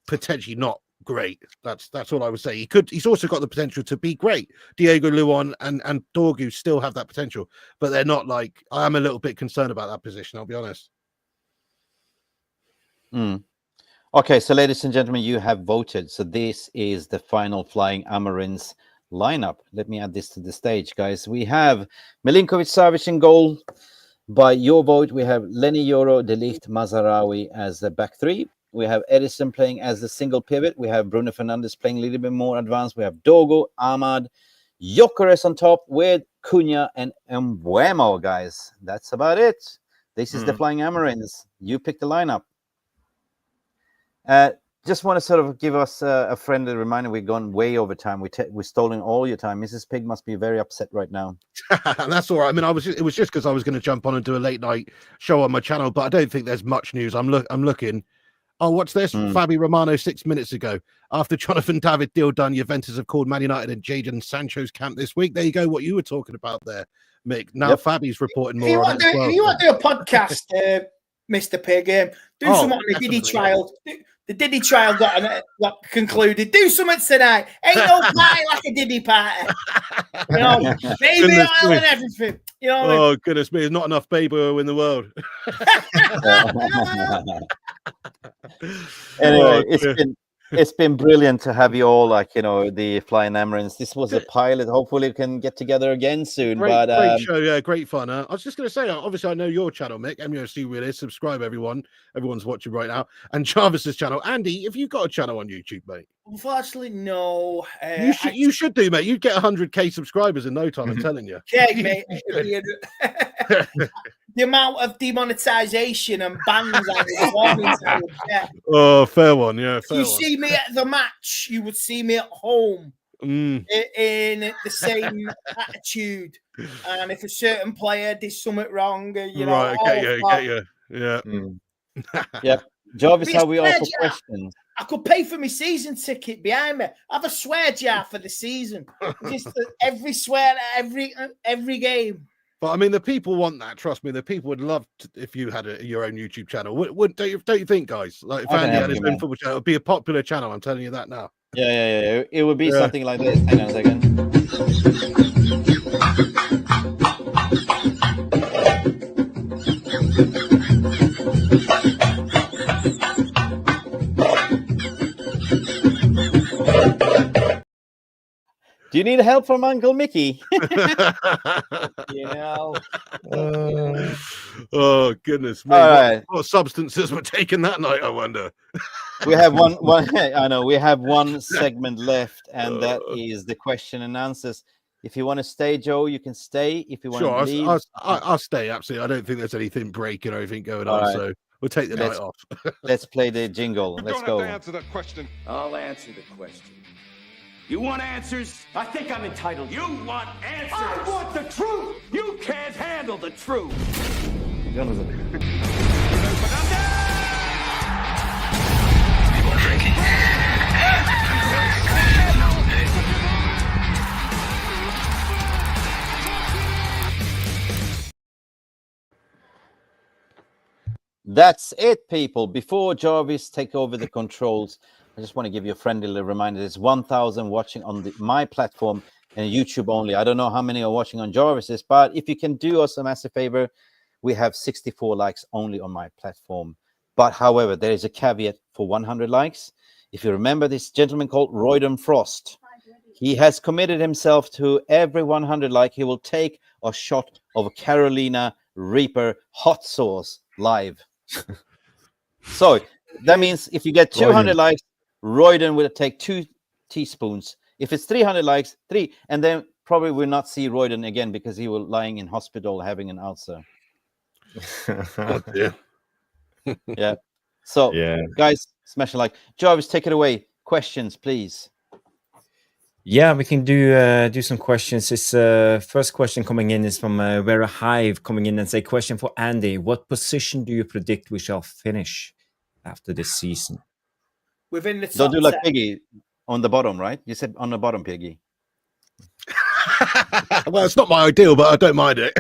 potentially not great. That's all I would say. He's also got the potential to be great. Diego Leon and Dorgu still have that potential, but they're not like I'm a little bit concerned about that position, I'll be honest. Okay, so ladies and gentlemen, you have voted. So this is the final Flying Amarins lineup. Let me add this to the stage, guys. We have Milonkovic Savic in goal. By your vote, we have Lenny Euro, De Ligt, Mazarawi as the back three. We have Ederson playing as the single pivot. We have Bruno Fernandes playing a little bit more advanced. We have Dogo, Ahmad, Gyökeres on top with Cunha and Mbuemo, guys. That's about it. This is the Flying Amarins. You pick the lineup. Just want to sort of give us a friendly reminder. We've gone way over time. We're stolen all your time. Mrs. Pig must be very upset right now. That's all right. I mean, it was just because I was going to jump on and do a late night show on my channel, but I don't think there's much news. I'm looking. Oh, what's this? Fabi Romano 6 minutes ago. After Jonathan David deal done, Juventus have called Man United and Jadon Sancho's camp this week. There you go. What you were talking about there, Mick. Now Fabi's reporting more on it as well. If you want to do a podcast, Mr. Pig, do something on the Diddy trial. The Diddy trial got concluded. Do something tonight. Ain't no party like a Diddy party. You know, baby oil and everything. You know what I mean? Goodness me, there's not enough baby oil in the world. Anyway, it's been brilliant to have you all, like, you know, the Flying Amarins. This was a pilot. Hopefully we can get together again soon. Great show, yeah, great fun. I was just going to say, obviously I know your channel, Mick, MUFC Realist. Subscribe, everyone. Everyone's watching right now. And Jarvis's channel. Andy, have you got a channel on YouTube, mate? Unfortunately, no. You should do, mate. You'd get 100k subscribers in no time, I'm telling you. Yeah, mate. The amount of demonetization and bans I would get. Oh, fair one, yeah. If you see me at the match, you would see me at home in the same attitude. And if a certain player did something wrong, you know, right, I get you. Yeah. Yeah. Jarvis, how we all for questions? I could pay for my season ticket behind me. I have a swear jar for the season. Just every swear, every game. But I mean, the people want that. Trust me, the people would love if you had your own YouTube channel. Don't you think, guys? Like if Andy had his own football channel, it would be a popular channel. I'm telling you that now. Yeah. It would be something like this. Hang on a second. Do you need help from Uncle Mickey? You know. Oh goodness me! All right. What substances were taken that night? I wonder. We have one. I know we have one segment left, and that is the question and answers. If you want to stay, Joe, you can stay. If you want to leave, I'll stay. Absolutely, I don't think there's anything breaking or anything going on. Right. So We'll take the Let's- night off. Let's play the jingle. You Let's don't have to go. answer that question. I'll answer the question. You want answers? I think I'm entitled. You want answers? I want the truth. You can't handle the truth. That's it, people. Before Jarvis take over the controls, I just want to give you a friendly little reminder. There's 1,000 watching on my platform and YouTube only. I don't know how many are watching on Jarvis's, but if you can do us a massive favor, we have 64 likes only on my platform. But however, there is a caveat for 100 likes. If you remember this gentleman called Royden Frost, he has committed himself to every 100 like, he will take a shot of Carolina Reaper hot sauce live. So that means if you get 200 likes, Royden will take 2 teaspoons. If it's 300 likes, 3, and then probably will not see Royden again because he will lying in hospital having an ulcer. Oh, dear. Yeah. So Yeah. guys, smash a like. Jarvis, take it away. Questions, please. Yeah, we can do some questions. This first question coming in is from Vera Hive coming in and say, question for Andy. What position do you predict we shall finish after this season? Within the top Don't do like 10. Piggy on the bottom, right? You said on the bottom, Piggy. Well, it's not my ideal, but I don't mind it.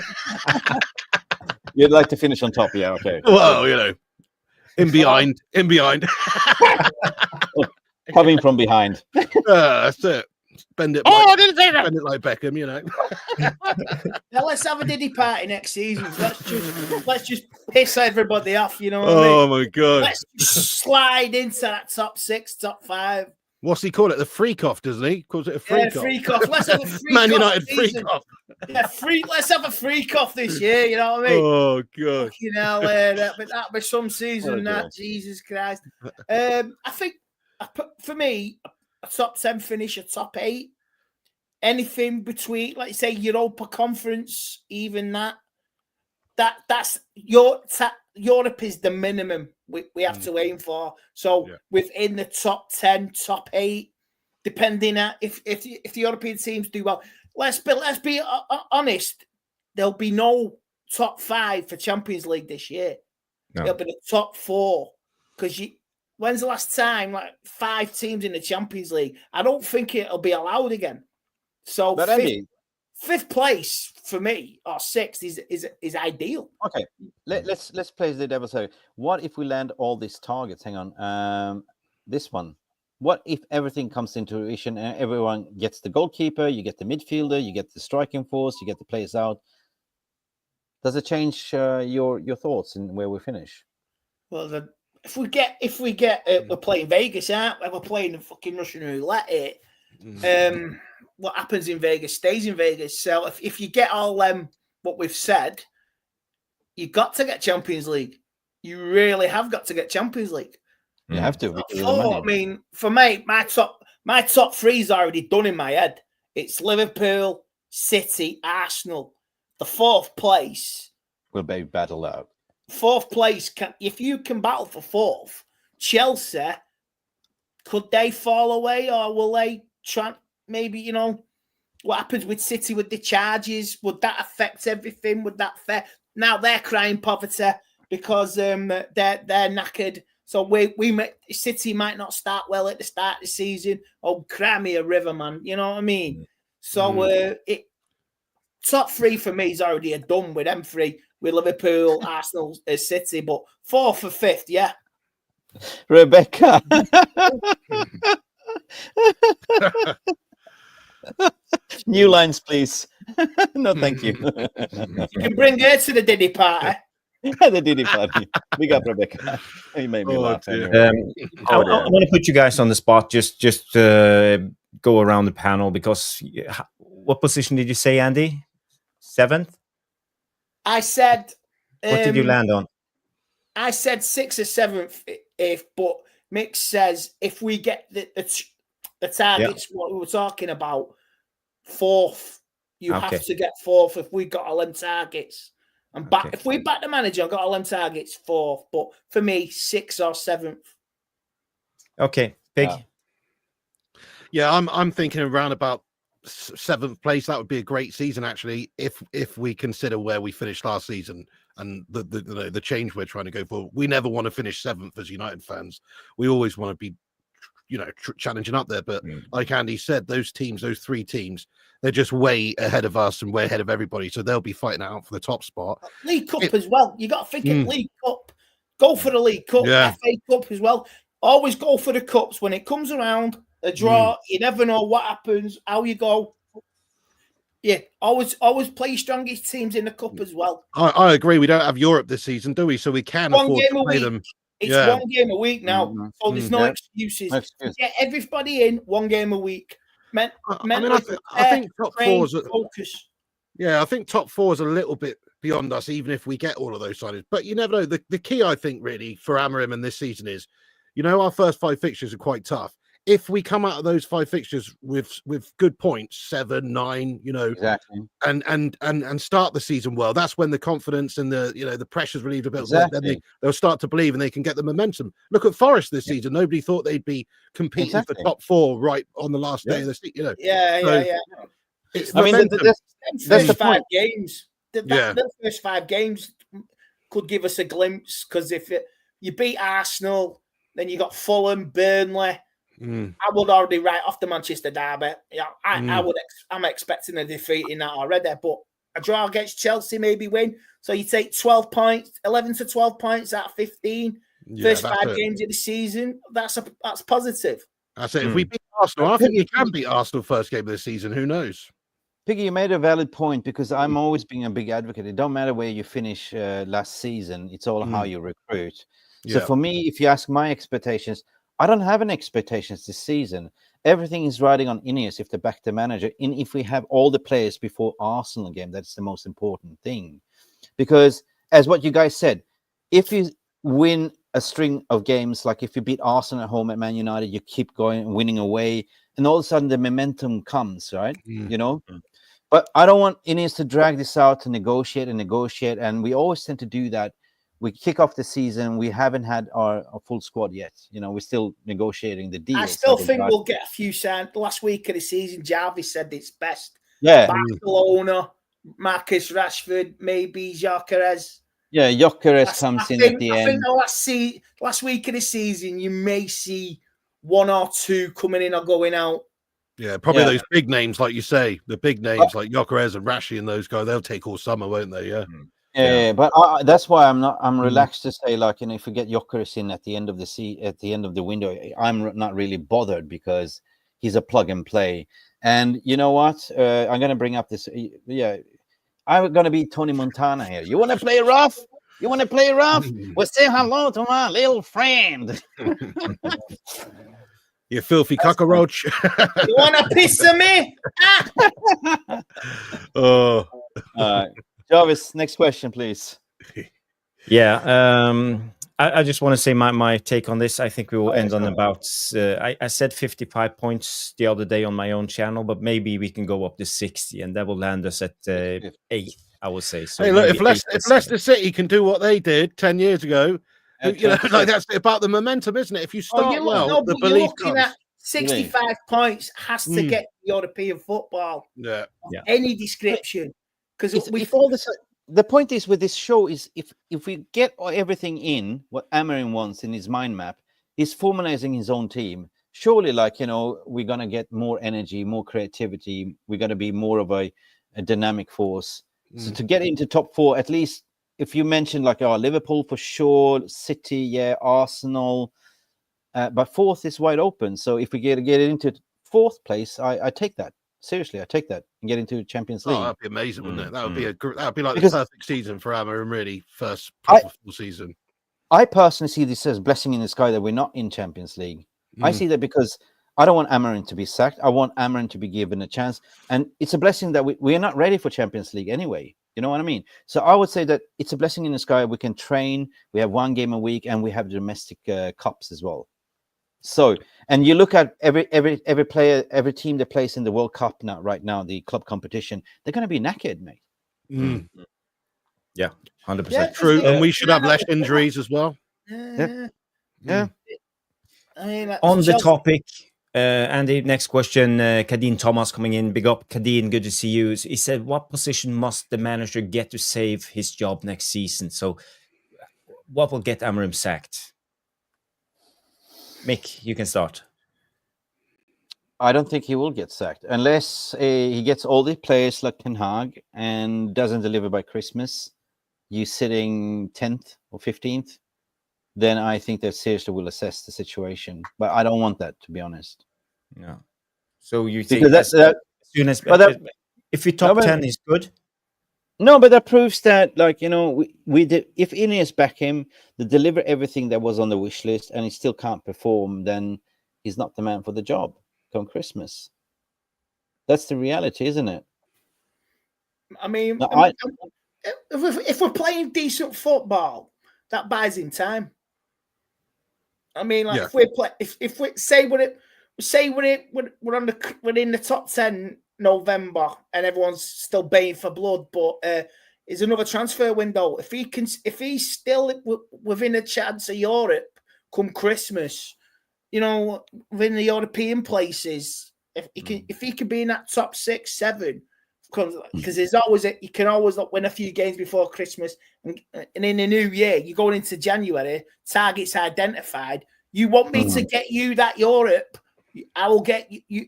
You'd like to finish on top, yeah, okay. Well, you know, in behind. Coming from behind. That's it. Bend it. I didn't say that. Bend it like Beckham, you know. Now let's have a Diddy party next season. Let's just piss everybody off. You know what I mean? Oh my god. Let's just slide into that top 6, top 5. What's he call it? The freak off, doesn't he? Calls it a freak Yeah, off. freak off. Let's have a freak Man off United season. freak off. Yeah, let's have a freak off this year. You know what I mean? Oh god. You know, that'd be some season. What a That Jesus Christ. I think for me, a top 10 finish, a top 8, anything between, like you say, Europa Conference, even that's Europe is the minimum we have to aim for. So within the top 10, top 8, depending on if the European teams do well, let's be honest, there'll be no top 5 for Champions League this year. No. It'll be the top 4 because when's the last time like 5 teams in the Champions League? I don't think it'll be allowed again. So But Andy, fifth place for me or 6th is ideal. okay, let's play the devil's advocate. What if we land all these targets? Hang on, this one. What if everything comes into fruition and everyone gets the goalkeeper, you get the midfielder, you get the striking force, you get the players out? Does it change your thoughts in where we finish? Well, if we get we're playing Vegas, aren't we? We're playing the fucking Russian roulette here. What happens in Vegas stays in Vegas. So if you get all what we've said, you've got to get Champions League. You really have got to get Champions League. You have to. I mean, for me, my top 3 is already done in my head. It's Liverpool, City, Arsenal. The 4th place will be battled out. 4th place, if you can battle for 4th, Chelsea, could they fall away or will they try? Maybe, you know, what happens with City with the charges? Would that affect everything? Would that affect? Now they're crying poverty because they're knackered. So City might not start well at the start of the season. Oh, cry me a river, man. You know what I mean? So top 3 for me is already done with them 3 with Liverpool, Arsenal, City. But 4th or 5th, yeah. Rebecca. New lines, please. No, thank you. You can bring her to the Diddy party. The Diddy party. We got Rebecca. He made me laugh. Anyway. I want to put you guys on the spot. Just go around the panel because what position did you say, Andy? 7th? I said. What did you land on? I said 6th or 7th. But Mick says if we get the targets, what we were talking about, 4th. You have to get 4th if we got all them targets. And back if we back the manager, I've got all them targets 4th, but for me, 6th or 7th. Okay, Big. Yeah, I'm thinking around about 7th place. That would be a great season, actually, if we consider where we finished last season and the change we're trying to go for. We never want to finish 7th as United fans. We always want to be, challenging up there. But like Andy said, those 3 teams, they're just way ahead of us and way ahead of everybody. So they'll be fighting out for the top spot. League Cup as well. You got to think of League Cup. Go for the League Cup, FA Cup as well. Always go for the cups when it comes around. A draw, you never know what happens, how you go. Yeah, always play your strongest teams in the cup as well. I agree. We don't have Europe this season, do we? So we can afford to play them. It's 1 game a week now, so there's no excuses. Get everybody in 1 game a week. I think top 4's focus. Yeah, I think top 4 is a little bit beyond us, even if we get all of those signings. But you never know. The key, I think, really for Amorim in this season is, our first 5 fixtures are quite tough. If we come out of those 5 fixtures with good points, 7, 9, exactly, and start the season well, that's when the confidence and the pressure's relieved a bit. Exactly. Then they'll start to believe and they can get the momentum. Look at Forest this season. Nobody thought they'd be competing for top 4 right on the last day of the season. It's that's the 5 games. The first 5 games could give us a glimpse, because if you beat Arsenal, then you got Fulham, Burnley. I would already write off the Manchester derby. Yeah, I'm expecting a defeat in that already, but a draw against Chelsea, maybe win. So you take 12 points, 11 to 12 points out of 15. First 5 games of the season. That's positive. That's it. If we beat Arsenal, I think we can beat Arsenal first game of the season. Who knows? Piggy, you made a valid point, because I'm always being a big advocate. It don't matter where you finish last season. It's all how you recruit. So for me, if you ask my expectations, I don't have any expectations this season. Everything is riding on Ineos if they back the manager. And if we have all the players before Arsenal game, that's the most important thing. Because as what you guys said, if you win a string of games, like if you beat Arsenal at home at Man United, you keep going, winning away, and all of a sudden the momentum comes, right? But I don't want Ineos to drag this out to negotiate. And we always tend to do that. We kick off the season. We haven't had our full squad yet. We're still negotiating the deal. I still think we'll get a few signed. Last week of the season, Jarvis said it's best. Yeah. Barcelona, Marcus Rashford, maybe Gyökeres. Yeah, Gyökeres comes in at the end. I think last week of the season, you may see 1 or 2 coming in or going out. Yeah, probably those big names, like you say, the big names like Gyökeres and Rashi and those guys. They'll take all summer, won't they? Yeah. Yeah, but that's why I'm relaxed to say, like, if you get Gyökeres in at the end of the window, I'm not really bothered, because he's a plug and play. And you know what? I'm going to bring up this. I'm going to be Tony Montana here. You want to play rough? Well, say hello to my little friend. You filthy cockroach. You want a piece of me? All right. Jarvis, next question, please. I just want to say my take on this. I think we will end on about. I said 55 points the other day on my own channel, but maybe we can go up to 60, and that will land us at 8th. I would say. So hey, look, if Leicester City can do what they did 10 years ago, that's about the momentum, isn't it? If you start the belief comes. At 65 points has to get European football. Yeah. Any description. Because the point is with this show is if we get everything in what Amorim wants in his mind map, he's formalizing his own team. Surely, we're gonna get more energy, more creativity. We're gonna be more of a dynamic force. So to get into top 4, at least if you mentioned Liverpool for sure, City, Arsenal, but 4th is wide open. So if we get into 4th place, I take that. Seriously, I take that and get into Champions League. Oh, that'd be amazing, wouldn't it? That would be like the perfect season for Amorim, really, first proper full season. I personally see this as blessing in the sky that we're not in Champions League. I see that because I don't want Amorim to be sacked. I want Amorim to be given a chance, and it's a blessing that we are not ready for Champions League anyway. You know what I mean? So I would say that it's a blessing in the sky. We can train. We have 1 game a week, and we have domestic cups as well. So, and you look at every player, every team that plays in the World Cup right now, the club competition, they're going to be knackered, mate. Yeah, 100%. Yeah, True, and we should have less injuries as well. Yeah. Yeah. I mean, On the Chelsea- topic, and the next question, Kadeen Thomas coming in. Big up, Kadeen. Good to see you. He said, what position must the manager get to save his job next season? So what will get Amorim sacked? Mick, you can start. I don't think he will get sacked unless he gets all the players like Ten Hag and doesn't deliver by Christmas. You sitting 10th or 15th, then I think they seriously will assess the situation. But I don't want that, to be honest. Yeah. So you think Because as soon as if we top 10 is good? No, but that proves that, like, you know, we did. If Ineos back him, to deliver everything that was on the wish list, and he still can't perform, then he's not the man for the job come Christmas. That's the reality, isn't it? I mean, No, if we're playing decent football, that buys him time. I mean, like if we say we're in the top 10 November and everyone's still baying for blood, but is another transfer window. If he's still within a chance of Europe come Christmas, you know, within the European places, if he can be in that top 6, 7, because there's always you can always win a few games before Christmas, and in the new year you're going into January, targets identified. You want me to get you that Europe? I will get you.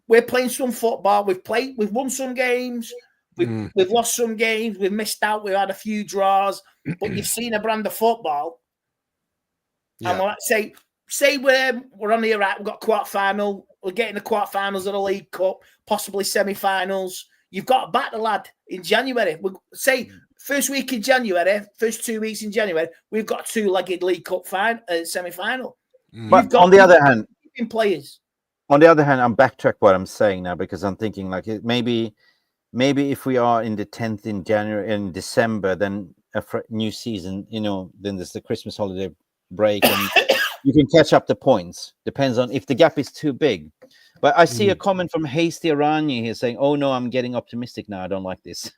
We're playing some football. We've won some games. We've lost some games. We've missed out. We've had a few draws, but you've seen a brand of football. Yeah. And say we're on the right. We've got quarter-final. We're getting the quarter-finals of the League Cup, possibly semi-finals. You've got to back the lad in January. First week in January, first 2 weeks in January, we've got a 2-legged League Cup semi-final. But on the other hand, players. On the other hand, I'm backtrack what I'm saying now because I'm thinking like maybe if we are in the 10th in January and December, then a new season, you know, then there's the Christmas holiday break and you can catch up the points. Depends on if the gap is too big. But I see a comment from Hasty Arani here saying, "Oh no, I'm getting optimistic now. I don't like this."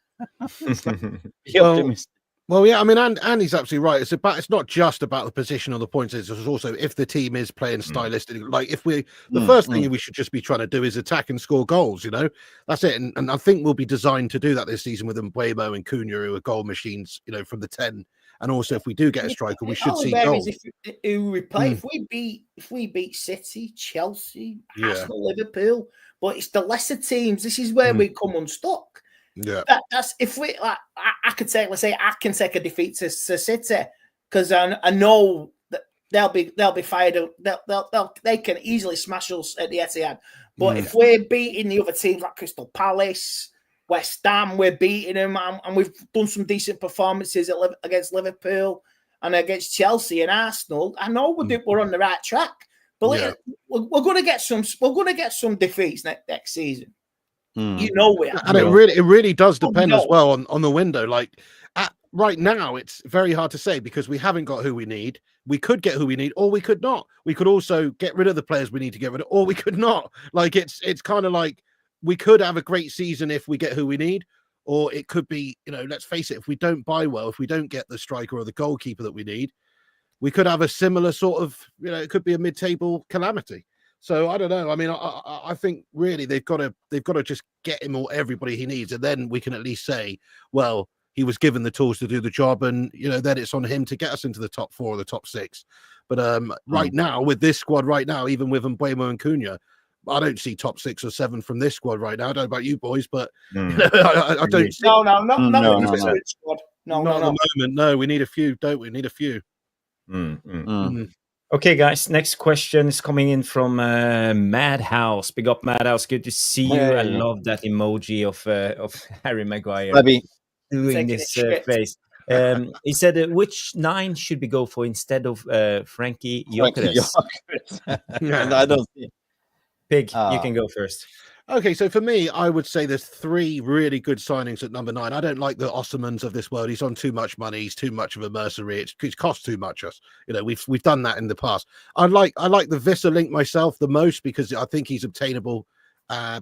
Be optimistic. Well, yeah, I mean, and he's absolutely right. It's not just about the position on the points. It's also if the team is playing stylistic. Like if the first thing we should just be trying to do is attack and score goals. You know, that's it. And I think we'll be designed to do that this season with Mbuemo and Cunha, who are goal machines. You know, from the 10. And also, if we do get a striker, we should see goals. Who we play? If we beat City, Chelsea, Arsenal, Liverpool, but it's the lesser teams. This is where we come unstuck. Yeah, that's if we. Like, I could take. Let's say I can take a defeat to City because I know that they'll be fired. They can easily smash us at the Etihad. But if we're beating the other teams like Crystal Palace, West Ham, we're beating them, and we've done some decent performances against Liverpool and against Chelsea and Arsenal. I know we're on the right track, but we're going to get some. We're going to get some defeats next season. You know we are. And it really does depend as well on the window. Like right now, it's very hard to say because we haven't got who we need. We could get who we need, or we could not. We could also get rid of the players we need to get rid of, or we could not. Like it's kind of like. We could have a great season if we get who we need, or it could be, you know, let's face it, if we don't buy well, if we don't get the striker or the goalkeeper that we need, we could have a similar sort of, you know, it could be a mid-table calamity. So I don't know. I mean, I think really they've got to just get him or everybody he needs, and then we can at least say, well, he was given the tools to do the job, and you know, then it's on him to get us into the top 4 or the top 6. But right now, with this squad right now, even with Mbuemo and Cunha, I don't see top 6 or 7 from this squad right now. I don't know about you boys, but you know, I don't. See... No, not squad. No, at the moment. No, we need a few, don't we? Need a few. Okay, guys. Next question is coming in from Madhouse. Big up, Madhouse. Good to see you. I love that emoji of Harry Maguire doing this face. He said, which 9 should we go for instead of Frankie Gyökeres? I don't see it. Pig, you can go first. Okay, so for me, I would say there's 3 really good signings at number 9. I don't like the Ossermans of this world. He's on too much money. He's too much of a mercenary. It costs too much us. You know, we've done that in the past. I like the Visser link myself the most because I think he's obtainable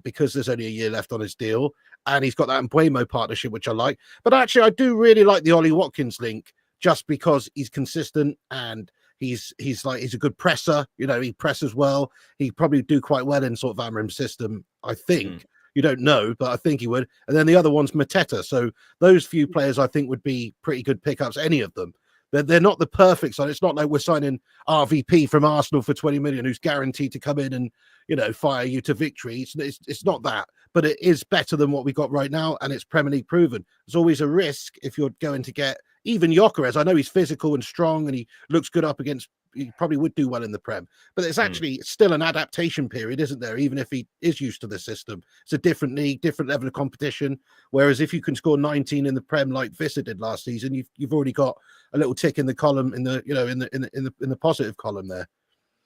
because there's only a year left on his deal, and he's got that Mbuemo partnership, which I like. But actually, I do really like the Ollie Watkins link, just because he's consistent and he's a good presser. You know, he presses well. He probably do quite well in sort of Amorim's system, I think. You don't know, but I think he would. And then the other one's Mateta. So those few players I think would be pretty good pickups, any of them. They're not the perfect side. It's not like we're signing RVP from Arsenal for 20 million, who's guaranteed to come in and, you know, fire you to victory. It's not that, but it is better than what we got right now, and it's Premier League proven. There's always a risk if you're going to get even Gyökeres. I know he's physical and strong, and he looks good up against. He probably would do well in the Prem, but it's actually still an adaptation period, isn't there? Even if he is used to the system, it's a different league, different level of competition. Whereas if you can score 19 in the Prem like Vissa did last season, you've already got a little tick in the column in the positive column there.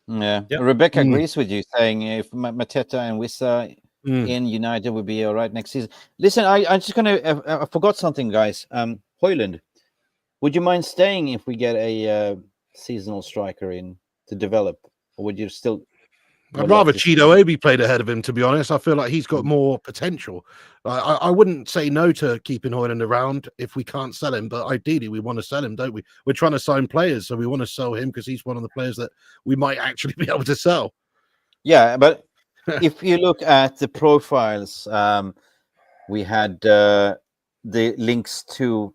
Yeah, Rebecca agrees with you, saying if Mateta and Wissa in United would be all right next season. Listen, I'm just gonna. I forgot something, guys. Højlund, would you mind staying if we get a seasonal striker in to develop, or would you still? I'd rather Chido Obi played ahead of him, to be honest. I feel like he's got more potential. I wouldn't say no to keeping Højlund around if we can't sell him, but ideally we want to sell him, don't we? We're trying to sign players, so we want to sell him because he's one of the players that we might actually be able to sell. Yeah, but if you look at the profiles, we had the links to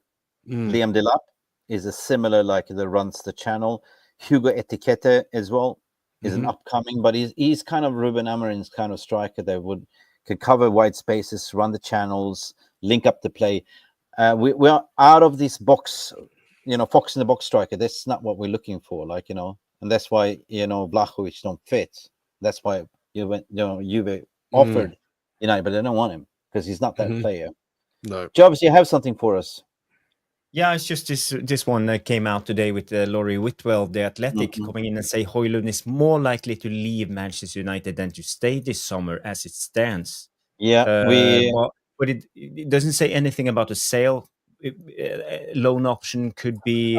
Liam Delap is a similar, like the runs the channel. Hugo Etiquette as well is an upcoming, but he's kind of Ruben Amarins kind of striker that could cover wide spaces, run the channels, link up the play. We are out of this box, you know, fox in the box striker. That's not what we're looking for, like, you know, and that's why, you know, Vlahovic don't fit. That's why Juve offered United, but they don't want him because he's not that player. No. Jarvis, you have something for us? Yeah, it's just this one that came out today with Laurie Whitwell, the Athletic, coming in and say Højlund is more likely to leave Manchester United than to stay this summer as it stands. Yeah, but it doesn't say anything about a sale. Loan option could be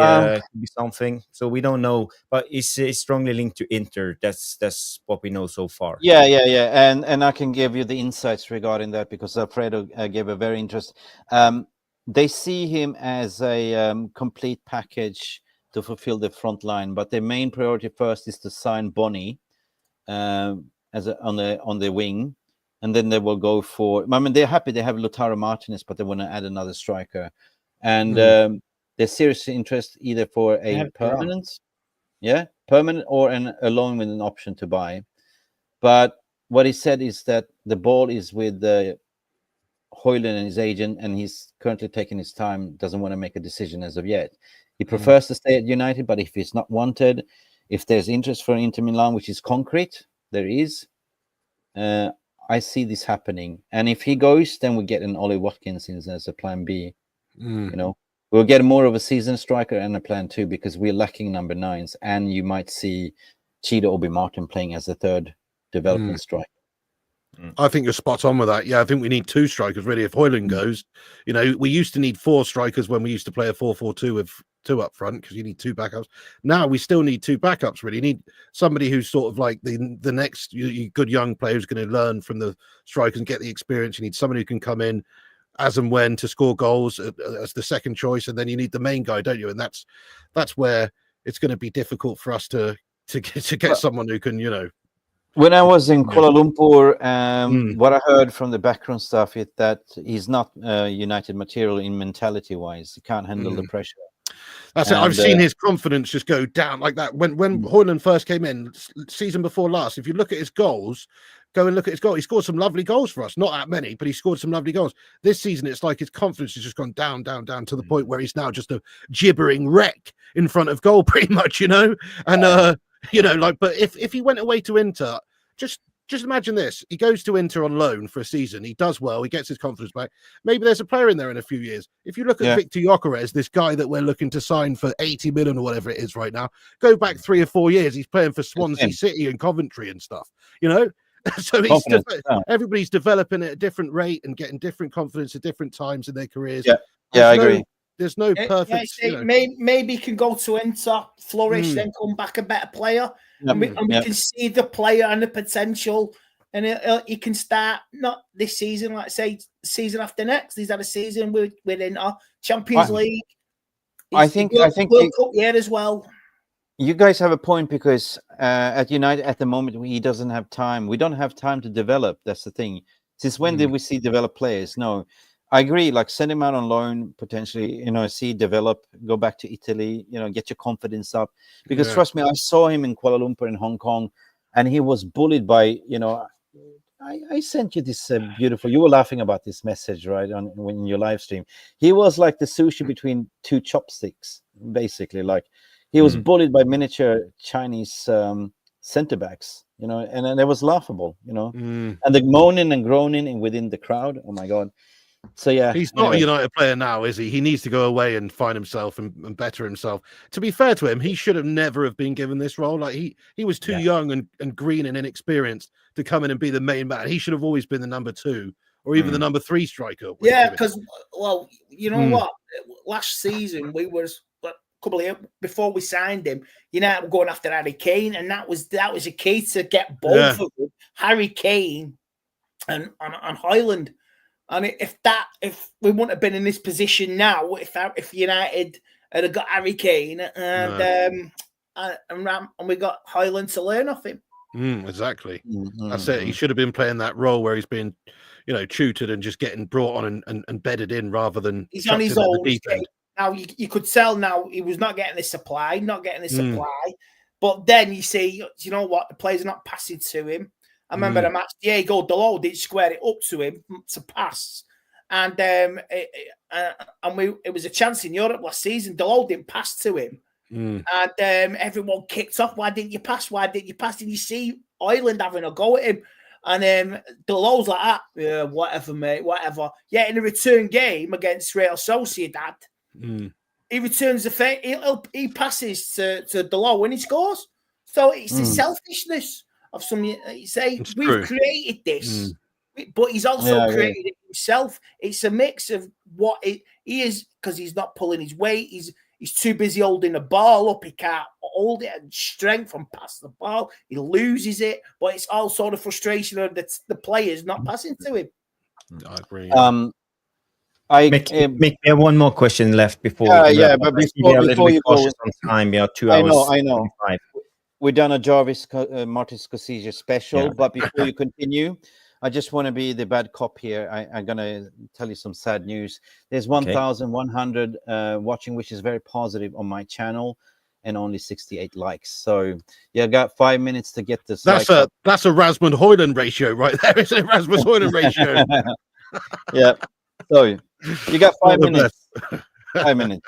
something, so we don't know. But it's strongly linked to Inter. That's what we know so far. Yeah. And I can give you the insights regarding that because Alfredo gave a very interesting. They see him as a complete package to fulfill the front line, but their main priority first is to sign Bonnie on the wing, and then they will go for. I mean, they're happy they have Lautaro Martínez, but they want to add another striker, and they're seriously interested either for a permanent or a loan with an option to buy. But what he said is that the ball is with the Højlund and his agent, and he's currently taking his time, doesn't want to make a decision as of yet. He prefers to stay at United, but if he's not wanted, if there's interest for Inter Milan, which is concrete, there is, I see this happening. And if he goes, then we get an Ollie Watkins as a plan B. You know, we'll get more of a season striker and a plan 2 because we're lacking number 9s, and you might see Chido Obi Martin playing as the third development striker. I think you're spot on with that. Yeah, I think we need 2 strikers, really. If Højlund goes, you know, we used to need 4 strikers when we used to play a 4-4-2 with 2 up front because you need 2 backups. Now we still need 2 backups, really. You need somebody who's sort of like the next good young player who's going to learn from the strikers and get the experience. You need somebody who can come in as and when to score goals as the second choice, and then you need the main guy, don't you? And that's where it's going to be difficult for us to get someone who can, you know. When I was in Kuala Lumpur, what I heard from the background stuff is that he's not United material in mentality-wise. He can't handle the pressure. That's it. I've seen his confidence just go down like that. When Højlund first came in, season before last, if you look at his goals, go and look at his goal. He scored some lovely goals for us. Not that many, but he scored some lovely goals. This season, it's like his confidence has just gone down to the point where he's now just a gibbering wreck in front of goal, pretty much, you know? And, you know, like, but if he went away to Inter, just imagine this. He goes to Inter on loan for a season. He does well. He gets his confidence back. Maybe there's a player in there in a few years. If you look at Victor Gyökeres, this guy that we're looking to sign for 80 million or whatever it is right now, go back 3 or 4 years. He's playing for Swansea City and Coventry and stuff, you know? So everybody's developing at a different rate and getting different confidence at different times in their careers. Yeah, I agree. There's no perfect. Maybe he can go to Inter, flourish, then come back a better player. And we can see the player and the potential and he can start not this season, like say season after next. He's had a season within our Champions League. I think World Cup year as well. You guys have a point because at United at the moment he doesn't have time. We don't have time to develop. That's the thing. Since when did we see develop players? No, I agree. Like send him out on loan potentially. See develop. Go back to Italy. Get your confidence up. Because trust me, I saw him in Kuala Lumpur and Hong Kong, and he was bullied by. I sent you this beautiful. You were laughing about this message, right? When your live stream, he was like the sushi between two chopsticks, basically. Like he was bullied by miniature Chinese centre backs, and it was laughable, and the moaning and groaning within the crowd. Oh my god! So yeah, he's not a United player now, is he? He needs to go away and find himself and better himself. To be fair to him, he should have never have been given this role. Like he was too young and green and inexperienced to come in and be the main man. He should have always been the number 2 or even the number 3 striker. Yeah, because you know what? Last season we was a couple of years before we signed him. United were going after Harry Kane, and that was a key to get both of them, Harry Kane and Højlund. And if we wouldn't have been in this position now, if United had got Harry Kane and we got Højlund to learn off him. Exactly. That's it. He should have been playing that role where he's been, tutored and just getting brought on and bedded in rather than he's on his own. Now you could tell now he was not getting the supply. But then you see, you know what? The players are not passing to him. I remember the match, Diego Dalot didn't square it up to him to pass. And it was a chance in Europe last season. Dalot didn't pass to him. And everyone kicked off. Why didn't you pass? Did you see Højlund having a go at him? And Dalot's like that. Yeah, whatever, mate, whatever. Yeah, in a return game against Real Sociedad, he returns the favor. He passes to Dalot when he scores. So it's the selfishness of some. You say we've created this, but he's also created it himself. It's a mix of what he is because he's not pulling his weight. He's too busy holding the ball up. He can't hold it and strength and pass the ball. He loses it, but it's also the frustration of the players not passing to him. I agree. Mick, we have one more question left before. But before you go, on time, 2 hours. I know. We've done a Jarvis Martin Scorsese special, but before you continue, I just want to be the bad cop here. I'm going to tell you some sad news. There's 1,100 watching, which is very positive on my channel, and only 68 likes. So I got 5 minutes to get this. That's a Rasmus Højlund ratio right there. It's a Rasmus Højlund ratio. Yeah. So you got 5 minutes. 5 minutes.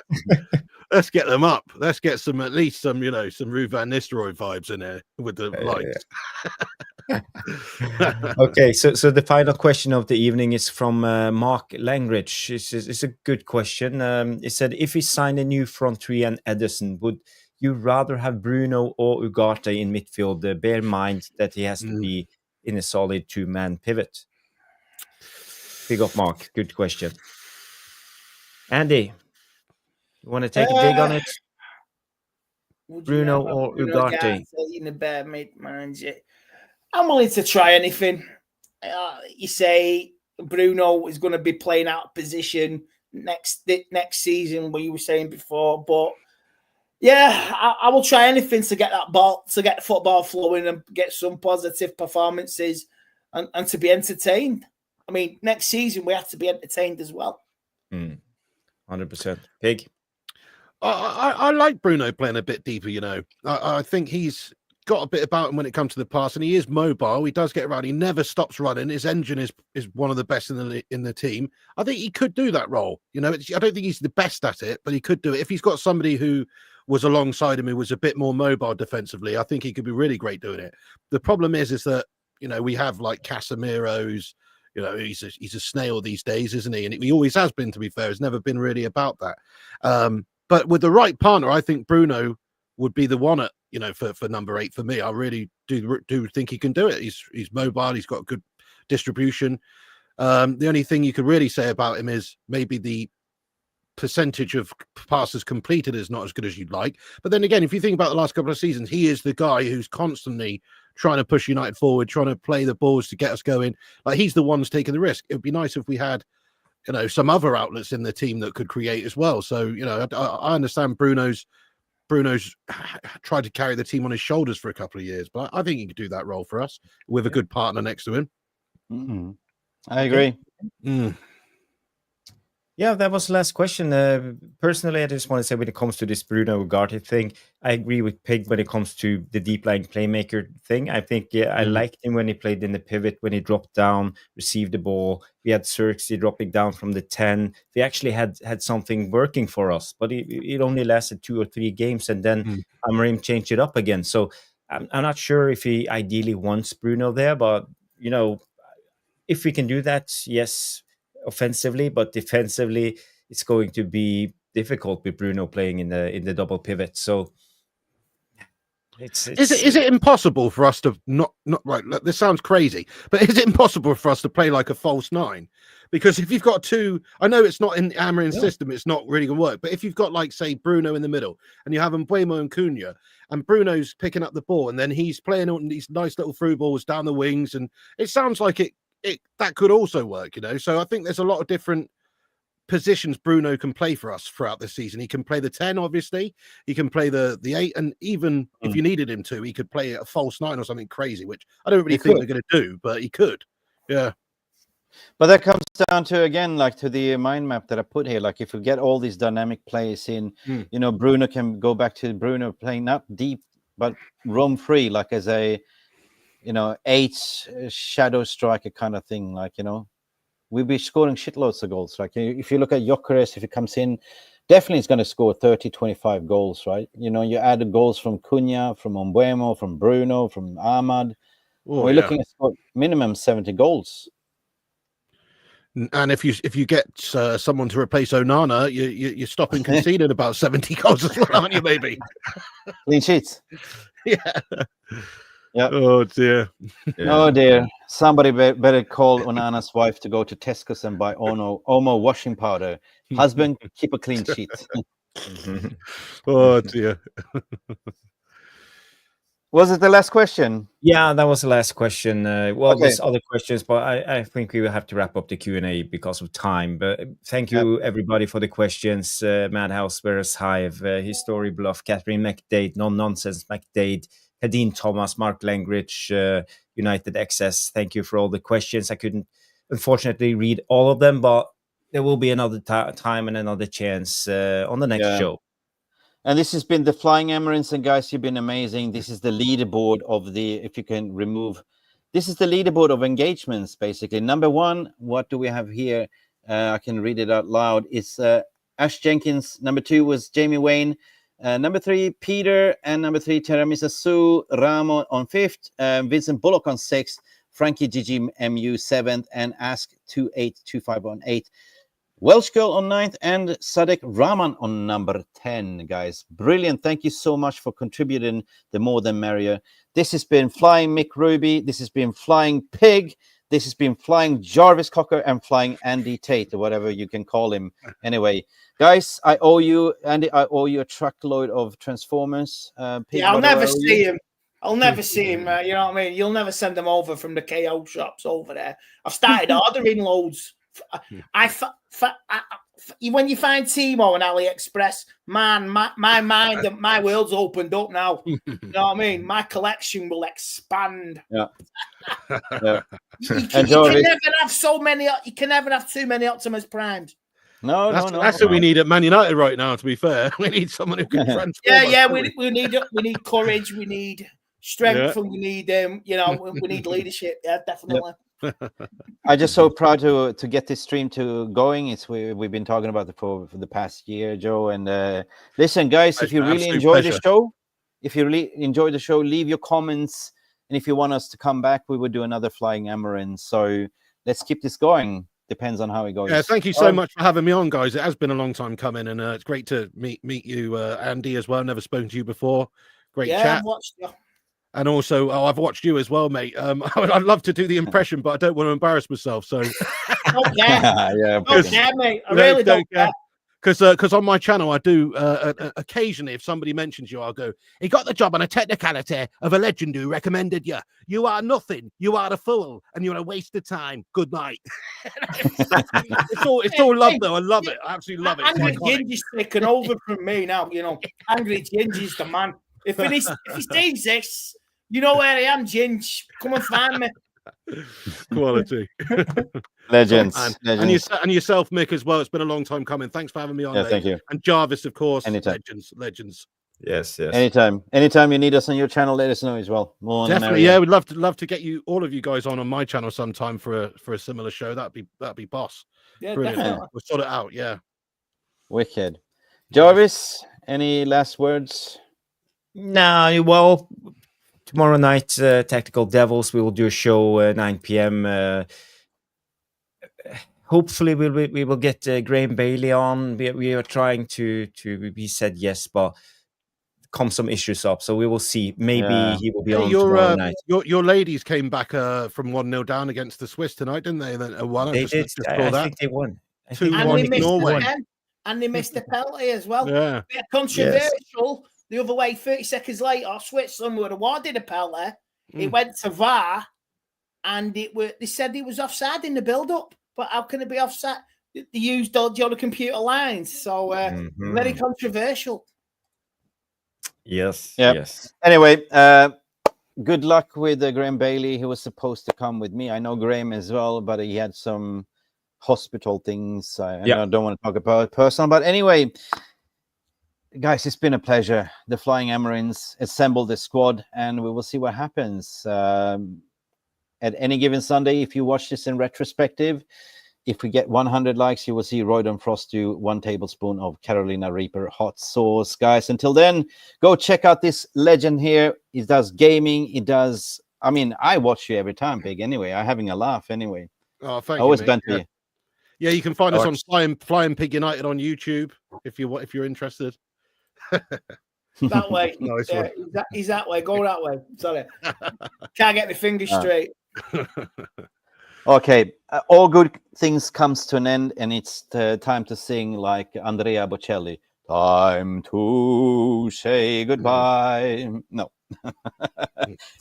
Let's get them up. Let's get some Ruben Nistelrooy vibes in there with the likes. Okay, so the final question of the evening is from Mark Langridge. It's a good question. It said, if we sign a new front three and Ederson, would you rather have Bruno or Ugarte in midfield? Bear in mind that he has to be in a solid 2-man pivot. Big up, Mark. Good question. Andy, you want to take a dig on it? Bruno or Ugarte? I'm willing to try anything. You say Bruno is going to be playing out of position next season, what you were saying before, but I will try anything to get that ball, to get football flowing and get some positive performances and to be entertained. I mean, next season we have to be entertained as well. 100%. Pig. I like Bruno playing a bit deeper, I think he's got a bit about him when it comes to the pass, and he is mobile. He does get around. He never stops running. His engine is one of the best in the team. I think he could do that role. I don't think he's the best at it, but he could do it. If he's got somebody who was alongside him who was a bit more mobile defensively, I think he could be really great doing it. The problem is that, we have like Casemiro's, he's a snail these days, isn't he? And he always has been, to be fair. It's never been really about that. But with the right partner, I think Bruno would be the one at, for number 8 for me. I really do think he can do it. He's mobile. He's got good distribution. The only thing you could really say about him is maybe the percentage of passes completed is not as good as you'd like. But then again, if you think about the last couple of seasons, he is the guy who's constantly trying to push United forward, trying to play the balls to get us going. Like, he's the one's taking the risk. It would be nice if we had, some other outlets in the team that could create as well. So, I understand Bruno's tried to carry the team on his shoulders for a couple of years, but I think he could do that role for us with a good partner next to him. Mm-hmm. I agree. Yeah, that was the last question. Personally, I just want to say when it comes to this Bruno Ugarte thing, I agree with Pig when it comes to the deep line playmaker thing. I think I liked him when he played in the pivot, when he dropped down, received the ball. We had Xerxes dropping down from the 10. We actually had something working for us, but it only lasted 2 or 3 games, and then Amorim changed it up again. So I'm not sure if he ideally wants Bruno there, but, if we can do that, yes, offensively, but defensively it's going to be difficult with Bruno playing in the double pivot. So is it impossible for us to not right? Look, this sounds crazy, but is it impossible for us to play like a false 9? Because if you've got 2, I know it's not in the Amorim system, it's not really gonna work. But if you've got, like, say, Bruno in the middle, and you have Mbeumo and Cunha, and Bruno's picking up the ball, and then he's playing on these nice little through balls down the wings, and it sounds like it that could also work, So I think there's a lot of different positions Bruno can play for us throughout the season. He can play the 10, obviously. He can play the 8, and even if you needed him to, he could play a false 9 or something crazy, which I don't really think they're going to do, but he could. Yeah. But that comes down to, again, like, to the mind map that I put here. Like, if we get all these dynamic players in, Bruno can go back to Bruno playing not deep, but roam free, like as a 8 shadow striker kind of thing. Like, we'll be scoring shitloads of goals. Like, if you look at Gyökeres, if he comes in, definitely is going to score 30, 25 goals, right? You add the goals from Cunha, from Mbeumo, from Bruno, from Ahmad. We're looking at minimum 70 goals. And if you get someone to replace Onana, you're stopping conceding about 70 goals as well, aren't you? Maybe clean sheets. Yeah. Yeah. Oh dear. Yeah. Oh dear. Somebody better call Onana's wife to go to Tesco's and buy Omo washing powder. Husband, keep a clean sheet. Oh dear. Was it the last question? Yeah, that was the last question. There's other questions, but I think we will have to wrap up the Q&A because of time. But thank you, everybody, for the questions. Madhouse, Whereas Hive, History Bluff, Catherine McDade, Non-Nonsense McDade, Hadeen Thomas, Mark Langridge, United XS. Thank you for all the questions. I couldn't, unfortunately, read all of them, but there will be another time and another chance on the next show. And this has been the Flying Amarans, and guys, you've been amazing. This is the leaderboard of this is the leaderboard of engagements, basically. Number 1, what do we have here? I can read it out loud. It's Ash Jenkins. Number 2 was Jamie Wayne. Number 3, Peter. And number 3, Teramisa Sue. Ramon on 5th. Vincent Bullock on 6th. Frankie GGMU 7th. And Ask2825 on 8th. Welsh Girl on 9th, and Sadek Rahman on number 10, guys. Brilliant. Thank you so much for contributing. The more the merrier. This has been Flying Mick Ruby. This has been Flying Pig. This has been Flying Jarvis Cocker and Flying Andy Tate, or whatever you can call him. Anyway, guys, I owe you, Andy, a truckload of Transformers. Pig, I'll never see him. I'll never see him. You know what I mean? You'll never send them over from the KO shops over there. I've started ordering loads. When you find Timo and AliExpress, man, my mind and my world's opened up now. You know what I mean? My collection will expand. Yeah. You can never have so many. You can never have too many Optimus Primes. No, that's what we need at Man United right now. To be fair, we need someone who can transform. Yeah. We need courage. We need strength, and we need we need leadership. Yeah, definitely. I'm just so proud to get this stream going. We've been talking about it for the past year, Joe. And listen, guys, if you really enjoy the show, leave your comments. And if you want us to come back, we would do another Flying Amarans. So let's keep this going. Depends on how it goes. Yeah, thank you so much for having me on, guys. It has been a long time coming, and it's great to meet you, Andy, as well. Never spoken to you before. Great chat. I've watched you. And also, I've watched you as well, mate. I'd love to do the impression, but I don't want to embarrass myself. So, don't care, mate. I really don't care. Because on my channel I do occasionally, if somebody mentions you, I'll go, he got the job on a technicality of a legend who recommended you. You are nothing. You are a fool, and you're a waste of time. Good night. it's all love though. I love it. I absolutely love it. Angry Ginger's taken over from me now. You know, Angry Ginger's the man. If he sees this, you know where I am, Ginge. Come and find me. Quality. Legends. And yourself, Mick, as well. It's been a long time coming. Thanks for having me on. Yeah, thank you. And Jarvis, of course. Anytime. Legends. Yes. Anytime you need us on your channel, let us know as well. More definitely, yeah. We'd love to get all of you guys on my channel sometime for a similar show. That'd be boss. Yeah, brilliant. definitely. We'll sort it out. Yeah. Wicked. Jarvis, any last words? No, well, tomorrow night, Tactical Devils, we will do a show 9 p.m. Hopefully, we will get Graham Bailey on. We are trying to. He said yes, but come some issues up, so we will see. Maybe he will be on tomorrow night. Your ladies came back from 1-0 down against the Swiss tonight, didn't they? Then they did. I think they won. 2-1 Norway. And they missed the penalty as well. Yeah. Bit controversial. The other way, 30 seconds later, Switzerland were awarded a penalty. It went to VAR, and they said it was offside in the build-up. But how can it be offside? They used all the computer lines, so very controversial. Yes. Yep. Yes. Anyway, good luck with Graham Bailey. He was supposed to come with me. I know Graham as well, but he had some hospital things. I don't want to talk about it personal, but anyway, guys, it's been a pleasure. The Flying Amarans assembled the squad, and we will see what happens. At any given Sunday, if you watch this in retrospective, if we get 100 likes, you will see Roydon Frost do 1 tablespoon of Carolina Reaper hot sauce. Guys, until then, go check out this legend here. He does gaming. He does... I mean, I watch you every time, Big, anyway. I'm having a laugh anyway. Oh, thank you, always mate. banter you. Yeah, you can find us on Flying Pig United on YouTube if you're interested. That way. Nice he's that way. Go that way. Sorry. Can't get my fingers straight. Okay, all good things comes to an end, and it's time to sing like Andrea Bocelli. Time to say goodbye. No.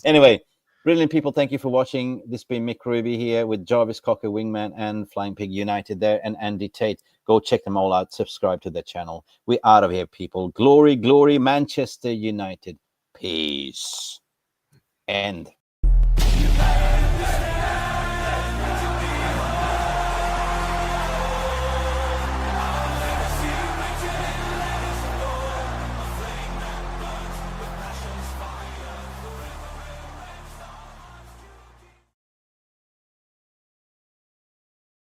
Anyway, brilliant people, thank you for watching. This has been Mick Ruby here with Jarvis Cocker Wingman and Flying Pig United there, and Andy Tate. Go check them all out. Subscribe to their channel. We're out of here, people. Glory, glory, Manchester United. Peace. End.